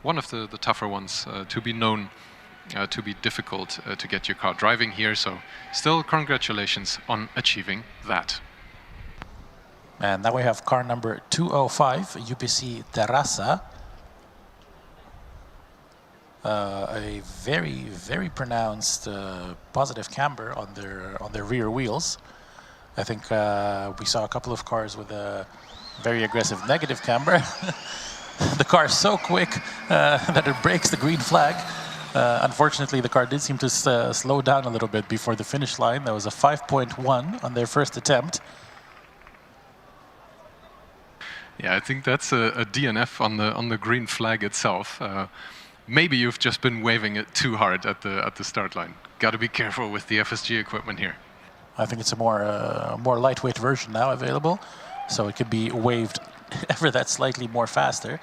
one of the tougher ones to be known to be difficult to get your car driving here, so still congratulations on achieving that. And now we have car number 205, UPC Terrassa. A very pronounced positive camber on their rear wheels. I think we saw a couple of cars with a very aggressive negative camber. The car is so quick that it breaks the green flag. Unfortunately, the car did seem to slow down a little bit before the finish line. That was a 5.1 on their first attempt. Yeah, I think that's a DNF on the green flag itself. Maybe you've just been waving it too hard at the start line. Got to be careful with the FSG equipment here. I think it's a more lightweight version now available, so it could be waved ever that slightly more faster.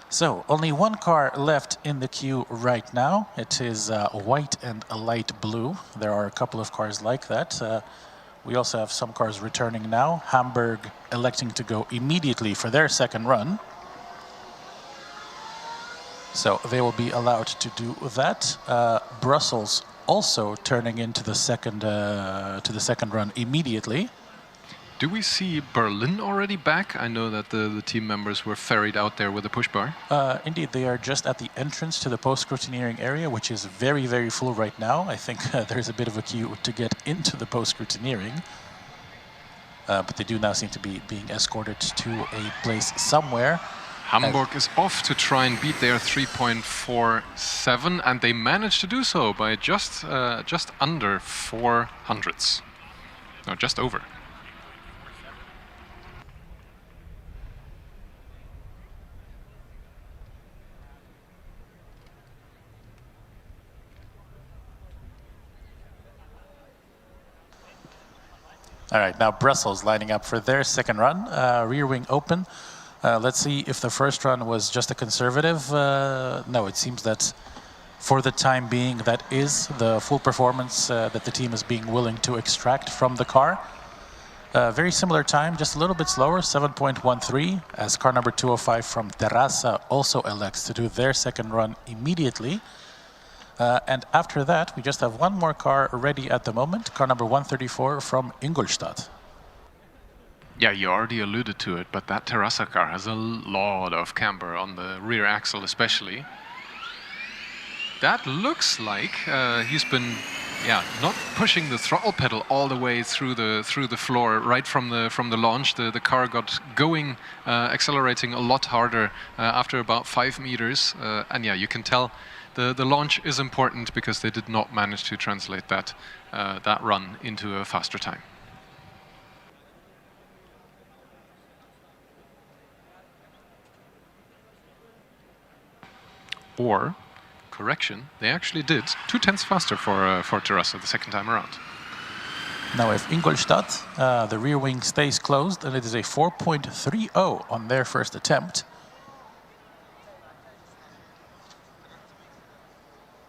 So only one car left in the queue right now. It is white and a light blue. There are a couple of cars like that. We also have some cars returning now. Hamburg electing to go immediately for their second run. So they will be allowed to do that. Brussels also turning into the second run immediately. Do we see Berlin already back? I know that the team members were ferried out there with a push bar. Indeed, they are just at the entrance to the post-scrutineering area, which is very full right now. I think there's a bit of a queue to get into the post-scrutineering. But they do now seem to be being escorted to a place somewhere. Hamburg is off to try and beat their 3.47, and they managed to do so by just under 4 hundredths. No, just over. All right, now Brussels lining up for their second run, rear wing open. Let's see if the first run was just a conservative. No, it seems that for the time being, that is the full performance that the team is being willing to extract from the car. Very similar time, just a little bit slower, 7.13, as car number 205 from Terrassa also elects to do their second run immediately. And after that, we just have one more car ready at the moment, car number 134 from Ingolstadt. Yeah, you already alluded to it, but that Terrassa car has a lot of camber on the rear axle especially. That looks like he's been, not pushing the throttle pedal all the way through the floor right from the launch. The car got going, accelerating a lot harder after about 5 meters, and yeah, you can tell the launch is important because they did not manage to translate that run into a faster time. Or, correction, they actually did 0.2 faster for Terrassa the second time around. Now if Ingolstadt, the rear wing stays closed, and it is a 4.30 on their first attempt.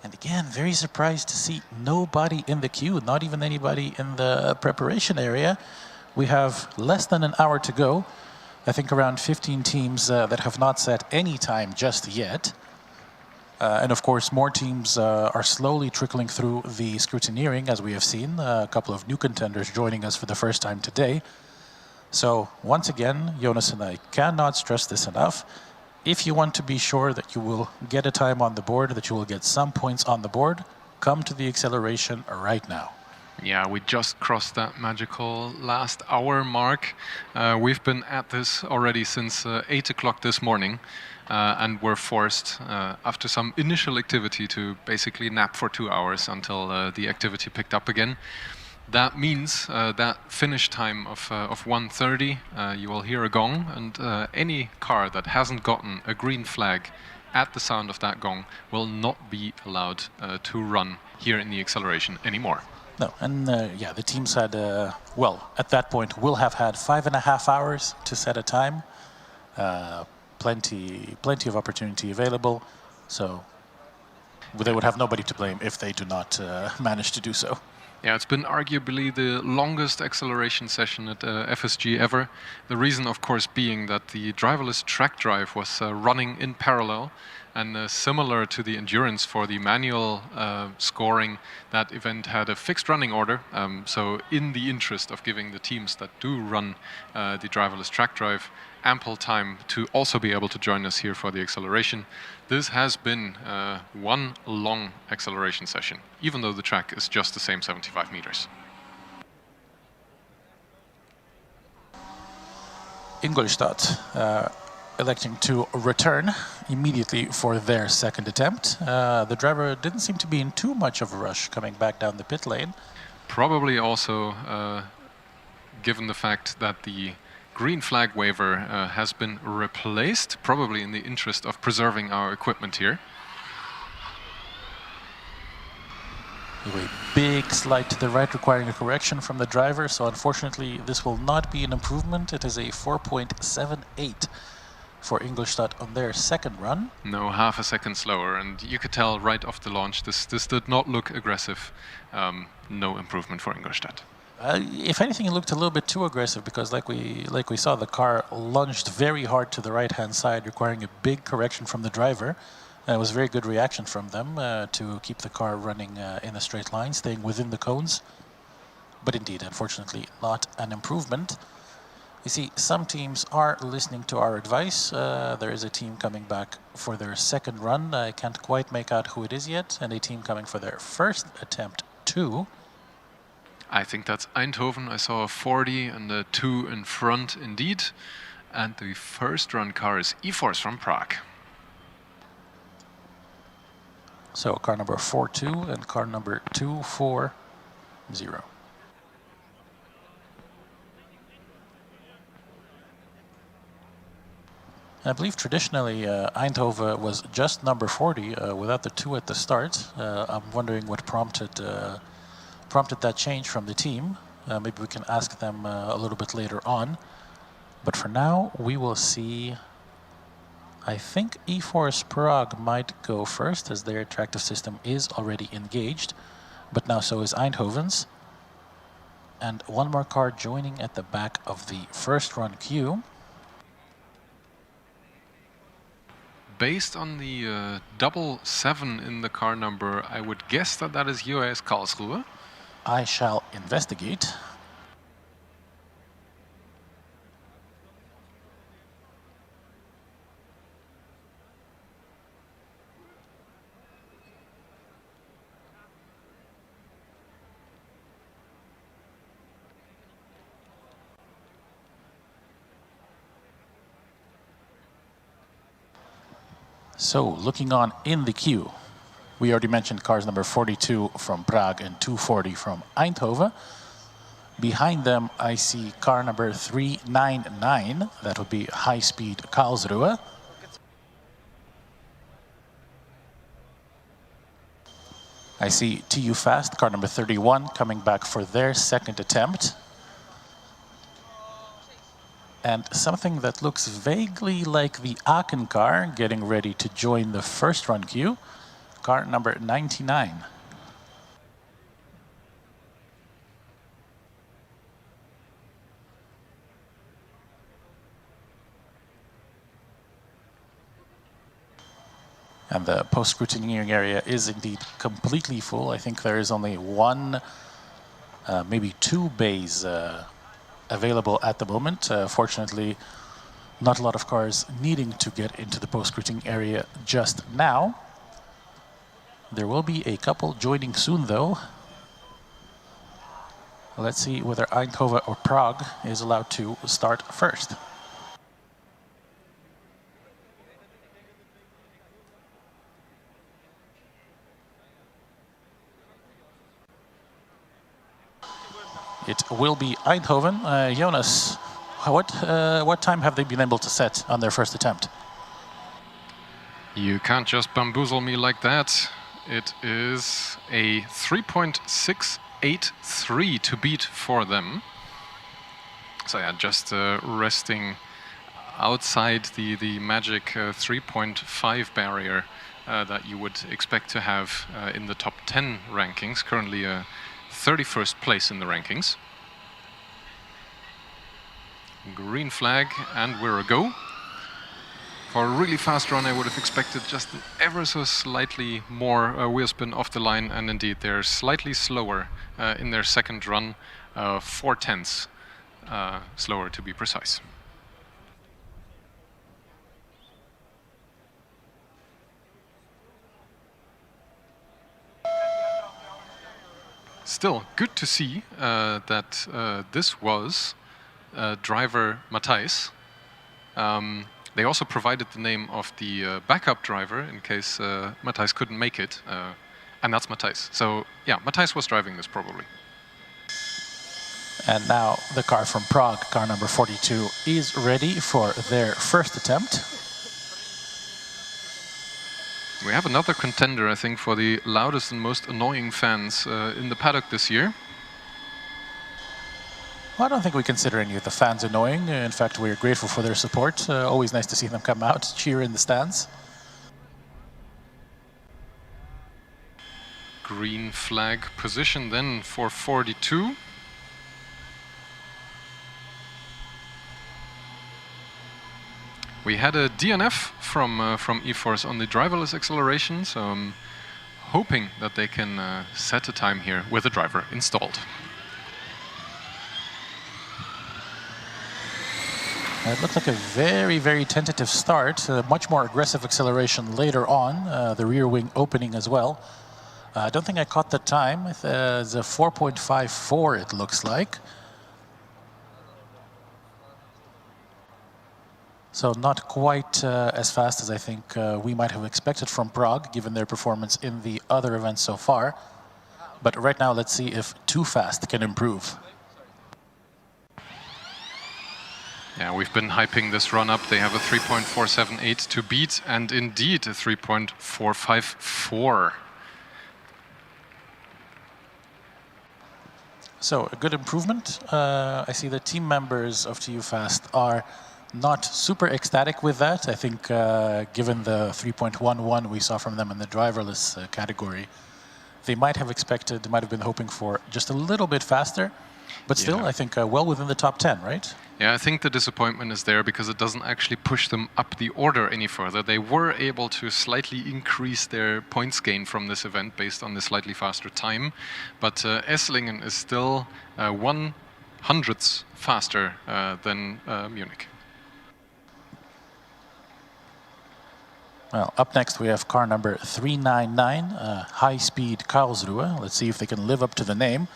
And again, very surprised to see nobody in the queue, not even anybody in the preparation area. We have less than an hour to go. I think around 15 teams that have not set any time just yet. And of course, more teams are slowly trickling through the scrutineering, as we have seen. A couple of new contenders joining us for the first time today. So once again, Jonas and I cannot stress this enough. If you want to be sure that you will get a time on the board, that you will get some points on the board, come to the acceleration right now. Yeah, we just crossed that magical last hour mark. We've been at this already since 8 o'clock this morning. And were forced, after some initial activity, to basically nap for 2 hours until the activity picked up again. That means that finish time of 1:30, you will hear a gong, and any car that hasn't gotten a green flag at the sound of that gong will not be allowed to run here in the acceleration anymore. No, and yeah, the teams had, well, at that point, will have had 5.5 hours to set a time. Plenty of opportunity available, so they would have nobody to blame if they do not manage to do so. Yeah, it's been arguably the longest acceleration session at FSG ever. The reason, of course, being that the driverless track drive was running in parallel, and similar to the endurance for the manual scoring, that event had a fixed running order. So in the interest of giving the teams that do run the driverless track drive ample time to also be able to join us here for the acceleration, this has been one long acceleration session, even though the track is just the same 75 meters. Ingolstadt electing to return immediately for their second attempt. The driver didn't seem to be in too much of a rush coming back down the pit lane. Probably also given the fact that the green flag waiver has been replaced, probably in the interest of preserving our equipment here. A big slide to the right requiring a correction from the driver, so unfortunately this will not be an improvement. It is a 4.78 for Ingolstadt on their second run. No, half a second slower, and you could tell right off the launch this did not look aggressive. No improvement for Ingolstadt. If anything, it looked a little bit too aggressive because, like we saw, the car lunged very hard to the right-hand side, requiring a big correction from the driver. It was a very good reaction from them to keep the car running in a straight line, staying within the cones. But indeed, unfortunately, not an improvement. You see, some teams are listening to our advice. There is a team coming back for their second run. I can't quite make out who it is yet, and a team coming for their first attempt too. I think that's Eindhoven. I saw a 40 and a 2 in front indeed. And the first run car is E-Force from Prague. So car number 42 and car number 240. I believe traditionally Eindhoven was just number 40 without the 2 at the start. I'm wondering what prompted that change from the team. Maybe we can ask them a little bit later on. But for now, we will see. I think E-Force Prague might go first, as their attractive system is already engaged. But now so is Eindhoven's. And one more car joining at the back of the first run queue. Based on the 7 in the car number, I would guess that that is US Karlsruhe. I shall investigate. So, looking on in the queue, we already mentioned cars number 42 from Prague and 240 from Eindhoven. Behind them, I see car number 399, that would be high-speed Karlsruhe. I see TU Fast, car number 31, coming back for their second attempt. And something that looks vaguely like the Aachen car getting ready to join the first run queue, car number 99. And the post-scrutineering area is indeed completely full. I think there is only one, maybe 2 bays available at the moment. Fortunately, not a lot of cars needing to get into the post-scrutineering area just now. There will be a couple joining soon, though. Let's see whether Eindhoven or Prague is allowed to start first. It will be Eindhoven. Jonas, what time have they been able to set on their first attempt? You can't just bamboozle me like that. It is a 3.683 to beat for them. So yeah, just resting outside the magic 3.5 barrier that you would expect to have in the top 10 rankings. Currently 31st place in the rankings. Green flag, and we're a go. For a really fast run, I would have expected just an ever so slightly more wheel spin off the line, and indeed they're slightly slower in their second run, 0.4 slower to be precise. Still, good to see that this was driver Matthijs. They also provided the name of the backup driver in case Matthijs couldn't make it, and that's Matthijs. So yeah, Matthijs was driving this probably. And now the car from Prague, car number 42, is ready for their first attempt. We have another contender, I think, for the loudest and most annoying fans in the paddock this year. Well, I don't think we consider any of the fans annoying. In fact, we're grateful for their support. Always nice to see them come out, cheer in the stands. Green flag position then for 42. We had a DNF from E-Force on the driverless acceleration, so I'm hoping that they can set a time here with the driver installed. It looked like a very, very tentative start. Much more aggressive acceleration later on, the rear wing opening as well. I don't think I caught the time. It's a 4.54, it looks like. So not quite as fast as I think we might have expected from Prague, given their performance in the other events so far. But right now, let's see if Too Fast can improve. Yeah, we've been hyping this run up. They have a 3.478 to beat, and indeed a 3.454. So a good improvement. I see the team members of TU Fast are not super ecstatic with that. I think given the 3.11 we saw from them in the driverless category, they might have expected, might have been hoping for just a little bit faster. But still, Yeah. I think well within the top 10, right? Yeah, I think the disappointment is there because it doesn't actually push them up the order any further. They were able to slightly increase their points gain from this event based on the slightly faster time, but Esslingen is still 1/100th faster than Munich. Well, up next we have car number 399, high-speed Karlsruhe. Let's see if they can live up to the name.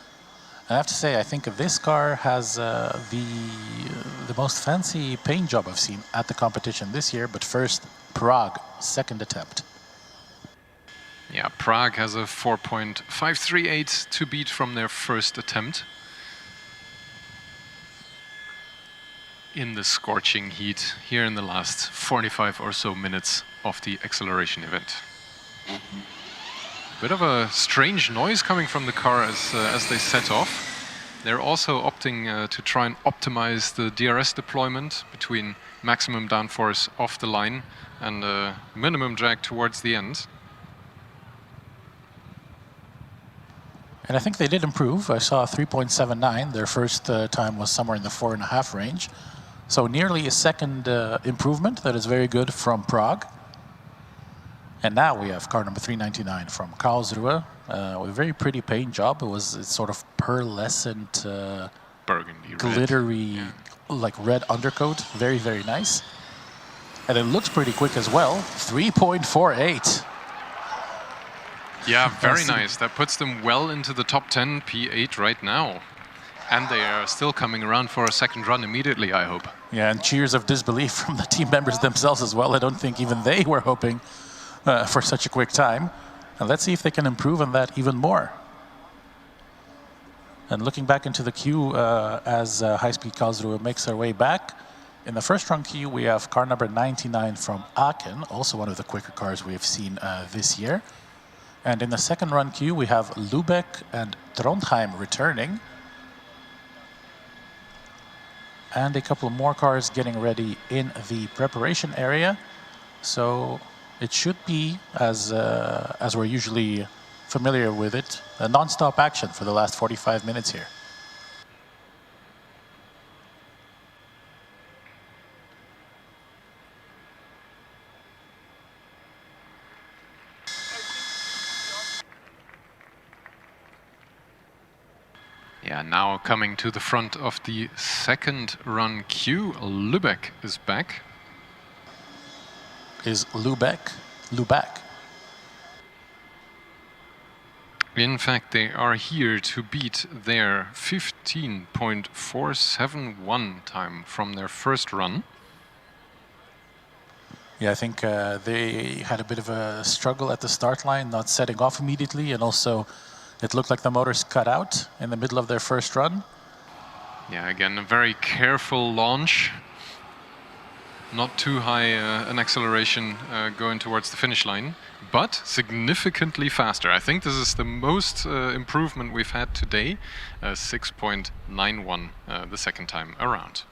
I have to say, I think this car has the most fancy paint job I've seen at the competition this year. But first, Prague, second attempt. Yeah, Prague has a 4.538 to beat from their first attempt. In the scorching heat here in the last 45 or so minutes of the acceleration event. Bit of a strange noise coming from the car as they set off. They're also opting to try and optimize the DRS deployment between maximum downforce off the line and minimum drag towards the end. And I think they did improve. I saw 3.79. Their first time was somewhere in the 4.5 range. So nearly a second improvement. That is very good from Prague. And now we have car number 399 from Karlsruhe with a very pretty paint job. It's sort of pearlescent, Burgundy glittery, red. like red undercoat. Very, very nice. And it looks pretty quick as well. 3.48. Yeah, very nice. That puts them well into the top 10 P8 right now. And they are still coming around for a second run immediately, I hope. Yeah, and cheers of disbelief from the team members themselves as well. I don't think even they were hoping for such a quick time. And let's see if they can improve on that even more. And looking back into the queue as high-speed Karlsruhe makes their way back, in the first run queue we have car number 99 from Aachen, also one of the quicker cars we have seen this year. And in the second run queue we have Lübeck and Trondheim returning. And a couple of more cars getting ready in the preparation area. So it should be, as we're usually familiar with it, a non-stop action for the last 45 minutes here. Yeah, now coming to the front of the second run queue, Lübeck is back. Is Lübeck? In fact, they are here to beat their 15.471 time from their first run. Yeah, I think they had a bit of a struggle at the start line, not setting off immediately, and also it looked like the motors cut out in the middle of their first run. Yeah, again, a very careful launch. Not too high an acceleration going towards the finish line, but significantly faster. I think this is the most improvement we've had today, 6.91 the second time around.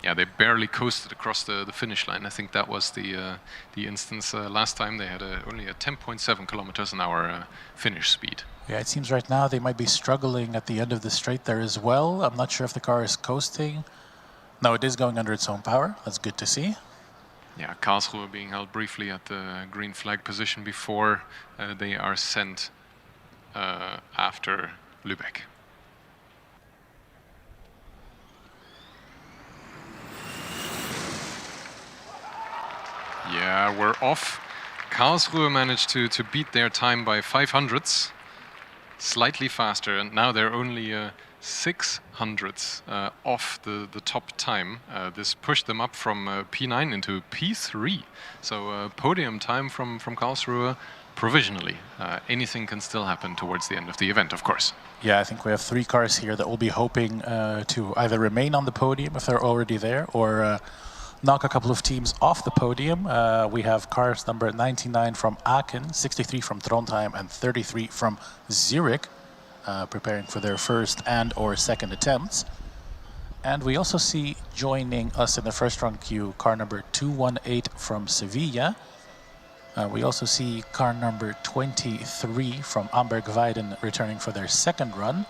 Yeah, they barely coasted across the finish line. I think that was the instance last time. They had only a 10.7 kilometers an hour finish speed. Yeah, it seems right now they might be struggling at the end of the straight there as well. I'm not sure if the car is coasting. No, it is going under its own power. That's good to see. Yeah, Karlsruhe being held briefly at the green flag position before they are sent after Lübeck. Yeah, we're off. Karlsruhe managed to beat their time by 500ths, slightly faster, and now they're only 600ths off the top time. This pushed them up from P9 into P3. So podium time from Karlsruhe provisionally. Anything can still happen towards the end of the event, of course. Yeah, I think we have 3 cars here that will be hoping to either remain on the podium if they're already there, or knock a couple of teams off the podium. We have cars number 99 from Aachen, 63 from Trondheim, and 33 from Zurich, preparing for their first and or second attempts. And we also see joining us in the first run queue car number 218 from Sevilla. We also see car number 23 from Amberg-Weiden returning for their second run.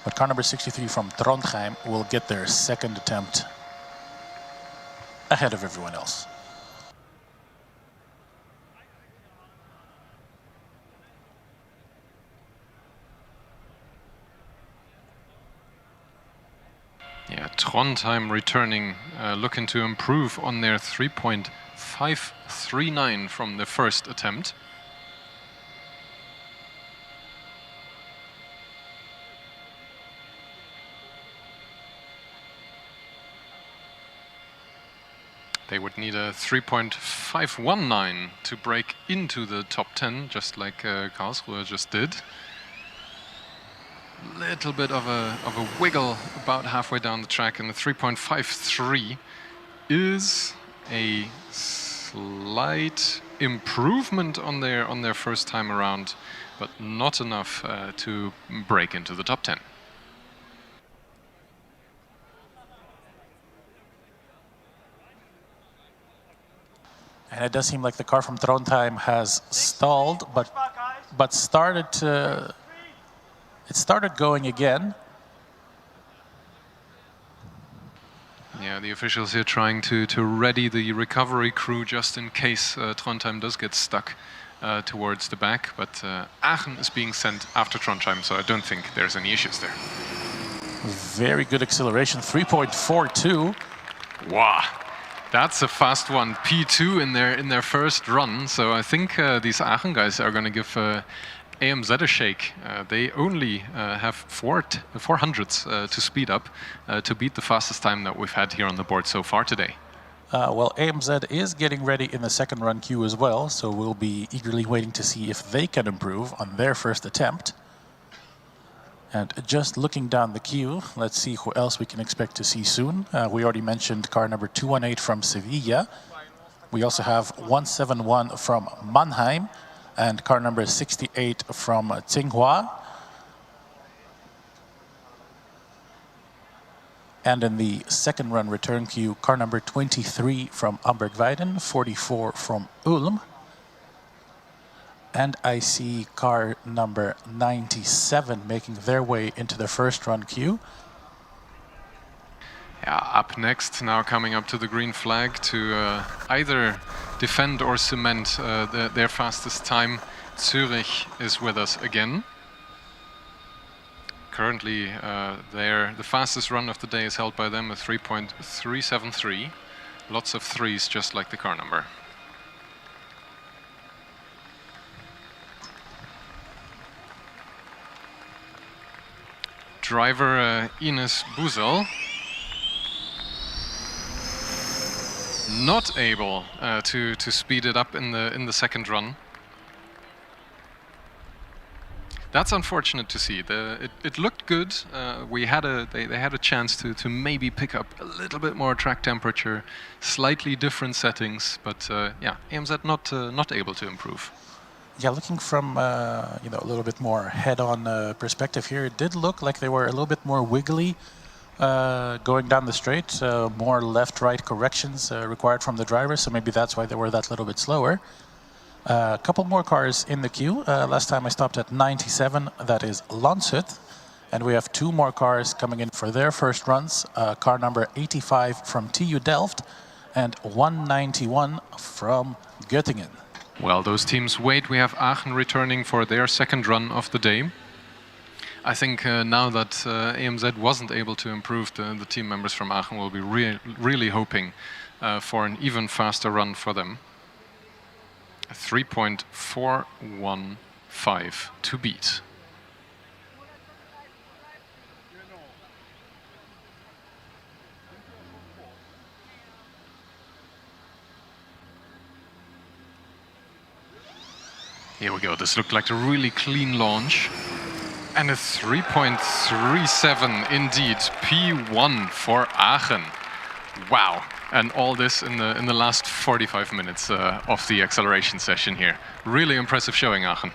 But car number 63 from Trondheim will get their second attempt ahead of everyone else. Yeah, Trondheim returning, looking to improve on their 3.539 from the first attempt. They would need a 3.519 to break into the top 10, just like Karlsruhe just did. Little bit of a wiggle about halfway down the track, and the 3.53 is a slight improvement on their first time around, but not enough to break into the top 10. And it does seem like the car from Trondheim has stalled, but started to. It started going again. Yeah, the officials here trying to ready the recovery crew just in case Trondheim does get stuck towards the back. But Aachen is being sent after Trondheim, so I don't think there's any issues there. Very good acceleration, 3.42. Wow, that's a fast one. P2 in their first run. So I think these Aachen guys are going to give AMZ a shake. They only have 400ths to speed up to beat the fastest time that we've had here on the board so far today. Well, AMZ is getting ready in the second run queue as well, so we'll be eagerly waiting to see if they can improve on their first attempt. And just looking down the queue, let's see who else we can expect to see soon. We already mentioned car number 218 from Sevilla. We also have 171 from Mannheim, and car number 68 from Tsinghua. And in the second run return queue, car number 23 from Amberg-Weiden, 44 from Ulm. And I see car number 97 making their way into the first run queue. Yeah, up next, now coming up to the green flag to either defend or cement their fastest time. Zurich is with us again. Currently, the fastest run of the day is held by them at 3.373. Lots of threes, just like the car number. Driver Ines Buzel not able to speed it up in the second run. That's unfortunate to see. It looked good. They had a chance to maybe pick up a little bit more track temperature, slightly different settings, but yeah, AMZ not able to improve. Yeah, looking from a little bit more head-on perspective here, it did look like they were a little bit more wiggly going down the straight. More left-right corrections required from the driver, so maybe that's why they were that little bit slower. A couple more cars in the queue. Last time I stopped at 97, that is Landshut. And we have 2 more cars coming in for their first runs. Car number 85 from TU Delft and 191 from Göttingen. Well, those teams wait. We have Aachen returning for their second run of the day. I think now that AMZ wasn't able to improve, the team members from Aachen will be really hoping for an even faster run for them. 3.415 to beat. Here we go. This looked like a really clean launch. And a 3.37 indeed. P1 for Aachen. Wow. And all this in the last 45 minutes of the acceleration session here. Really impressive showing, Aachen.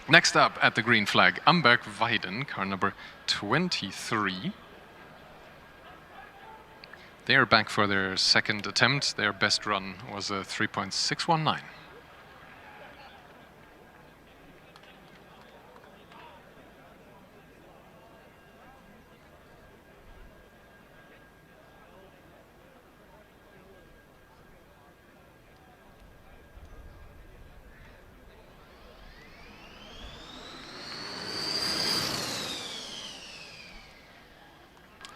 Next up at the green flag, Amberg-Weiden, car number 23. They are back for their second attempt. Their best run was a 3.619.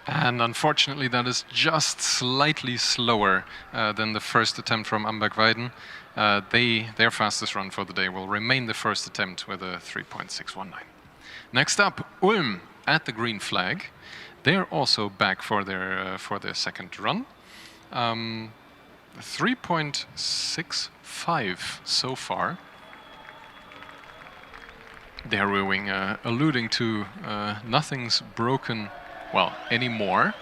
And unfortunately, that is just slightly slower than the first attempt from Amberg-Weiden. Their fastest run for the day will remain the first attempt with a 3.619. Next up, Ulm at the green flag. They're also back for their second run. 3.65 so far. They're alluding to nothing's broken. Well, anymore.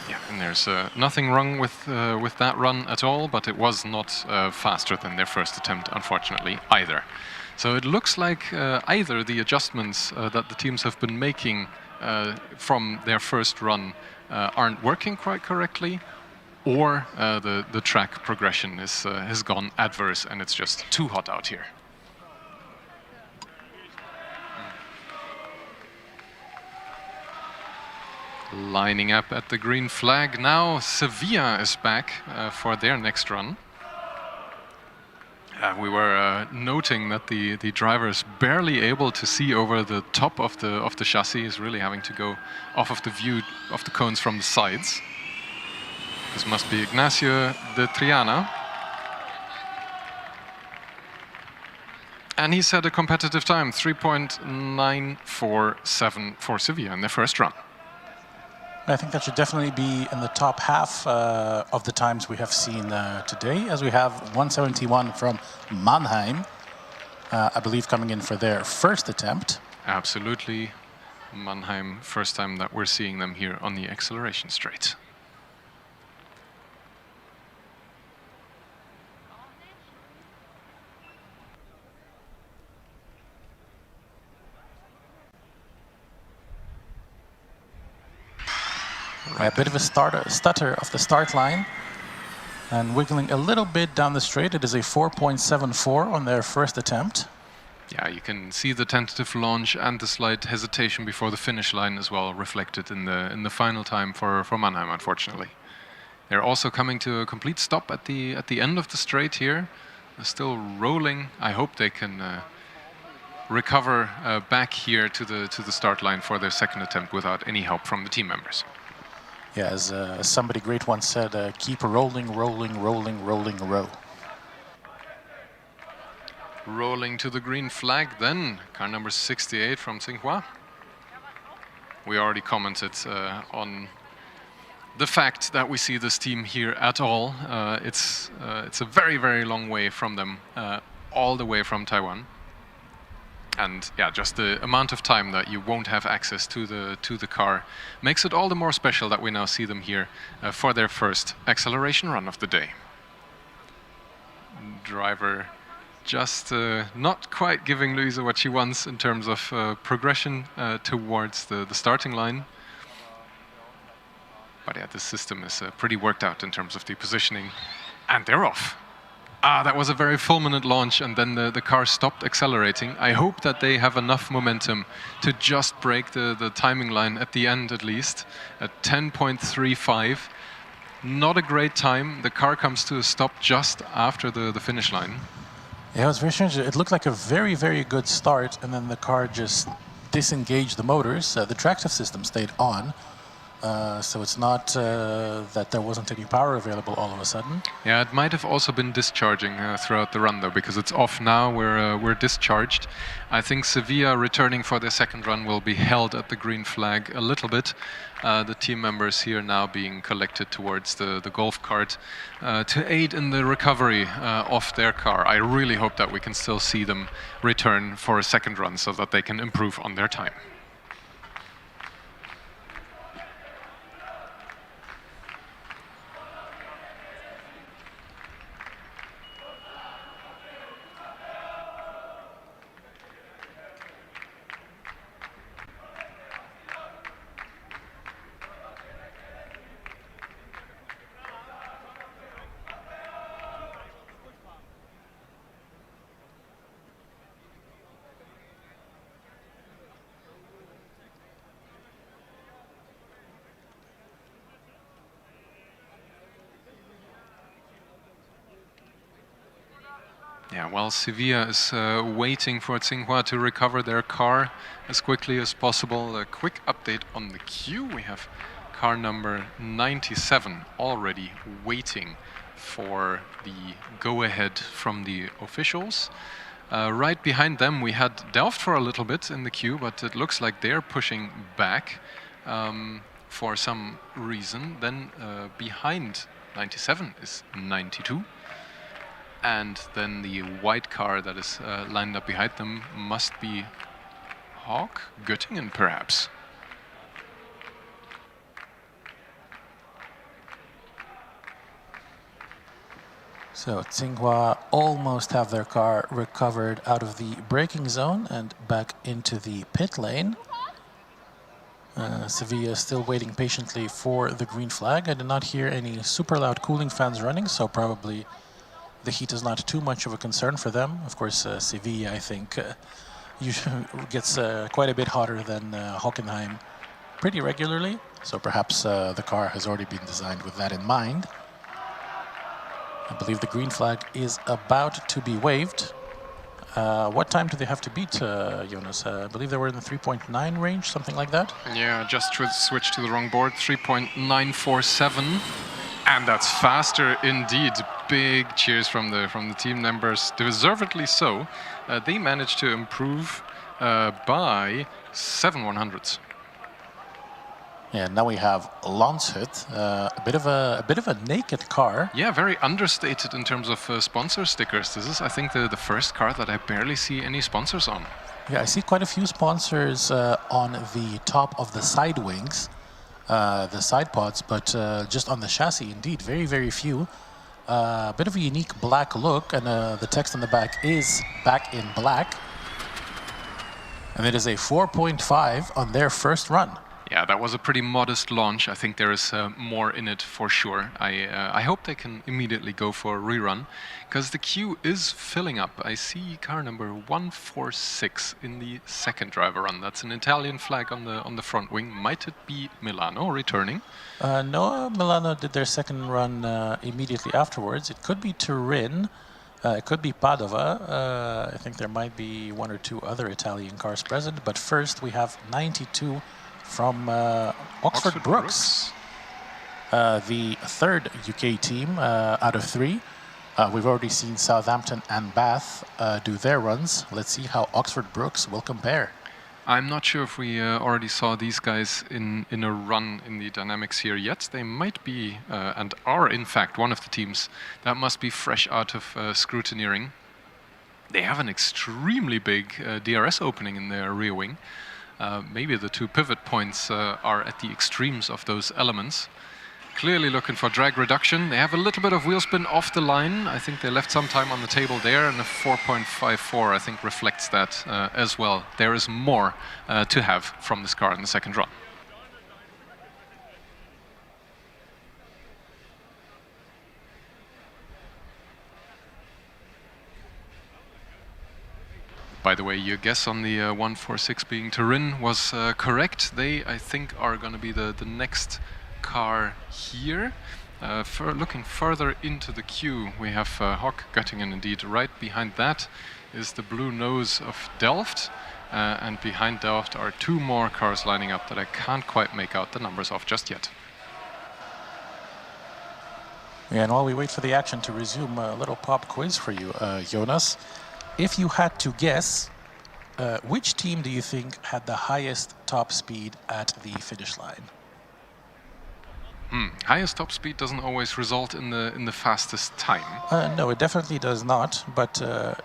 Yeah, and there's nothing wrong with that run at all, but it was not faster than their first attempt, unfortunately, either. So it looks like either the adjustments that the teams have been making from their first run aren't working quite correctly, or the track progression has gone adverse and it's just too hot out here. Lining up at the green flag now, Sevilla is back for their next run. We were noting that the driver is barely able to see over the top of the chassis. Is really having to go off of the view of the cones from the sides. This must be Ignacio de Triana. And he set a competitive time, 3.947 for Sevilla in their first run. I think that should definitely be in the top half of the times we have seen today, as we have 171 from Mannheim, I believe coming in for their first attempt. Absolutely. Mannheim, first time that we're seeing them here on the acceleration straight. A bit of a stutter off the start line and wiggling a little bit down the straight. It is a 4.74 on their first attempt. Yeah, you can see the tentative launch and the slight hesitation before the finish line as well reflected in the final time for Mannheim, unfortunately. They're also coming to a complete stop at the end of the straight here. They're still rolling. I hope they can recover back here to the start line for their second attempt without any help from the team members. Yeah, as somebody great once said, keep rolling, rolling, rolling, rolling, row. Rolling to the green flag then, car number 68 from Tsinghua. We already commented on the fact that we see this team here at all. It's a very, very long way from them, all the way from Taiwan. And yeah, just the amount of time that you won't have access to the car makes it all the more special that we now see them here for their first acceleration run of the day. Driver just not quite giving Louisa what she wants in terms of progression towards the starting line. But yeah, this system is pretty worked out in terms of the positioning. And they're off. That was a very fulminant launch, and then the car stopped accelerating. I hope that they have enough momentum to just break the timing line at the end, at least, at 10.35. Not a great time. The car comes to a stop just after the finish line. Yeah, it was very strange. It looked like a very, very good start, and then the car just disengaged the motors. The tractive system stayed on, So it's not that there wasn't any power available all of a sudden. Yeah, it might have also been discharging throughout the run, though, because it's off now. We're discharged. I think Sevilla returning for their second run will be held at the green flag a little bit. The team members here now being collected towards the golf cart to aid in the recovery of their car. I really hope that we can still see them return for a second run so that they can improve on their time. Yeah, while Sevilla is waiting for Tsinghua to recover their car as quickly as possible, a quick update on the queue. We have car number 97 already waiting for the go-ahead from the officials. Right behind them, we had Delft for a little bit in the queue, but it looks like they're pushing back for some reason. Then behind 97 is 92. And then the white car that is lined up behind them must be Hawk? Göttingen, perhaps. So Tsinghua almost have their car recovered out of the braking zone and back into the pit lane. Sevilla is still waiting patiently for the green flag. I did not hear any super loud cooling fans running, so probably the heat is not too much of a concern for them. Of course, Sevilla, I think, gets quite a bit hotter than Hockenheim pretty regularly. So perhaps the car has already been designed with that in mind. I believe the green flag is about to be waved. What time do they have to beat, Jonas? I believe they were in the 3.9 range, something like that? Yeah, just switched to the wrong board, 3.947. And that's faster indeed. Big cheers from the team members, deservedly so. They managed to improve by 7/100ths. Yeah, now we have Landshut, a bit of a naked car. Yeah, very understated in terms of sponsor stickers. This is, I think, the first car that I barely see any sponsors on. Yeah, I see quite a few sponsors on the top of the side wings. The side pods, but just on the chassis, indeed, very, very few. A bit of a unique black look, and the text on the back is "Back in Black." And it is a 4.5 on their first run. Yeah, that was a pretty modest launch. I think there is more in it for sure. I hope they can immediately go for a rerun, because the queue is filling up. I see car number 146 in the second driver run. That's an Italian flag on the front wing. Might it be Milano returning? No, Milano did their second run immediately afterwards. It could be Turin. It could be Padova. I think there might be one or two other Italian cars present. But first, we have 92 from Oxford Brookes. The third UK team out of three. We've already seen Southampton and Bath do their runs. Let's see how Oxford Brookes will compare. I'm not sure if we already saw these guys in a run in the dynamics here yet. They might be, and are in fact, one of the teams that must be fresh out of scrutineering. They have an extremely big DRS opening in their rear wing. Maybe the two pivot points are at the extremes of those elements. Clearly looking for drag reduction. They have a little bit of wheel spin off the line. I think they left some time on the table there, and a 4.54 I think reflects that as well. There is more to have from this car in the second run. By the way, your guess on the 146 being Turin was correct. They, I think, are going to be the next car here. Looking further into the queue, we have Hawk Göttingen indeed. Right behind that is the blue nose of Delft. And behind Delft are two more cars lining up that I can't quite make out the numbers of just yet. Yeah, and while we wait for the action to resume, a little pop quiz for you, Jonas. If you had to guess, which team do you think had the highest top speed at the finish line? Highest top speed doesn't always result in the fastest time. No, it definitely does not. But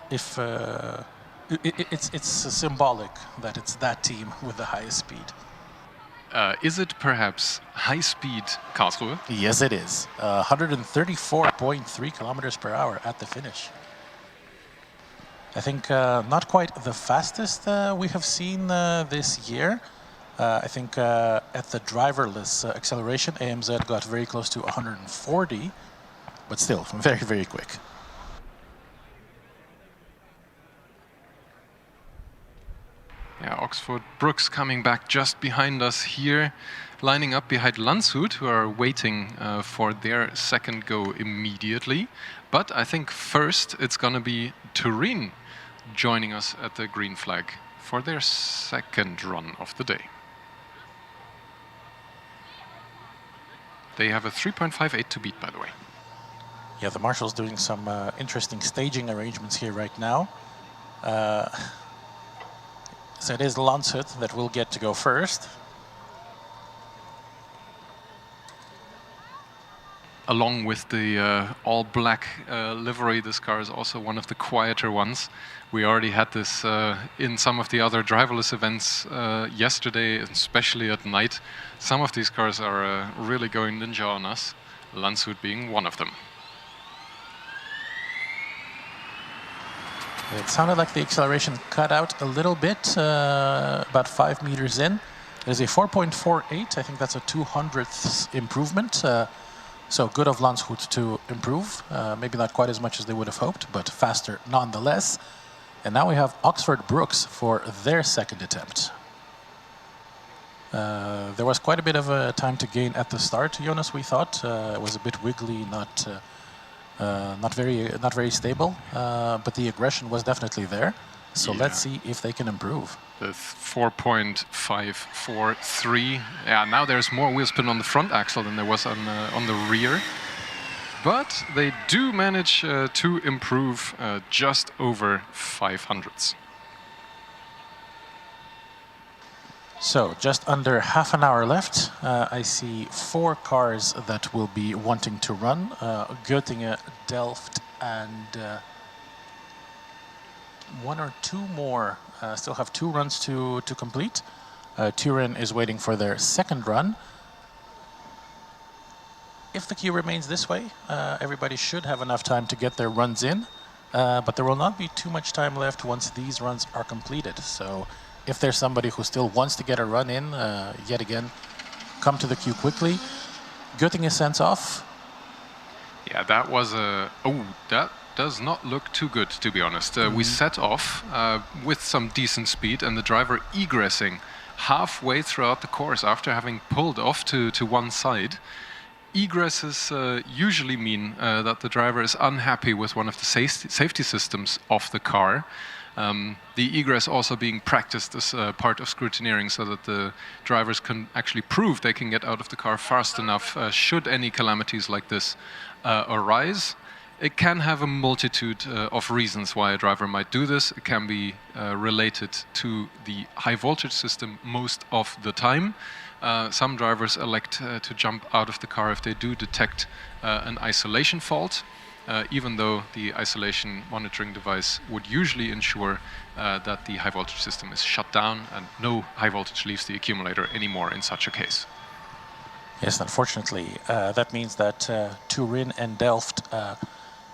if it's symbolic that it's that team with the highest speed. Is it perhaps high speed Karlsruhe? Yes, it is. 134.3 kilometers per hour at the finish. I think not quite the fastest we have seen this year. I think at the driverless acceleration, AMZ got very close to 140, but still very, very quick. Yeah, Oxford Brooks coming back just behind us here, lining up behind Landshut, who are waiting for their second go immediately. But I think first it's going to be Turin joining us at the green flag for their second run of the day. They have a 3.58 to beat, by the way. Yeah, the marshal's doing some interesting staging arrangements here right now. So it is Landshut that will get to go first. Along with the all-black livery, this car is also one of the quieter ones. We already had this in some of the other driverless events yesterday, especially at night. Some of these cars are really going ninja on us, Landshut being one of them. It sounded like the acceleration cut out a little bit, about 5 meters in. There's a 4.48, I think that's a 200th improvement. So good of Landshut to improve, maybe not quite as much as they would have hoped, but faster nonetheless. And now we have Oxford Brooks for their second attempt. There was quite a bit of time to gain at the start, Jonas, we thought. It was a bit wiggly, not very stable, but the aggression was definitely there. So yeah. Let's see if they can improve. The 4.543. Yeah, now there's more wheel spin on the front axle than there was on the rear. But they do manage to improve just over 500ths. So just under half an hour left. I see 4 cars that will be wanting to run. Göttingen, Delft, and 1 or 2 more still have 2 runs to complete. Turin is waiting for their second run. If the queue remains this way, everybody should have enough time to get their runs in. But there will not be too much time left once these runs are completed. So if there's somebody who still wants to get a run in, yet again, come to the queue quickly. Göttingen sends off. Yeah, that was a... Oh, that does not look too good, to be honest. We set off with some decent speed, and the driver egressing halfway throughout the course after having pulled off to one side. Egresses usually mean that the driver is unhappy with one of the safety systems of the car. The egress also being practiced as part of scrutineering so that the drivers can actually prove they can get out of the car fast enough should any calamities like this arise. It can have a multitude of reasons why a driver might do this. It can be related to the high voltage system most of the time. Some drivers elect to jump out of the car if they do detect an isolation fault. Even though the isolation monitoring device would usually ensure that the high voltage system is shut down and no high voltage leaves the accumulator anymore in such a case. Yes, unfortunately, that means that Turin and Delft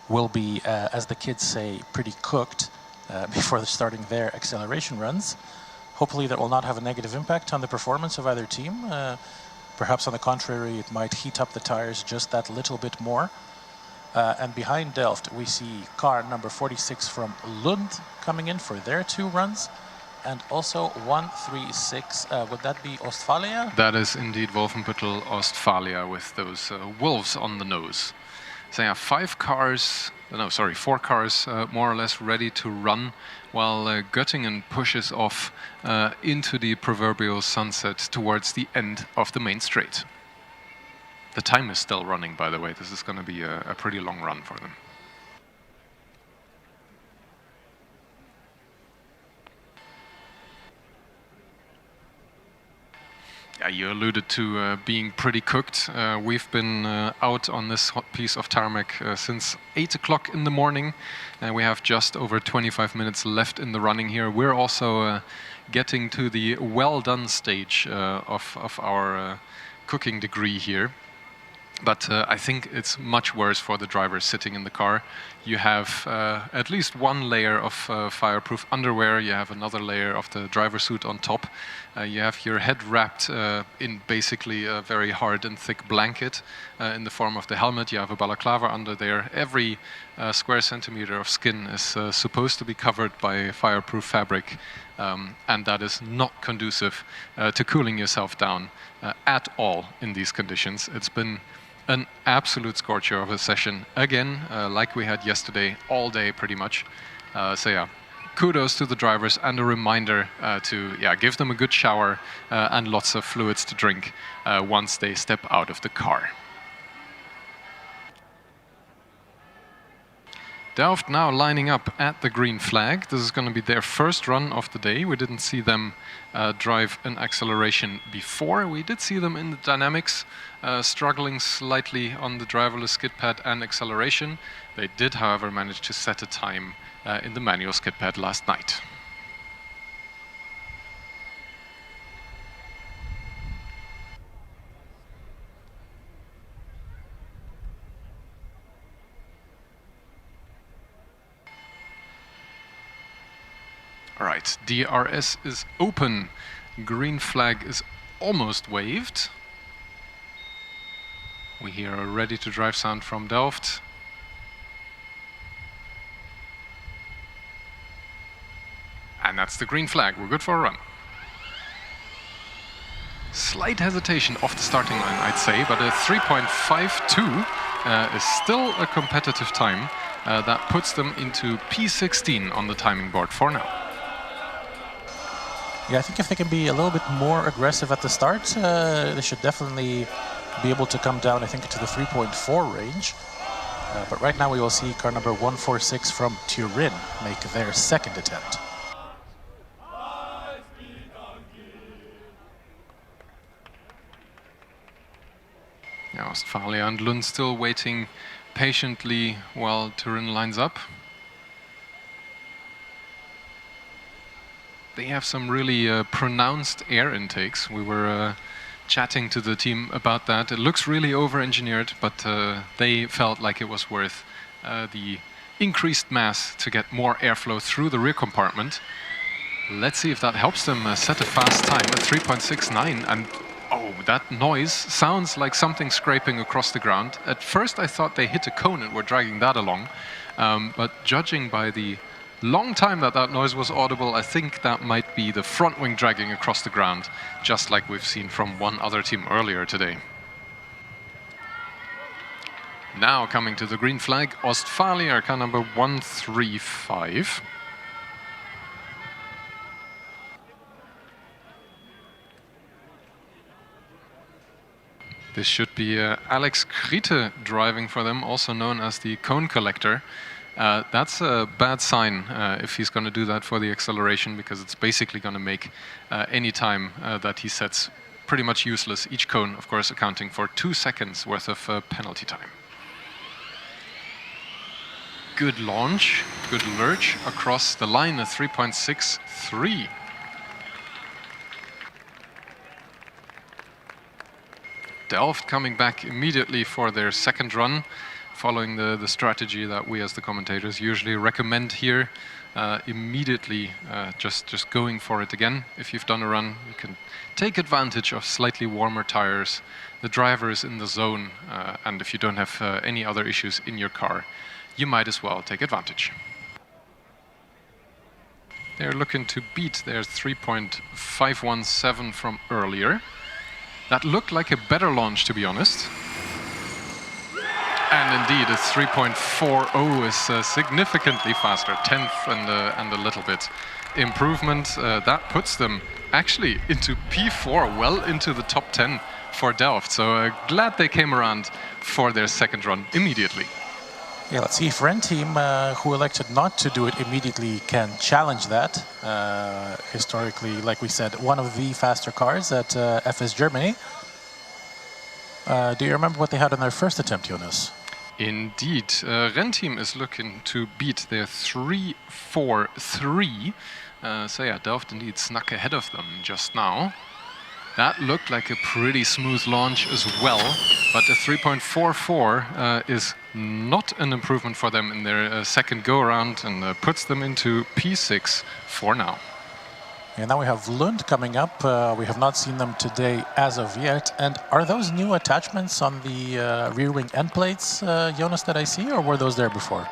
will be, as the kids say, pretty cooked before starting their acceleration runs. Hopefully that will not have a negative impact on the performance of either team. Perhaps on the contrary, it might heat up the tires just that little bit more. And behind Delft, we see car number 46 from Lund coming in for their 2 runs. And also 136, would that be Ostfalia? That is indeed Wolfenbüttel Ostfalia with those wolves on the nose. So yeah, 4 cars more or less ready to run, while Göttingen pushes off into the proverbial sunset towards the end of the main straight. The time is still running, by the way. This is going to be a pretty long run for them. Yeah, you alluded to being pretty cooked. We've been out on this hot piece of tarmac since 8 o'clock in the morning. We have just over 25 minutes left in the running here. We're also getting to the well-done stage of our cooking degree here. But I think it's much worse for the drivers sitting in the car. You have at least one layer of fireproof underwear. You have another layer of the driver suit on top. You have your head wrapped in basically a very hard and thick blanket in the form of the helmet. You have a balaclava under there. Every square centimeter of skin is supposed to be covered by fireproof fabric. And that is not conducive to cooling yourself down at all in these conditions. It's been an absolute scorcher of a session again, like we had yesterday, all day pretty much. So yeah, kudos to the drivers, and a reminder to give them a good shower and lots of fluids to drink once they step out of the car. Delft now lining up at the green flag. This is going to be their first run of the day. We didn't see them drive an acceleration before. We did see them in the dynamics, struggling slightly on the driverless skid pad and acceleration. They did, however, manage to set a time in the manual skid pad last night. All right, DRS is open. Green flag is almost waved. We hear a ready to drive sound from Delft. And that's the green flag. We're good for a run. Slight hesitation off the starting line, I'd say, but a 3.52 is still a competitive time. That puts them into P16 on the timing board for now. Yeah, I think if they can be a little bit more aggressive at the start, they should definitely be able to come down, I think, to the 3.4 range. But right now we will see car number 146 from Turin make their second attempt. Yeah, Westphalia and Lund still waiting patiently while Turin lines up. They have some really pronounced air intakes. We were chatting to the team about that. It looks really over-engineered, but they felt like it was worth the increased mass to get more airflow through the rear compartment. Let's see if that helps them set a fast time at 3.69. And oh, that noise sounds like something scraping across the ground. At first I thought they hit a cone and were dragging that along. But judging by the long time that noise was audible, I think that might be the front wing dragging across the ground, just like we've seen from one other team earlier today. Now coming to the green flag, Ostfalia, car number 135. This should be Alex Kriete driving for them, also known as the cone collector. That's a bad sign if he's going to do that for the acceleration, because it's basically going to make any time that he sets pretty much useless. Each cone, of course, accounting for 2 seconds worth of penalty time. Good launch, good lurch across the line, a 3.63. Delft coming back immediately for their second run, following the strategy that we as the commentators usually recommend here. Immediately just going for it again. If you've done a run, you can take advantage of slightly warmer tires. The driver is in the zone, and if you don't have any other issues in your car, you might as well take advantage. They're looking to beat their 3.517 from earlier. That looked like a better launch, to be honest. And indeed, a 3.40 is significantly faster, 10th and a little bit improvement. That puts them actually into P4, well into the top 10 for Delft. So glad they came around for their second run immediately. Yeah, let's see if Renteam, who elected not to do it immediately, can challenge that. Historically, like we said, one of the faster cars at FS Germany. Do you remember what they had on their first attempt, Jonas? Indeed. Renteam is looking to beat their 3.43. So yeah, Delft indeed snuck ahead of them just now. That looked like a pretty smooth launch as well, but a 3.44 is not an improvement for them in their second go-around and puts them into P6 for now. And now we have Lund coming up. We have not seen them today as of yet. And are those new attachments on the rear wing end plates, Jonas, that I see, or were those there before?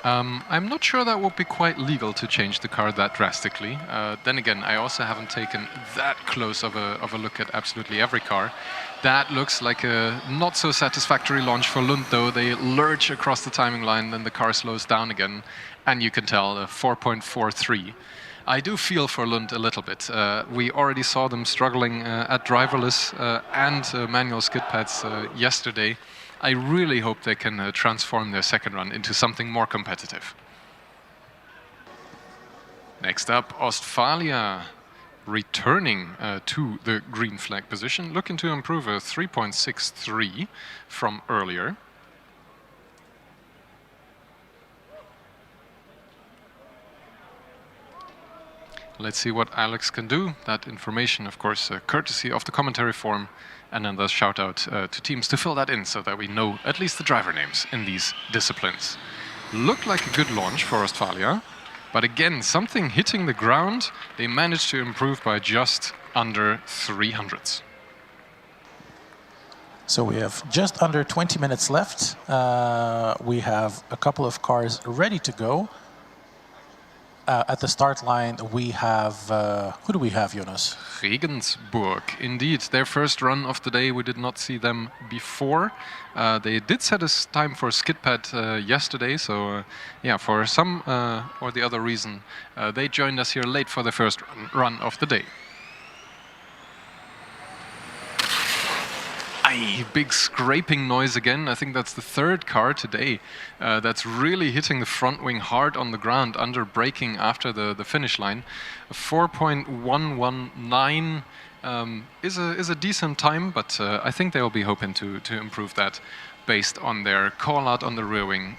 I'm not sure that would be quite legal to change the car that drastically. Then again, I also haven't taken that close of a look at absolutely every car. That looks like a not so satisfactory launch for Lund, though. They lurch across the timing line, then the car slows down again, and you can tell 4.43. I do feel for Lund a little bit. We already saw them struggling at driverless and manual skid pads yesterday. I really hope they can transform their second run into something more competitive. Next up, Ostfalia returning to the green flag position, looking to improve a 3.63 from earlier. Let's see what Alex can do. That information, of course, courtesy of the commentary form, and then thus shout out to teams to fill that in so that we know at least the driver names in these disciplines. Looked like a good launch for Ostfalia, but again, something hitting the ground. They managed to improve by just under 300ths. So we have just under 20 minutes left. We have a couple of cars ready to go. At the start line, we have, who do we have, Jonas? Regensburg, indeed. Their first run of the day. We did not see them before. They did set a time for skid pad yesterday, so yeah, for some or the other reason, they joined us here late for the first run of the day. Big scraping noise again. I think that's the third car today that's really hitting the front wing hard on the ground under braking after the finish line. 4.119 is a decent time, but I think they'll be hoping to improve that based on their call out on the rear wing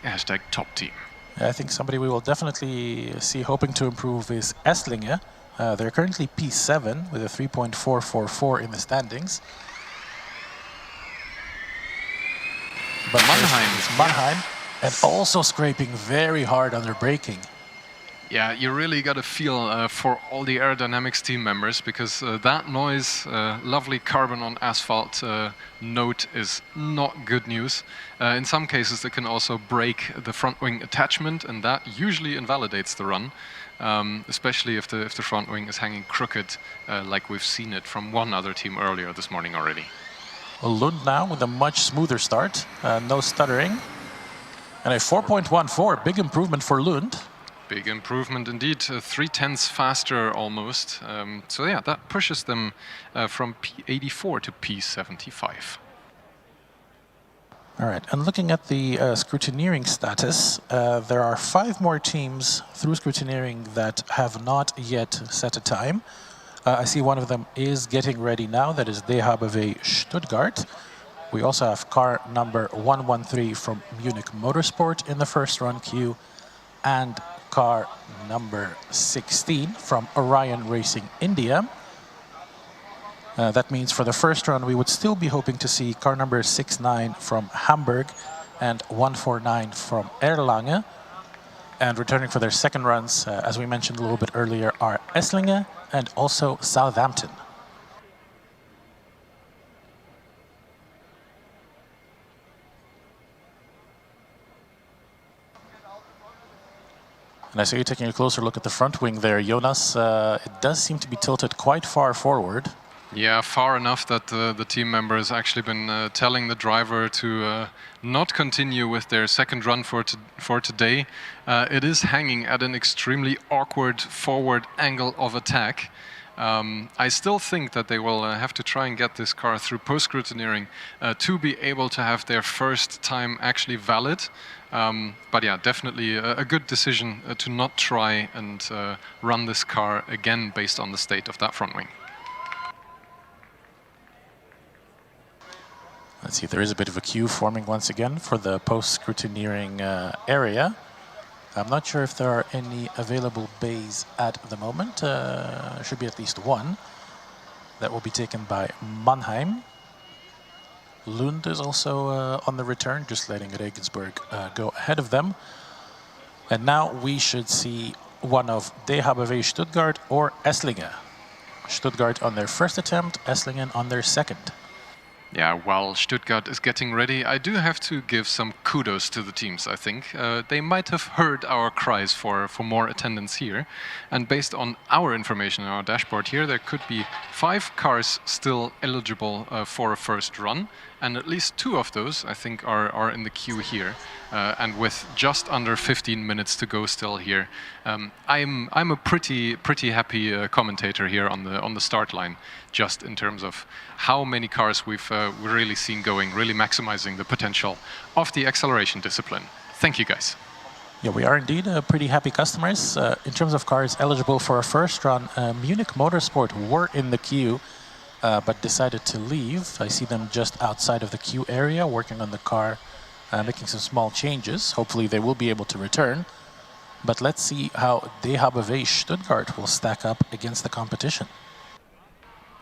#top team. I think somebody we will definitely see hoping to improve is Esslinger. They're currently P7 with a 3.444 in the standings. But Mannheim, and also scraping very hard under braking. Yeah, you really got to feel for all the aerodynamics team members, because that noise, lovely carbon on asphalt note is not good news. In some cases, it can also break the front wing attachment, and that usually invalidates the run, especially if the front wing is hanging crooked, like we've seen it from one other team earlier this morning already. Lund now with a much smoother start, no stuttering. And a 4.14, big improvement for Lund. Big improvement indeed, 0.3 faster almost. So yeah, that pushes them from P84 to P75. All right, and looking at the scrutineering status, there are 5 more teams through scrutineering that have not yet set a time. I see one of them is getting ready now. That is DHBW Stuttgart. We also have car number 113 from Munich Motorsport in the first run queue, and car number 16 from Orion Racing India. That means for the first run, we would still be hoping to see car number 69 from Hamburg and 149 from Erlangen. And returning for their second runs, as we mentioned a little bit earlier, are Esslinger and also Southampton. And I see you taking a closer look at the front wing there, Jonas. It does seem to be tilted quite far forward. Yeah, far enough that the team member has actually been telling the driver to not continue with their second run for today. It is hanging at an extremely awkward forward angle of attack. I still think that they will have to try and get this car through post-scrutineering to be able to have their first time actually valid. But yeah, definitely a good decision to not try and run this car again based on the state of that front wing. Let's see, there is a bit of a queue forming once again for the post-scrutineering area. I'm not sure if there are any available bays at the moment. There should be at least one. That will be taken by Mannheim. Lund is also on the return, just letting Regensburg go ahead of them. And now we should see one of DHBW Stuttgart or Esslingen. Stuttgart on their first attempt, Esslingen on their second. Yeah, while Stuttgart is getting ready, I do have to give some kudos to the teams, I think. They might have heard our cries for more attendance here. And based on our information on our dashboard here, there could be 5 cars still eligible for a first run. And at least 2 of those, I think, are in the queue here. And with just under 15 minutes to go still here, I'm a pretty happy commentator here on the start line, just in terms of how many cars we've really seen going, really maximizing the potential of the acceleration discipline. Thank you, guys. Yeah, we are indeed pretty happy customers. In terms of cars eligible for a first run, Munich Motorsport were in the queue, but decided to leave. I see them just outside of the queue area, working on the car, making some small changes. Hopefully they will be able to return. But let's see how DHBW Stuttgart will stack up against the competition.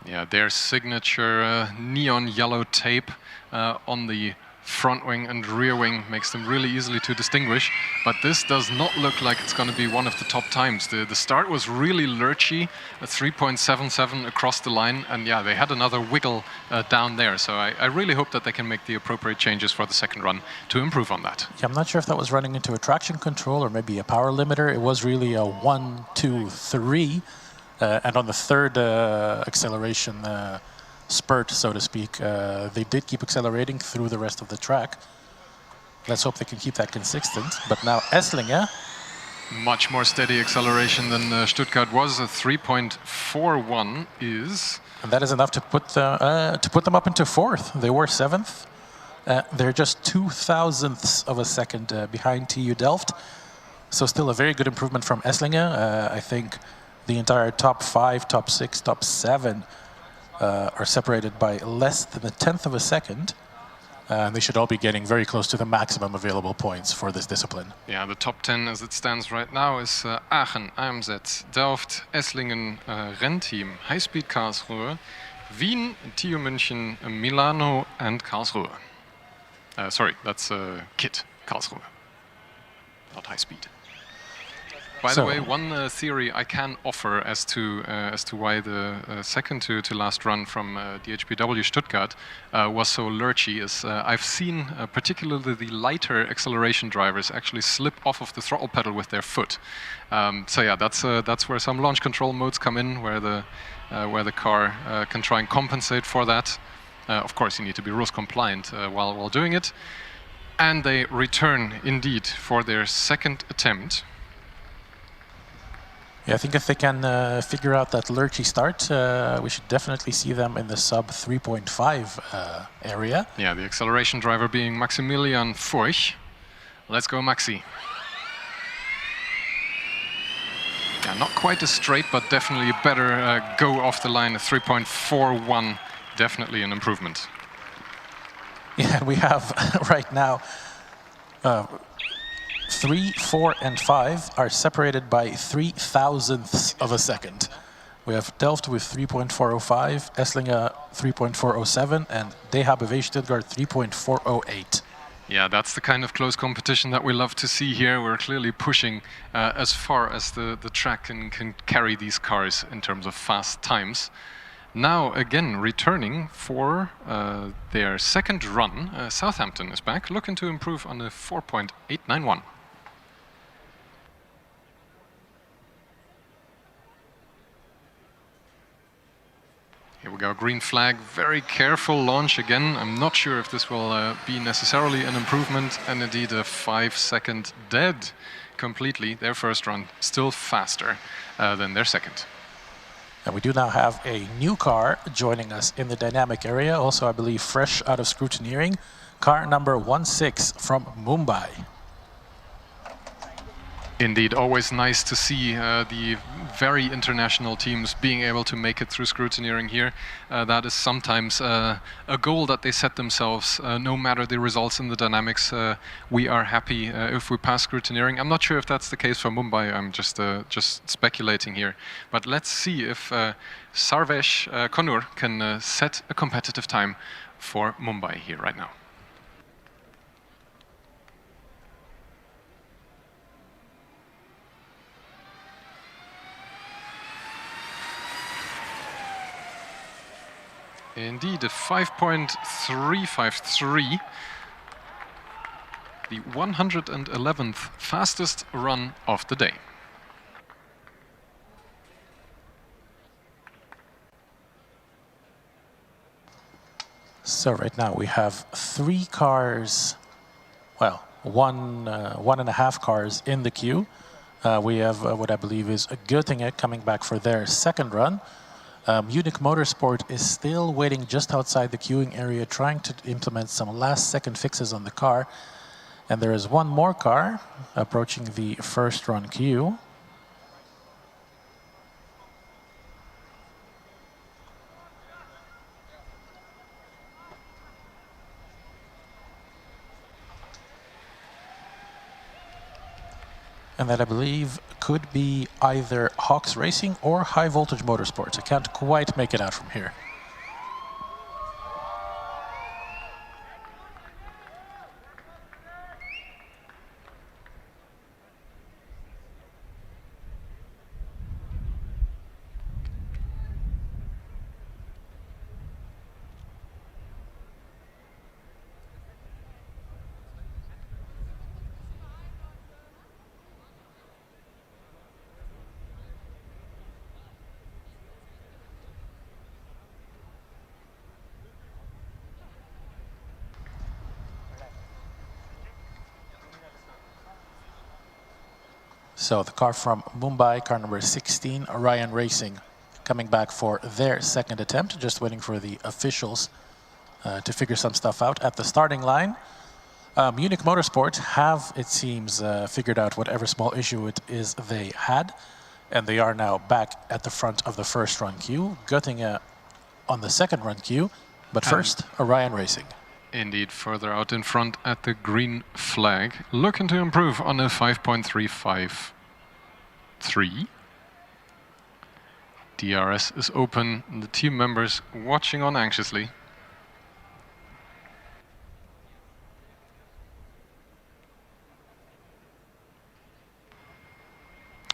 Yeah, their signature neon yellow tape on the front wing and rear wing makes them really easily to distinguish. But this does not look like it's going to be one of the top times. The start was really lurchy, a 3.77 across the line. And yeah, they had another wiggle down there. So I really hope that they can make the appropriate changes for the second run to improve on that. Yeah, I'm not sure if that was running into a traction control or maybe a power limiter. It was really a 1, 2, 3. And on the third acceleration spurt, so to speak, they did keep accelerating through the rest of the track. Let's hope they can keep that consistent. But now Esslingen. Much more steady acceleration than Stuttgart was. A 3.41 is. And that is enough to put them up into fourth. They were seventh. They're just 0.02 of a second behind TU Delft. So still a very good improvement from Esslingen. I think the entire top 5, top 6, top 7 are separated by less than 1/10 of a second. And they should all be getting very close to the maximum available points for this discipline. Yeah, the top 10 as it stands right now is Aachen, AMZ, Delft, Esslingen, Rennteam, High Speed Karlsruhe, Wien, TU München, Milano, and Karlsruhe. Sorry, that's KIT, Karlsruhe, not High Speed. By the way, one theory I can offer as to why the second to last run from DHBW Stuttgart was so lurchy is I've seen particularly the lighter acceleration drivers actually slip off of the throttle pedal with their foot. So yeah, that's where some launch control modes come in, where the car can try and compensate for that. Of course, you need to be rules compliant while doing it. And they return indeed for their second attempt. Yeah, I think if they can figure out that lurchy start, we should definitely see them in the sub 3.5 area. Yeah, the acceleration driver being Maximilian Furch. Let's go, Maxi. Yeah, not quite as straight, but definitely a better go off the line. 3.41, definitely an improvement. Yeah, we have right now 3, 4, and 5 are separated by 0.03 of a second. We have Delft with 3.405, Esslingen 3.407, and DHBW Stuttgart 3.408. Yeah, that's the kind of close competition that we love to see here. We're clearly pushing as far as the track can carry these cars in terms of fast times. Now, again, returning for their second run, Southampton is back, looking to improve on a 4.891. Here we go green flag. Very careful launch again. I'm not sure if this will be necessarily an improvement, and indeed a 5-second dead completely. Their first run still faster than their second. And we do now have a new car joining us in the dynamic area, also I believe fresh out of scrutineering, car number 16 from Mumbai. Indeed, always nice to see the very international teams being able to make it through scrutineering here. That is sometimes a goal that they set themselves. No matter the results in the dynamics, we are happy if we pass scrutineering. I'm not sure if that's the case for Mumbai. I'm just speculating here. But let's see if Sarvesh Konur can set a competitive time for Mumbai here right now. Indeed, a 5.353, the 111th fastest run of the day. So right now we have 3 cars, well, one and a half cars in the queue. We have what I believe is Göttingen coming back for their second run. Munich Motorsport is still waiting just outside the queuing area, trying to implement some last-second fixes on the car. And there is one more car approaching the first run queue. And that I believe could be either Hawks Racing or High Voltage Motorsports. I can't quite make it out from here. So the car from Mumbai, car number 16, Orion Racing, coming back for their second attempt, just waiting for the officials to figure some stuff out at the starting line. Munich Motorsport have, it seems, figured out whatever small issue it is they had, and they are now back at the front of the first run queue. Göttingen on the second run queue, but first, Orion Racing. Indeed, further out in front at the green flag, looking to improve on a 5.353. DRS is open, the team members watching on anxiously.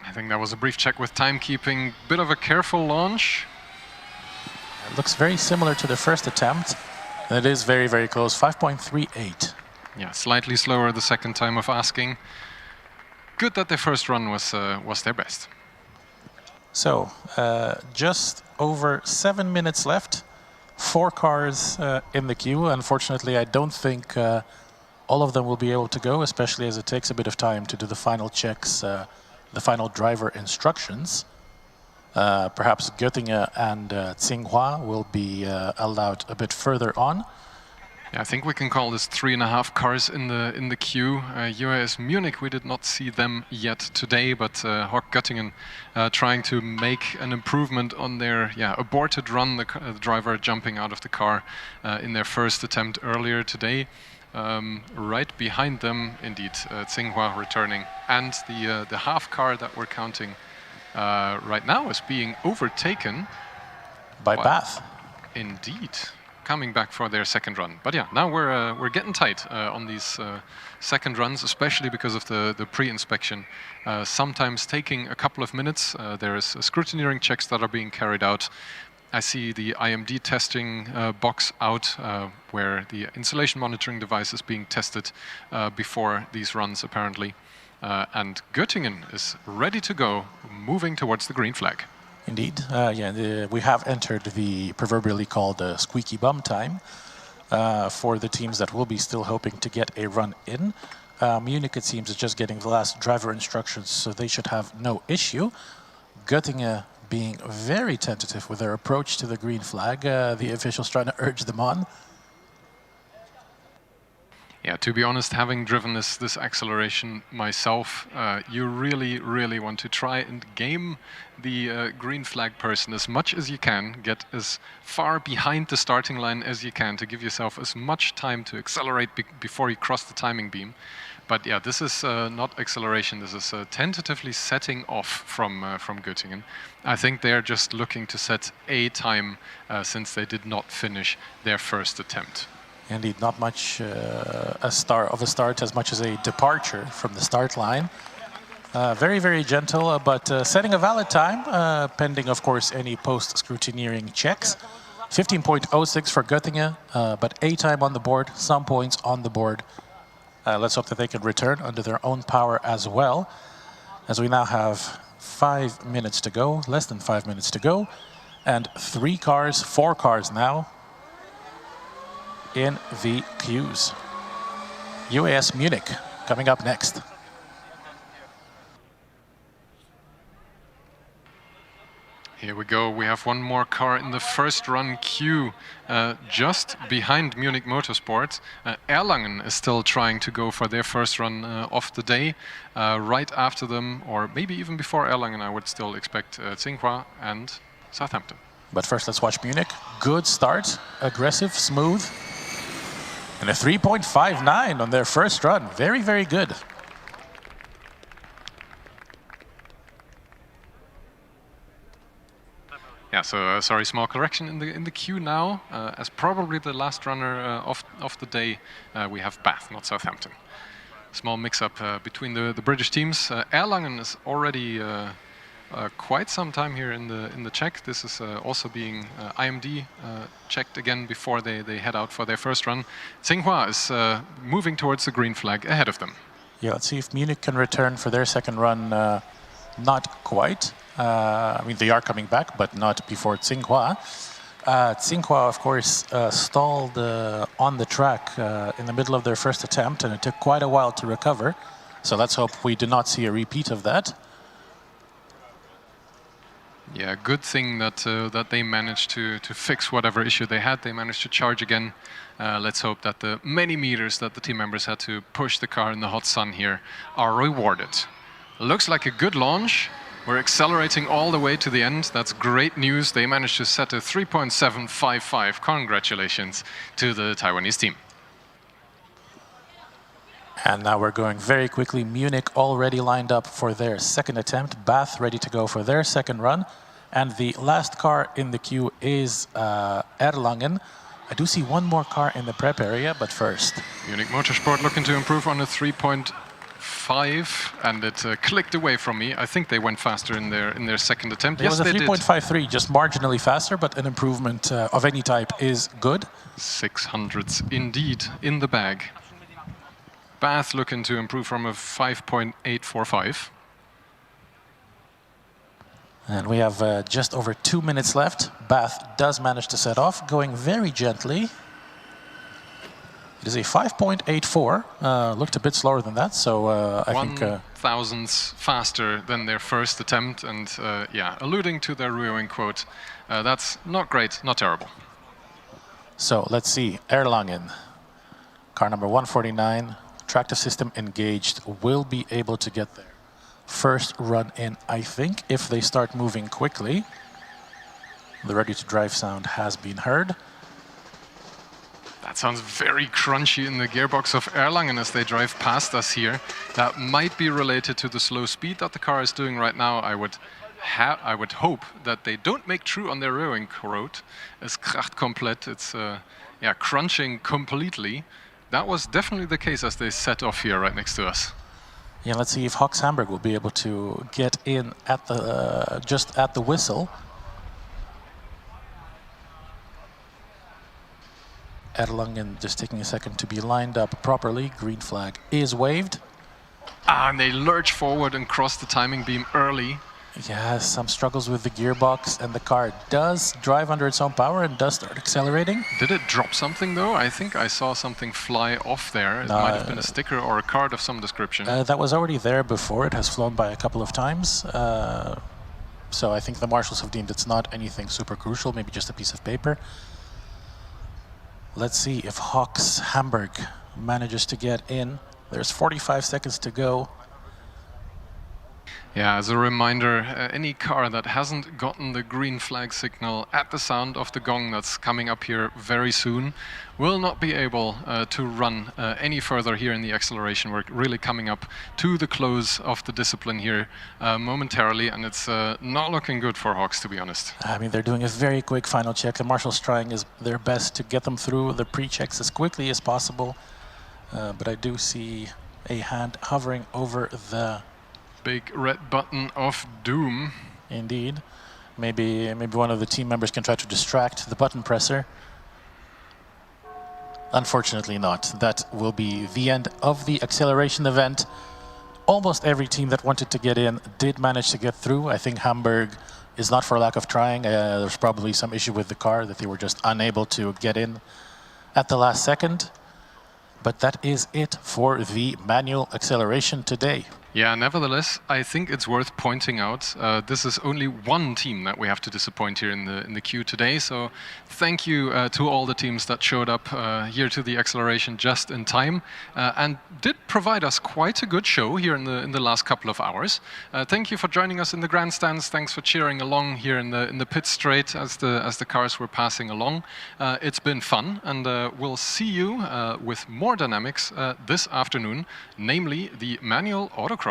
I think that was a brief check with timekeeping, bit of a careful launch. It looks very similar to the first attempt. And it is very, very close, 5.38. Yeah, slightly slower the second time of asking. Good that their first run was their best. So, just over 7 minutes left. 4 cars in the queue. Unfortunately, I don't think all of them will be able to go, especially as it takes a bit of time to do the final checks, the final driver instructions. Perhaps Göttingen and Tsinghua will be allowed a bit further on. Yeah, I think we can call this 3.5 cars in the queue. US Munich, we did not see them yet today, but Hawk Göttingen trying to make an improvement on their aborted run, the driver jumping out of the car in their first attempt earlier today. Right behind them, indeed, Tsinghua returning, and the half car that we're counting right now is being overtaken by Bath. Indeed, coming back for their second run. But yeah, now we're getting tight on these second runs, especially because of the pre-inspection. Sometimes taking a couple of minutes. There is scrutineering checks that are being carried out. I see the IMD testing box out where the insulation monitoring device is being tested before these runs, apparently. And Göttingen is ready to go, moving towards the green flag. Indeed. We have entered the proverbially called squeaky bum time for the teams that will be still hoping to get a run in. Munich, it seems, is just getting the last driver instructions, so they should have no issue. Göttingen being very tentative with their approach to the green flag. The officials trying to urge them on. Yeah, to be honest, having driven this acceleration myself, you really want to try and game the green flag person as much as you can, get as far behind the starting line as you can to give yourself as much time to accelerate before you cross the timing beam. But yeah, this is not acceleration, this is tentatively setting off from Göttingen. I think they're just looking to set a time since they did not finish their first attempt. Indeed, not much a start as much as a departure from the start line. Very gentle, but setting a valid time, pending, of course, any post-scrutineering checks. 15.06 for Göttingen, but a time on the board, some points on the board. Let's hope that they can return under their own power as well, as we now have 5 minutes to go, less than 5 minutes to go, and 4 cars now in the queues. UAS Munich coming up next. Here we go. We have one more car in the first run queue, just behind Munich Motorsport. Erlangen is still trying to go for their first run of the day. Right after them, or maybe even before Erlangen, I would still expect Tsinghua and Southampton. But first, let's watch Munich. Good start, aggressive, smooth, and a 3.59 on their first run. Very good. Yeah, so sorry, small correction in the queue now. As probably the last runner of the day, we have Bath, not Southampton. Small mix-up between the British teams. Erlangen is already quite some time here in the check. This is also being IMD checked again before they head out for their first run. Tsinghua is moving towards the green flag ahead of them. Yeah, let's see if Munich can return for their second run. Not quite. I mean, they are coming back, but not before Tsinghua. Tsinghua, of course, stalled on the track in the middle of their first attempt, and it took quite a while to recover. So let's hope we do not see a repeat of that. Yeah, good thing that that they managed to fix whatever issue they had. They managed to charge again. Let's hope that the many meters that the team members had to push the car in the hot sun here are rewarded. Looks like a good launch. We're accelerating all the way to the end. That's great news. They managed to set a 3.755. Congratulations to the Taiwanese team. And now we're going very quickly. Munich already lined up for their second attempt. Bath ready to go for their second run. And the last car in the queue is Erlangen. I do see one more car in the prep area, but first. Munich Motorsport looking to improve on a 3.5, and it clicked away from me. I think they went faster in their second attempt. It was a 3.53, just marginally faster, but an improvement of any type is good. 600s indeed in the bag. Bath looking to improve from a 5.845. And we have just over 2 minutes left. Bath does manage to set off, going very gently. It is a 5.84. Looked a bit slower than that, so I think... 1,000ths faster than their first attempt, and yeah, alluding to their rear wing quote, that's not great, not terrible. So let's see, Erlangen, car number 149, tractive system engaged, will be able to get there. First run in, I think, if they start moving quickly. The ready-to-drive sound has been heard. That sounds very crunchy in the gearbox of Erlangen as they drive past us here. That might be related to the slow speed that the car is doing right now. I would hope that they don't make true on their rear wing quote. Es kracht komplett. It's yeah, crunching completely. That was definitely the case as they set off here right next to us. Yeah, let's see if Hox Hamburg will be able to get in at the just at the whistle. Erlangen just taking a second to be lined up properly. Green flag is waved. And they lurch forward and cross the timing beam early. Yeah, some struggles with the gearbox, and the car does drive under its own power and does start accelerating. Did it drop something though? I think I saw something fly off there. It might have been a sticker or a card of some description. That was already there before. It has flown by a couple of times. So I think the marshals have deemed it's not anything super crucial, maybe just a piece of paper. Let's see if Hawks Hamburg manages to get in. There's 45 seconds to go. Yeah, as a reminder, any car that hasn't gotten the green flag signal at the sound of the gong that's coming up here very soon will not be able to run any further here in the acceleration. We're really coming up to the close of the discipline here momentarily, and it's not looking good for Hawks, to be honest. I mean, they're doing a very quick final check. The marshals trying their best to get them through the pre-checks as quickly as possible. But I do see a hand hovering over the big red button of doom. Indeed. Maybe one of the team members can try to distract the button presser. Unfortunately not. That will be the end of the acceleration event. Almost every team that wanted to get in did manage to get through. I think Hamburg is not for lack of trying. There's probably some issue with the car that they were just unable to get in at the last second. But that is it for the manual acceleration today. Yeah, nevertheless, I think it's worth pointing out this is only one team that we have to disappoint here in the queue today. So thank you to all the teams that showed up here to the acceleration just in time and did provide us quite a good show here in the last couple of hours. Thank you for joining us in the grandstands. Thanks for cheering along here in the pit straight as the cars were passing along. It's been fun, and we'll see you with more dynamics this afternoon, namely the manual autocross.